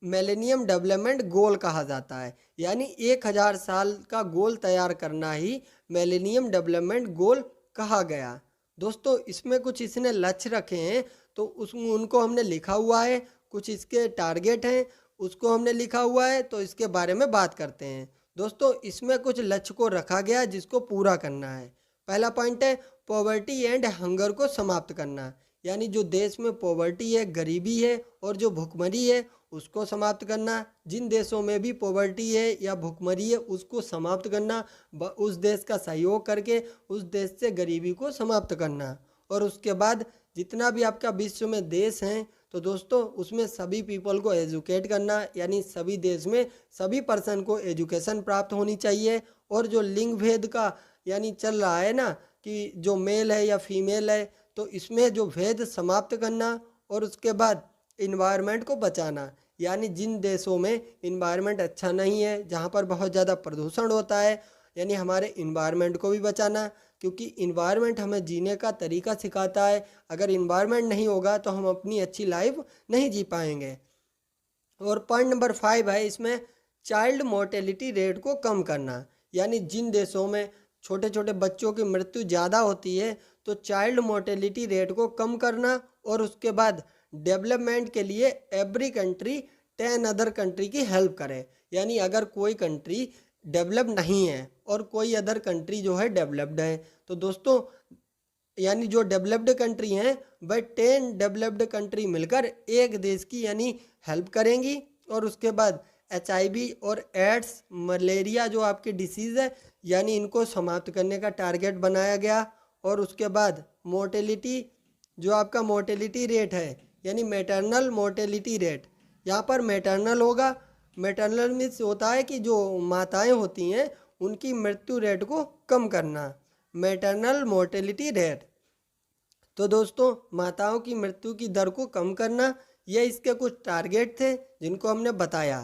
Speaker 1: मिलेनियम डेवलपमेंट गोल कहा जाता है। यानी 1000 साल का गोल तैयार करना ही मिलेनियम डेवलपमेंट गोल कहा गया। दोस्तों इसमें कुछ इसने लक्ष्य रखे हैं तो उनको हमने लिखा हुआ है, कुछ इसके टारगेट हैं उसको हमने लिखा हुआ है, तो इसके बारे में बात करते हैं। दोस्तों इसमें कुछ लक्ष्य को रखा गया जिसको पूरा करना है। पहला पॉइंट है पॉवर्टी एंड हंगर को समाप्त करना। यानी जो देश में पॉवर्टी है, गरीबी है और जो भुखमरी है उसको समाप्त करना। जिन देशों में भी पॉवर्टी है या भुखमरी है उसको समाप्त करना, उस देश का सहयोग करके उस देश से गरीबी को समाप्त करना। और उसके बाद जितना भी आपका विश्व में देश हैं तो दोस्तों उसमें सभी पीपल को एजुकेट करना। यानी सभी देश में सभी पर्सन को एजुकेशन प्राप्त होनी चाहिए। और जो लिंग भेद का यानी चल रहा है ना कि जो मेल है या फीमेल है, तो इसमें जो भेद समाप्त करना। और उसके बाद इन्वायरमेंट को बचाना। यानी जिन देशों में इन्वायरमेंट अच्छा नहीं है, जहाँ पर बहुत ज़्यादा प्रदूषण होता है, यानी हमारे इन्वायरमेंट को भी बचाना, क्योंकि इन्वायरमेंट हमें जीने का तरीका सिखाता है। अगर इन्वायरमेंट नहीं होगा तो हम अपनी अच्छी लाइफ नहीं जी पाएंगे। और पॉइंट नंबर 5 है इसमें चाइल्ड मोर्टेलिटी रेट को कम करना। यानी जिन देशों में छोटे छोटे बच्चों की मृत्यु ज़्यादा होती है तो चाइल्ड मोर्टेलिटी रेट को कम करना। और उसके बाद डेवलपमेंट के लिए एवरी कंट्री 10 अदर कंट्री की हेल्प करे। यानी अगर कोई कंट्री डेवलप नहीं है और कोई अदर कंट्री जो है डेवलप्ड है, तो दोस्तों यानी जो डेवलप्ड कंट्री हैं वह 10 डेवलप्ड कंट्री मिलकर एक देश की यानी हेल्प करेंगी। और उसके बाद HIV और एड्स, मलेरिया जो आपकी डिसीज़ है यानी इनको समाप्त करने का टारगेट बनाया गया। और उसके बाद मोर्टेलिटी, जो आपका मोर्टेलिटी रेट है यानी मैटरनल मोर्टेलिटी रेट, यहाँ पर मैटरनल होगा। मैटरनल मीन्स होता है कि जो माताएं होती हैं उनकी मृत्यु रेट को कम करना, मैटरनल मोर्टेलिटी रेट। तो दोस्तों माताओं की मृत्यु की दर को कम करना, ये इसके कुछ टारगेट थे जिनको हमने बताया।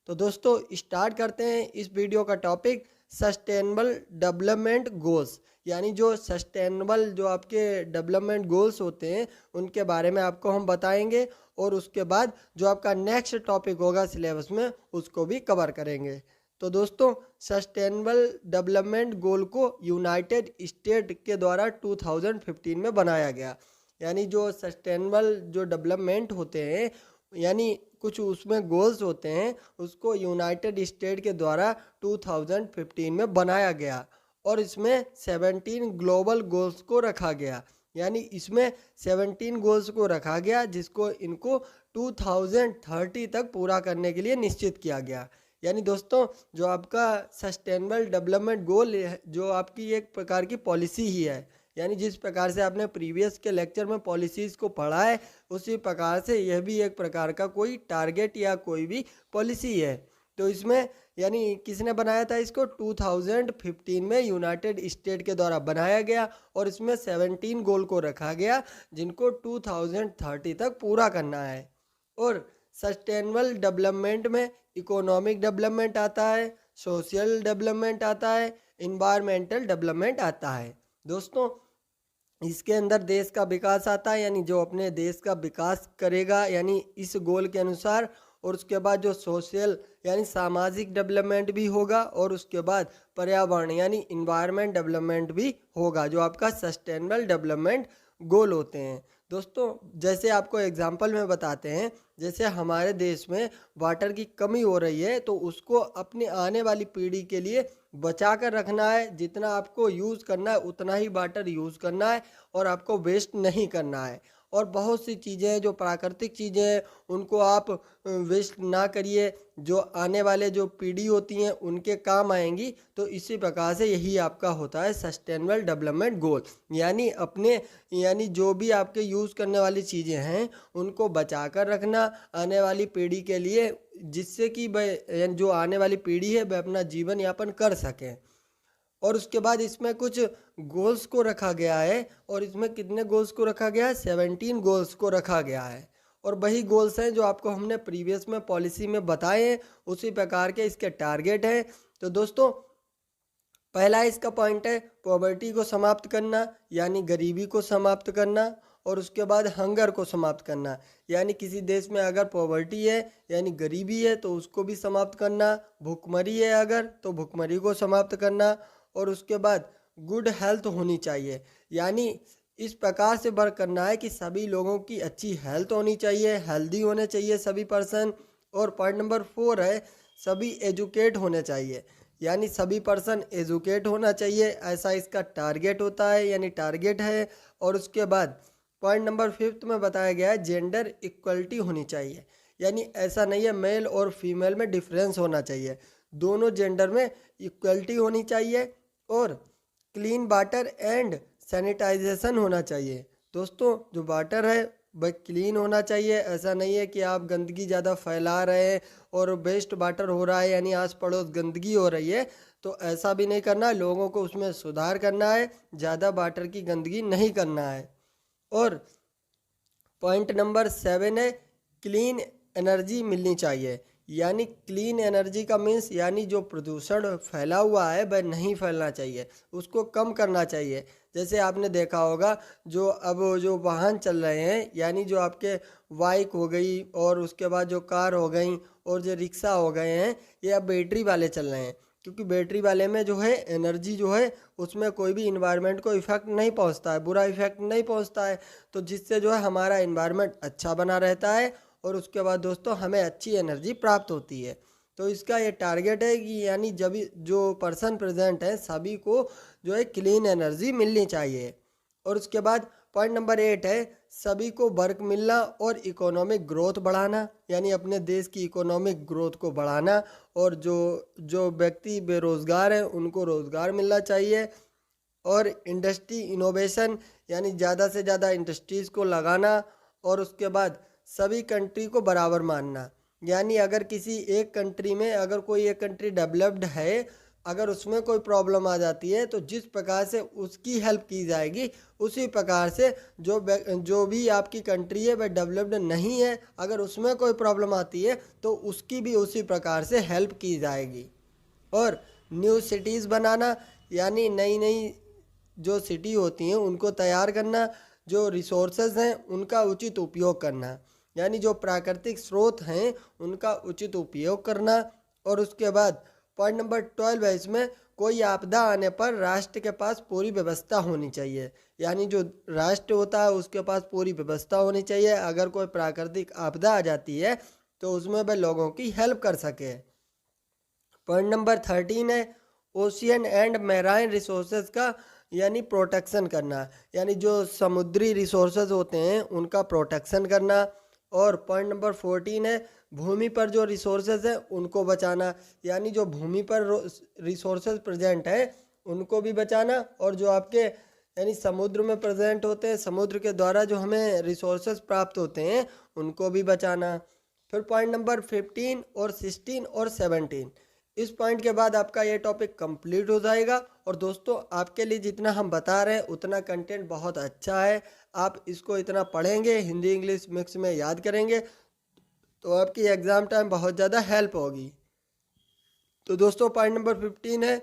Speaker 1: तो दोस्तों स्टार्ट करते हैं इस वीडियो का टॉपिक, सस्टेनेबल डेवलपमेंट गोल्स। यानी जो सस्टेनेबल जो आपके डेवलपमेंट गोल्स होते हैं उनके बारे में आपको हम बताएंगे। और उसके बाद जो आपका नेक्स्ट टॉपिक होगा सिलेबस में उसको भी कवर करेंगे। तो दोस्तों सस्टेनेबल डेवलपमेंट गोल को यूनाइटेड स्टेट के द्वारा 2015 में बनाया गया। यानी जो सस्टेनेबल जो डेवलपमेंट होते हैं यानी कुछ उसमें गोल्स होते हैं उसको यूनाइटेड स्टेट के द्वारा 2015 में बनाया गया। और इसमें 17 ग्लोबल गोल्स को रखा गया। यानी इसमें 17 गोल्स को रखा गया जिसको इनको 2030 तक पूरा करने के लिए निश्चित किया गया। यानी दोस्तों जो आपका सस्टेनेबल डेवलपमेंट गोल जो आपकी एक प्रकार की पॉलिसी ही है। यानी जिस प्रकार से आपने प्रीवियस के लेक्चर में पॉलिसीज़ को पढ़ा है उसी प्रकार से यह भी एक प्रकार का कोई टारगेट या कोई भी पॉलिसी है। तो इसमें यानी किसने बनाया था इसको, 2015 में यूनाइटेड स्टेट के द्वारा बनाया गया। और इसमें 17 गोल को रखा गया जिनको 2030 तक पूरा करना है। और सस्टेनेबल डेवलपमेंट में इकोनॉमिक डेवलपमेंट आता है, सोशल डेवलपमेंट आता है, इन्वायरमेंटल डेवलपमेंट आता है। दोस्तों इसके अंदर देश का विकास आता है, यानी जो अपने देश का विकास करेगा यानी इस गोल के अनुसार। और उसके बाद जो सोशल यानी सामाजिक डेवलपमेंट भी होगा। और उसके बाद पर्यावरण यानी इन्वायरमेंट डेवलपमेंट भी होगा, जो आपका सस्टेनेबल डेवलपमेंट गोल होते हैं। दोस्तों जैसे आपको एग्जांपल में बताते हैं, जैसे हमारे देश में वाटर की कमी हो रही है तो उसको अपने आने वाली पीढ़ी के लिए बचा कर रखना है। जितना आपको यूज़ करना है उतना ही वाटर यूज़ करना है और आपको वेस्ट नहीं करना है। और बहुत सी चीज़ें हैं जो प्राकृतिक चीज़ें हैं उनको आप वेस्ट ना करिए, जो आने वाले जो पीढ़ी होती हैं उनके काम आएंगी। तो इसी प्रकार से यही आपका होता है सस्टेनेबल डेवलपमेंट गोल। यानी अपने यानी जो भी आपके यूज़ करने वाली चीज़ें हैं उनको बचा कर रखना आने वाली पीढ़ी के लिए, जिससे कि वह जो आने वाली पीढ़ी है वह अपना जीवन यापन कर सकें। और उसके बाद इसमें कुछ गोल्स को रखा गया है। और इसमें कितने गोल्स को रखा गया है, 17 गोल्स को रखा गया है। और वही गोल्स हैं जो आपको हमने प्रीवियस में पॉलिसी में बताए हैं, उसी प्रकार के इसके टारगेट हैं। तो दोस्तों पहला इसका पॉइंट है पॉवर्टी को समाप्त करना, यानी गरीबी को समाप्त करना। और उसके बाद हंगर को समाप्त करना, यानी किसी देश में अगर पॉवर्टी है यानी गरीबी है तो उसको भी समाप्त करना। भूखमरी है अगर तो भूखमरी को समाप्त करना। और उसके बाद गुड हेल्थ होनी चाहिए, यानी इस प्रकार से वर्क करना है कि सभी लोगों की अच्छी हेल्थ होनी चाहिए, हेल्दी होने चाहिए सभी पर्सन। और पॉइंट नंबर 4 है सभी एजुकेट होने चाहिए, यानी सभी पर्सन एजुकेट होना चाहिए, ऐसा इसका टारगेट होता है यानी टारगेट है। और उसके बाद पॉइंट नंबर 5 में बताया गया है जेंडर इक्वलिटी होनी चाहिए, यानी ऐसा नहीं है मेल और फीमेल में डिफरेंस होना चाहिए, दोनों जेंडर में इक्वलिटी होनी चाहिए। और क्लीन वाटर एंड सैनिटाइजेशन होना चाहिए। दोस्तों जो वाटर है वह क्लीन होना चाहिए, ऐसा नहीं है कि आप गंदगी ज़्यादा फैला रहे हैं और वेस्ट वाटर हो रहा है यानी आस पड़ोस गंदगी हो रही है, तो ऐसा भी नहीं करना है। लोगों को उसमें सुधार करना है, ज़्यादा वाटर की गंदगी नहीं करना है। और पॉइंट नंबर 7 है क्लीन एनर्जी मिलनी चाहिए, यानी क्लीन एनर्जी का मीन्स यानी जो प्रदूषण फैला हुआ है वह नहीं फैलना चाहिए, उसको कम करना चाहिए। जैसे आपने देखा होगा जो अब जो वाहन चल रहे हैं यानी जो आपके बाइक हो गई और उसके बाद जो कार हो गई और जो रिक्शा हो गए हैं ये अब बैटरी वाले चल रहे हैं, क्योंकि बैटरी वाले में जो है एनर्जी जो है उसमें कोई भी इन्वायरमेंट को इफ़ेक्ट नहीं पहुंचता है, बुरा इफ़ेक्ट नहीं पहुंचता है। तो जिससे जो है हमारा इन्वायरमेंट अच्छा बना रहता है और उसके बाद दोस्तों हमें अच्छी एनर्जी प्राप्त होती है। तो इसका ये टारगेट है कि यानी जब जो पर्सन प्रेजेंट है सभी को जो है क्लीन एनर्जी मिलनी चाहिए। और उसके बाद पॉइंट नंबर 8 है सभी को वर्क मिलना और इकोनॉमिक ग्रोथ बढ़ाना, यानी अपने देश की इकोनॉमिक ग्रोथ को बढ़ाना, और जो जो व्यक्ति बेरोज़गार हैं उनको रोज़गार मिलना चाहिए। और इंडस्ट्री इनोवेशन, यानी ज़्यादा से ज़्यादा इंडस्ट्रीज़ को लगाना। और उसके बाद सभी कंट्री को बराबर मानना, यानी अगर किसी एक कंट्री में, अगर कोई एक कंट्री डेवलप्ड है, अगर उसमें कोई प्रॉब्लम आ जाती है तो जिस प्रकार से उसकी हेल्प की जाएगी उसी प्रकार से जो भी आपकी कंट्री है वह डेवलप्ड नहीं है, अगर उसमें कोई प्रॉब्लम आती है तो उसकी भी उसी प्रकार से हेल्प की जाएगी। और न्यू सिटीज़ बनाना, यानी नई नई जो सिटी होती हैं उनको तैयार करना, जो रिसोर्सेज हैं उनका उचित उपयोग करना, यानी जो प्राकृतिक स्रोत हैं उनका उचित उपयोग करना। और उसके बाद पॉइंट नंबर 12 है, इसमें कोई आपदा आने पर राष्ट्र के पास पूरी व्यवस्था होनी चाहिए, यानी जो राष्ट्र होता है उसके पास पूरी व्यवस्था होनी चाहिए, अगर कोई प्राकृतिक आपदा आ जाती है तो उसमें वह लोगों की हेल्प कर सके। पॉइंट नंबर 13 है ओशियन एंड मैराइन रिसोर्सेज का यानी प्रोटेक्शन करना, यानी जो समुद्री रिसोर्सेज होते हैं उनका प्रोटेक्शन करना। और पॉइंट नंबर 14 है भूमि पर जो रिसोर्सेज हैं उनको बचाना, यानी जो भूमि पर रिसोर्सेज प्रेजेंट है उनको भी बचाना, और जो आपके यानी समुद्र में प्रेजेंट होते हैं, समुद्र के द्वारा जो हमें रिसोर्सेज प्राप्त होते हैं उनको भी बचाना। फिर पॉइंट नंबर 15 और 16 और 17, इस पॉइंट के बाद आपका ये टॉपिक कंप्लीट हो जाएगा। और दोस्तों आपके लिए जितना हम बता रहे हैं उतना कंटेंट बहुत अच्छा है, आप इसको इतना पढ़ेंगे, हिंदी इंग्लिश मिक्स में याद करेंगे तो आपकी एग्ज़ाम टाइम बहुत ज़्यादा हेल्प होगी। तो दोस्तों पॉइंट नंबर 15 है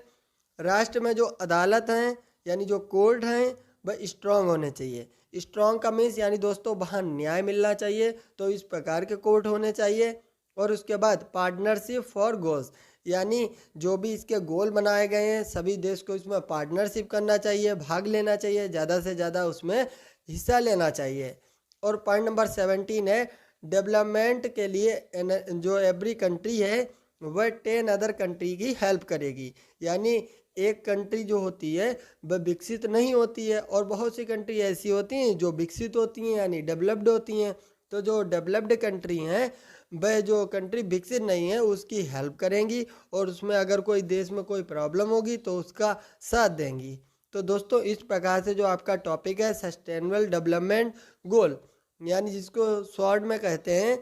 Speaker 1: राष्ट्र में जो अदालत हैं यानी जो कोर्ट हैं वह स्ट्रांग होने चाहिए। स्ट्रांग का मीन्स यानी दोस्तों वहाँ न्याय मिलना चाहिए, तो इस प्रकार के कोर्ट होने चाहिए। और उसके बाद पार्टनरशिप फॉर गोल्स, यानी जो भी इसके गोल बनाए गए हैं सभी देश को इसमें पार्टनरशिप करना चाहिए, भाग लेना चाहिए, ज़्यादा से ज़्यादा उसमें हिस्सा लेना चाहिए। और पॉइंट नंबर 17 है डेवलपमेंट के लिए जो एवरी कंट्री है वह 10 अदर कंट्री की हेल्प करेगी, यानी एक कंट्री जो होती है वह विकसित नहीं होती है और बहुत सी कंट्री ऐसी होती हैं जो विकसित होती हैं यानी डेवलप्ड होती हैं। तो जो डेवलप्ड कंट्री हैं वह जो कंट्री विकसित नहीं है उसकी हेल्प करेंगी, और उसमें अगर कोई देश में कोई प्रॉब्लम होगी तो उसका साथ देंगी। तो दोस्तों इस प्रकार से जो आपका टॉपिक है सस्टेनेबल डेवलपमेंट गोल, यानी जिसको शॉर्ट में कहते हैं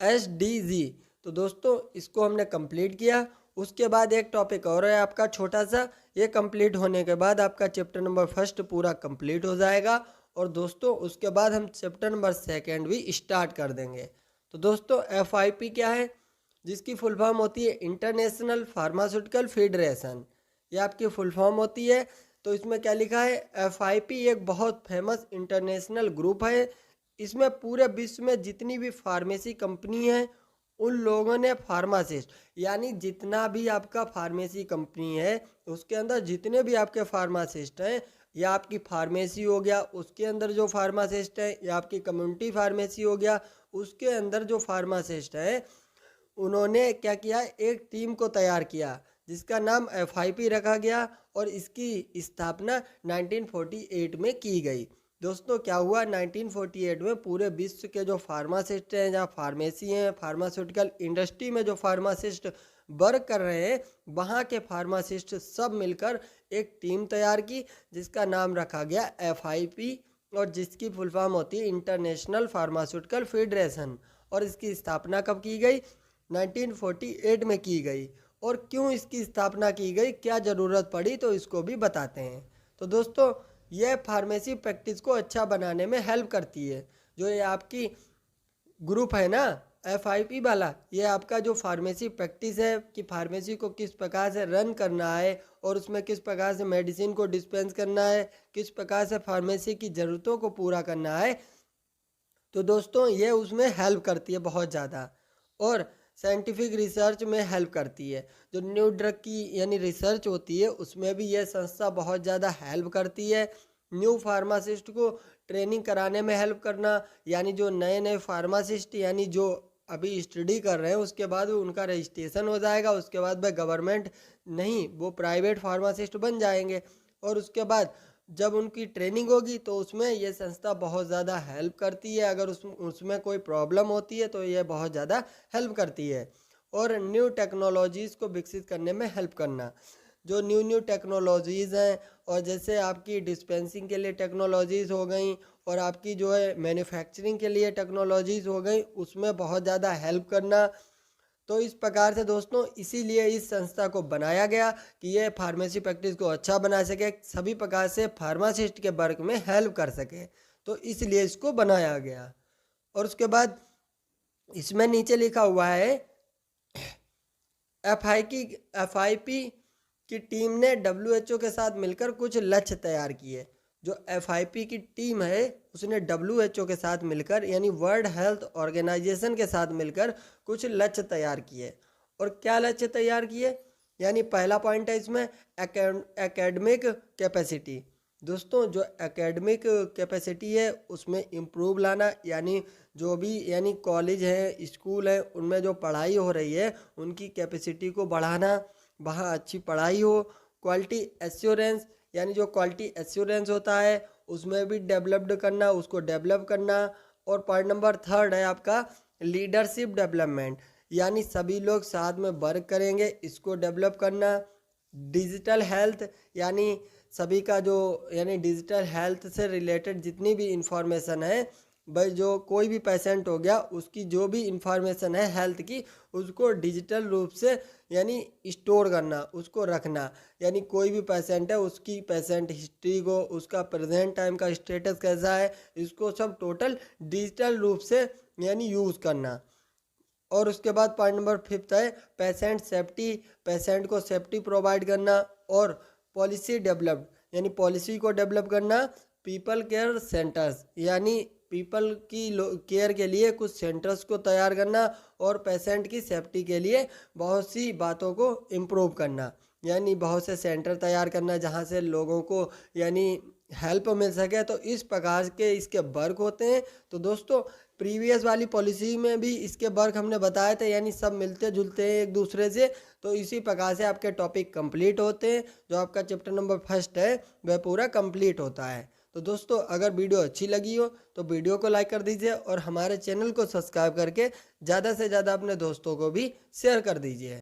Speaker 1: SDG। तो दोस्तों इसको हमने कंप्लीट किया। उसके बाद एक टॉपिक और है आपका छोटा सा, ये कंप्लीट होने के बाद आपका चैप्टर नंबर 1 पूरा कंप्लीट हो जाएगा। और दोस्तों उसके बाद हम चैप्टर नंबर 2 भी स्टार्ट कर देंगे। तो दोस्तों FIP क्या है, जिसकी फुल फॉर्म होती है इंटरनेशनल फार्मास्यूटिकल फेडरेशन, ये आपकी फुल फॉर्म होती है। तो इसमें क्या लिखा है FIP एक बहुत फेमस इंटरनेशनल ग्रुप है, इसमें पूरे विश्व में जितनी भी फार्मेसी कंपनी है उन लोगों ने फार्मासिस्ट, यानी जितना भी आपका फार्मेसी कंपनी है उसके अंदर जितने भी आपके फार्मासिस्ट हैं, या आपकी फार्मेसी हो गया उसके अंदर जो फार्मासिस्ट है, या आपकी कम्युनिटी फार्मेसी हो गया उसके अंदर जो फार्मासिस्ट है, उन्होंने क्या किया एक टीम को तैयार किया जिसका नाम FIP रखा गया, और इसकी स्थापना 1948 में की गई। दोस्तों क्या हुआ 1948 में पूरे विश्व के जो फार्मासिस्ट हैं, जहाँ फार्मेसी हैं, फार्मास्यूटिकल इंडस्ट्री में जो फार्मासिस्ट वर्क कर रहे हैं, वहाँ के फार्मासिस्ट सब मिलकर एक टीम तैयार की जिसका नाम रखा गया FIP, और जिसकी फुल फॉर्म होती है इंटरनेशनल फार्मास्यूटिकल फेडरेशन। और इसकी स्थापना कब की गई 1948 में की गई। और क्यों इसकी स्थापना की गई, क्या ज़रूरत पड़ी, तो इसको भी बताते हैं। तो दोस्तों यह फार्मेसी प्रैक्टिस को अच्छा बनाने में हेल्प करती है। जो ये आपकी ग्रुप है ना FIP वाला, ये आपका जो फार्मेसी प्रैक्टिस है कि फार्मेसी को किस प्रकार से रन करना है और उसमें किस प्रकार से मेडिसिन को डिस्पेंस करना है, किस प्रकार से फार्मेसी की ज़रूरतों को पूरा करना है, तो दोस्तों ये उसमें हेल्प करती है बहुत ज़्यादा। और साइंटिफिक रिसर्च में हेल्प करती है, जो न्यू ड्रग की यानी रिसर्च होती है उसमें भी यह संस्था बहुत ज़्यादा हेल्प करती है। न्यू फार्मासिस्ट को ट्रेनिंग कराने में हेल्प करना, यानी जो नए नए फार्मासिस्ट यानी जो अभी स्टडी कर रहे हैं उसके बाद उनका रजिस्ट्रेशन हो जाएगा, उसके बाद वह गवर्नमेंट नहीं वो प्राइवेट फार्मासिस्ट बन जाएंगे। और उसके बाद जब उनकी ट्रेनिंग होगी तो उसमें ये संस्था बहुत ज़्यादा हेल्प करती है। अगर उसमें कोई प्रॉब्लम होती है तो ये बहुत ज़्यादा हेल्प करती है। और न्यू टेक्नोलॉजीज़ को विकसित करने में हेल्प करना, जो न्यू न्यू टेक्नोलॉजीज़ हैं, और जैसे आपकी डिस्पेंसिंग के लिए टेक्नोलॉजीज़ हो गई और आपकी जो है मैन्युफैक्चरिंग के लिए टेक्नोलॉजीज़ हो गई, उसमें बहुत ज़्यादा हेल्प करना। तो इस प्रकार से दोस्तों इसीलिए इस संस्था को बनाया गया कि ये फार्मेसी प्रैक्टिस को अच्छा बना सके, सभी प्रकार से फार्मासिस्ट के वर्क में हेल्प कर सके, तो इसलिए इसको बनाया गया। और उसके बाद इसमें नीचे लिखा हुआ है एफआईपी की टीम ने डब्ल्यूएचओ के साथ मिलकर कुछ लक्ष्य तैयार किए। जो एफआईपी की टीम है उसने डब्ल्यूएचओ के साथ मिलकर यानी वर्ल्ड हेल्थ ऑर्गेनाइजेशन के साथ मिलकर कुछ लक्ष्य तैयार किए। और क्या लक्ष्य तैयार किए, यानी पहला पॉइंट है इसमें एकेडमिक कैपेसिटी। दोस्तों जो एकेडमिक कैपेसिटी है उसमें इम्प्रूव लाना, यानी जो भी यानी कॉलेज है स्कूल है उनमें जो पढ़ाई हो रही है उनकी कैपेसिटी को बढ़ाना, वहाँ अच्छी पढ़ाई हो। क्वालिटी एश्योरेंस, यानी जो क्वालिटी एश्योरेंस होता है उसमें भी डेवलप्ड करना, उसको डेवलप करना। और पॉइंट नंबर थर्ड है आपका लीडरशिप डेवलपमेंट, यानी सभी लोग साथ में वर्क करेंगे, इसको डेवलप करना। डिजिटल हेल्थ, यानी सभी का जो यानी डिजिटल हेल्थ से रिलेटेड जितनी भी इंफॉर्मेशन है भाई, जो कोई भी पेशेंट हो गया उसकी जो भी इंफॉर्मेशन है हेल्थ की उसको डिजिटल रूप से यानी स्टोर करना, उसको रखना। यानी कोई भी पेशेंट है उसकी पेशेंट हिस्ट्री को, उसका प्रेजेंट टाइम का स्टेटस कैसा है, इसको सब टोटल डिजिटल रूप से यानी यूज़ करना। और उसके बाद पॉइंट नंबर फिफ्थ है पेशेंट सेफ्टी, पेशेंट को सेफ्टी प्रोवाइड करना। और पॉलिसी डेवलप, यानी पॉलिसी को डेवलप करना। पीपल केयर सेंटर्स, यानी पीपल की केयर के लिए कुछ सेंटर्स को तैयार करना और पेशेंट की सेफ्टी के लिए बहुत सी बातों को इम्प्रूव करना, यानी बहुत से सेंटर तैयार करना जहाँ से लोगों को यानी हेल्प मिल सके। तो इस प्रकार के इसके वर्क होते हैं। तो दोस्तों प्रीवियस वाली पॉलिसी में भी इसके वर्क हमने बताए थे, यानी सब मिलते जुलते हैं एक दूसरे से। तो इसी प्रकार से आपके टॉपिक कंप्लीट होते हैं, जो आपका चैप्टर नंबर फर्स्ट है वह पूरा कंप्लीट होता है। तो दोस्तों अगर वीडियो अच्छी लगी हो तो वीडियो को लाइक कर दीजिए और हमारे चैनल को सब्सक्राइब करके ज़्यादा से ज़्यादा अपने दोस्तों को भी शेयर कर दीजिए।